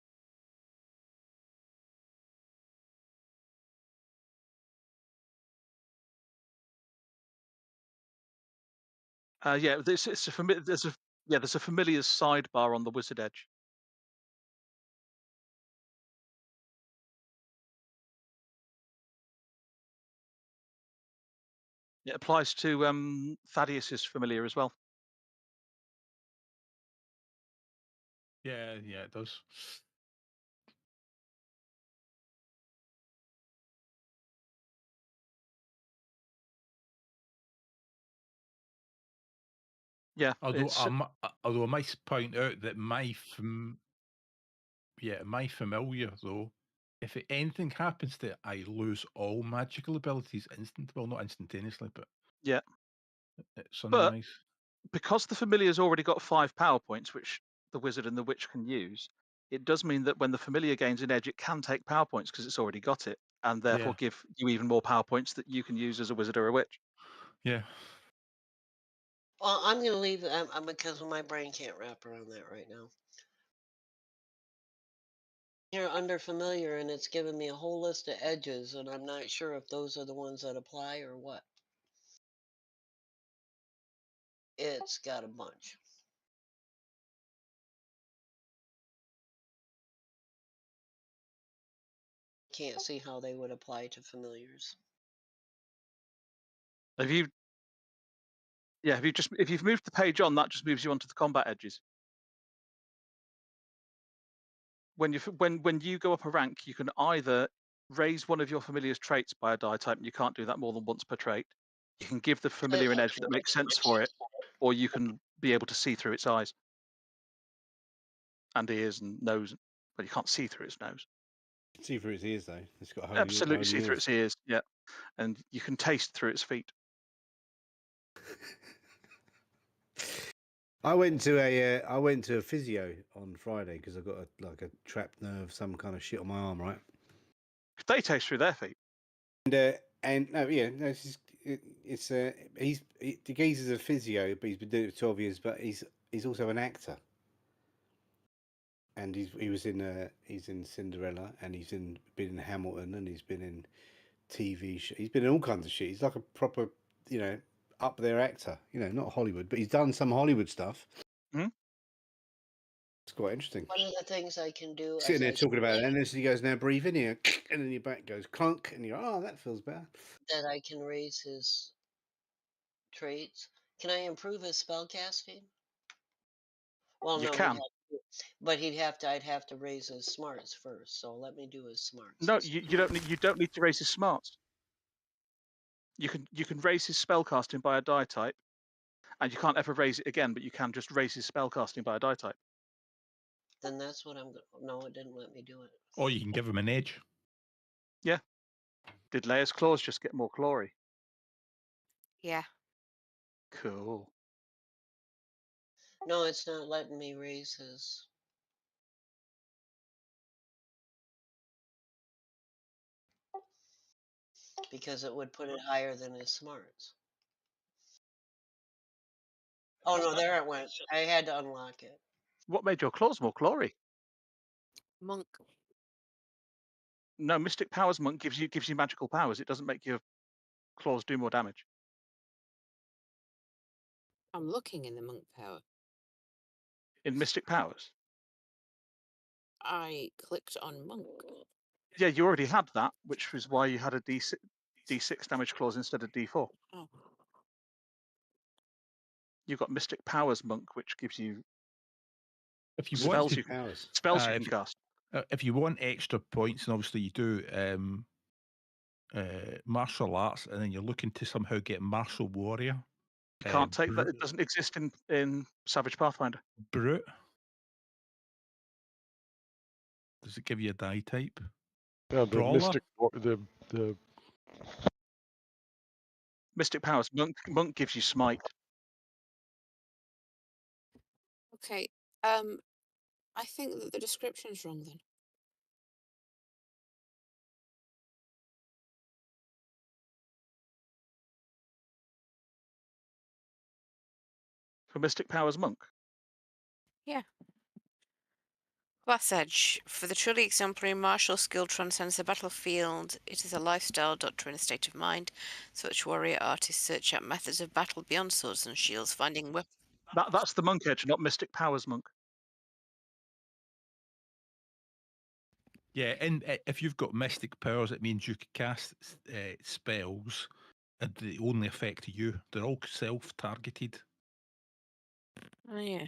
Yeah, there's a familiar's sidebar on the wizard edge. It applies to Thaddeus's familiar as well. Yeah, it does. Yeah. Although I must point out that my familiar though, if anything happens to it, I lose all magical abilities not instantaneously, but yeah, it's on but nice. because the familiar's already got 5 power points, which the wizard and the witch can use, it does mean that when the familiar gains an edge, it can take power points because it's already got it, and therefore Yeah. give you even more power points that you can use as a wizard or a witch. Yeah. Well, I'm going to leave it because my brain can't wrap around that right now. Here under familiar, and it's given me a whole list of edges, and I'm not sure if those are the ones that apply or what. It's got a bunch. Can't see how they would apply to familiars. If you've moved the page on, that just moves you onto the combat edges. When you go up a rank, you can either raise one of your familiar's traits by a die type, and you can't do that more than once per trait. You can give the familiar an edge that makes sense for it, or you can be able to see through its eyes and ears and nose, but you can't see through its nose. See through its ears, though. It's got Absolutely see through its ears, yeah. And you can taste through its feet. I went to a physio on Friday because I got a trapped nerve, some kind of shit on my arm, right? They taste through their feet. And no, yeah, no, the geezer's a physio, but he's been doing it for 12 years. But he's also an actor, and he's in Cinderella, and been in Hamilton, and he's been in TV. He's been in all kinds of shit. He's like a proper, up there actor. Not Hollywood, but he's done some Hollywood stuff. Hmm? It's quite interesting. One of the things I can do is Sitting there talking about it, and then he goes, "Now breathe in here," and then your back goes clunk, and you're, "Oh, that feels better." that I can raise his traits. Can I improve his spell casting? Well, You no, can. I'd have to raise his smarts first. So let me do his smarts. No, you don't need to raise his smarts. You can raise his spellcasting by a die type, and you can't ever raise it again, but you can just raise his spellcasting by a die type. Then that's what I'm. No, it didn't let me do it. Or you can give him an edge. Yeah. Did Leia's claws just get more clawy? Yeah. Cool. No, it's not letting me raise his. Because it would put it higher than his smarts. Oh no, there it went. I had to unlock it. What made your claws more clawy? Monk. No, Mystic Powers Monk gives you magical powers. It doesn't make your claws do more damage. I'm looking in the monk power. In Mystic Powers? I clicked on monk. Yeah, you already had that, which was why you had a D6 damage clause instead of D4. Oh. You've got Mystic Powers Monk, which gives you If you spells want you to, Powers. can cast. if you want extra points, and obviously you do martial arts, and then you're looking to somehow get martial warrior. You can't take that. It doesn't exist in Savage Pathfinder. Brute. Does it give you a die type? The Brawler? mystic, the Mystic Powers Monk gives you Smite. Okay. I think that the description's wrong then. For Mystic Powers Monk. Yeah. Class Edge. For the truly exemplary martial skill transcends the battlefield. It is a lifestyle, doctor in a state of mind. Such warrior artists search out methods of battle beyond swords and shields, finding weapons. That's the Monk Edge, not Mystic Powers Monk. Yeah, and if you've got mystic powers, it means you can cast spells, and they only affect you. They're all self-targeted. Oh yeah.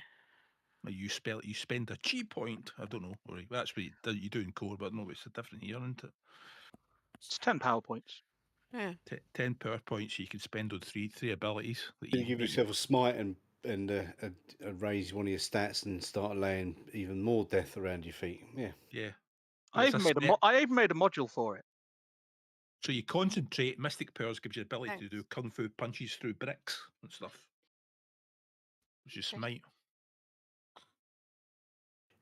Like you spend a chi point. I don't know. Or that's what you do in core, but no, it's a different here, isn't it? It's 10 power points. Yeah. 10 power points you can spend on three abilities. That You give yourself a smite and raise one of your stats and start laying even more death around your feet. Yeah. Yeah. I even made a module for it. So you concentrate. Mystic powers gives you the ability to do kung fu punches through bricks and stuff. Which is smite.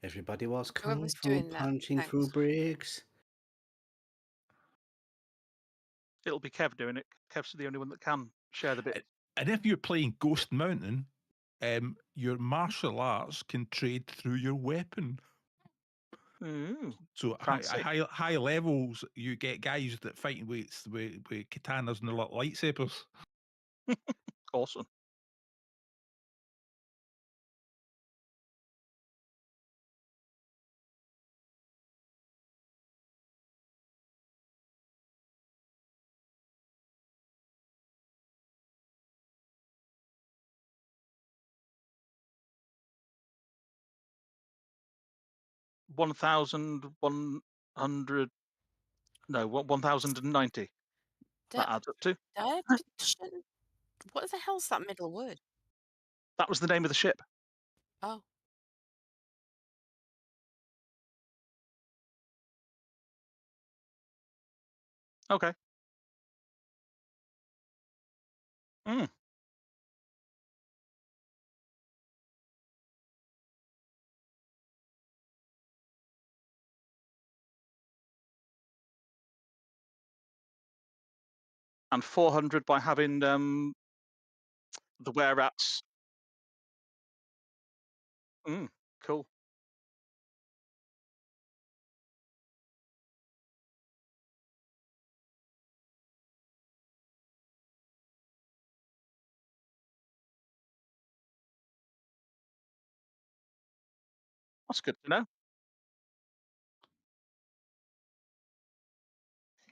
Everybody was kung Whoever's fu doing that, punching through thanks. bricks. It'll be Kev doing it. Kev's the only one that can share the bit. And if you're playing Ghost Mountain, your martial arts can trade through your weapon. Ooh, So fancy. high levels, you get guys that fighting with katanas and their little lightsabers. Awesome. $1,100. No, 1,090. That adds up to. Dietitian? What the hell's that middle word? That was the name of the ship. Oh. Okay. Mm. And 400 by having the were-rats. Cool. That's good to know.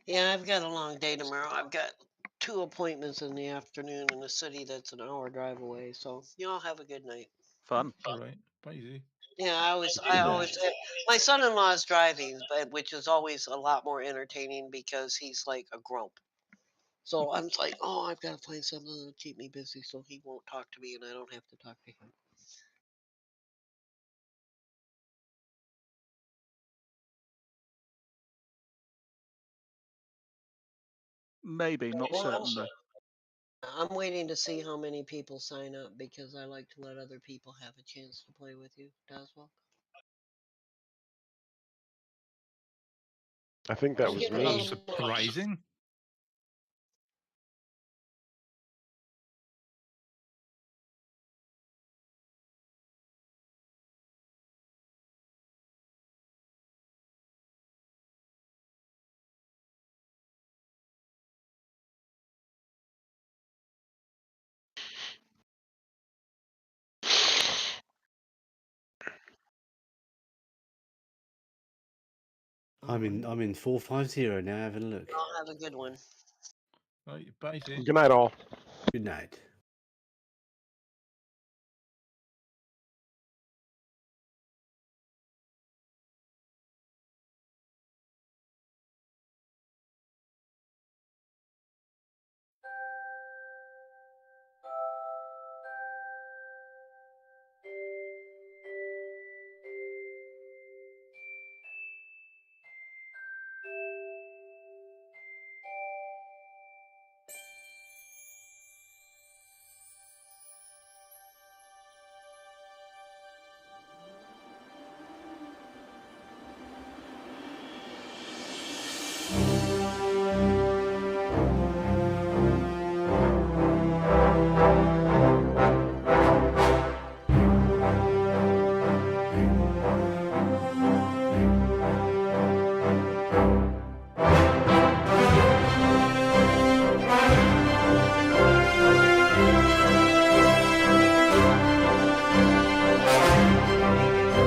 Yeah, I've got a long day tomorrow. I've got 2 appointments in the afternoon in a city that's an hour drive away. So y'all have a good night. Fun. All right. Bye, easy. Yeah, I always my son-in-law is driving, but which is always a lot more entertaining because he's like a grump. So I'm like, oh, I've got to find something to keep me busy so he won't talk to me and I don't have to talk to him. Maybe, not certain though. I'm waiting to see how many people sign up because I like to let other people have a chance to play with you, Doswell. I think that was Give it a That's me. little more. surprising. I'm in 450 now. Having a look. I'll have a good one. Right, bye, easy. Good night, all. Good night.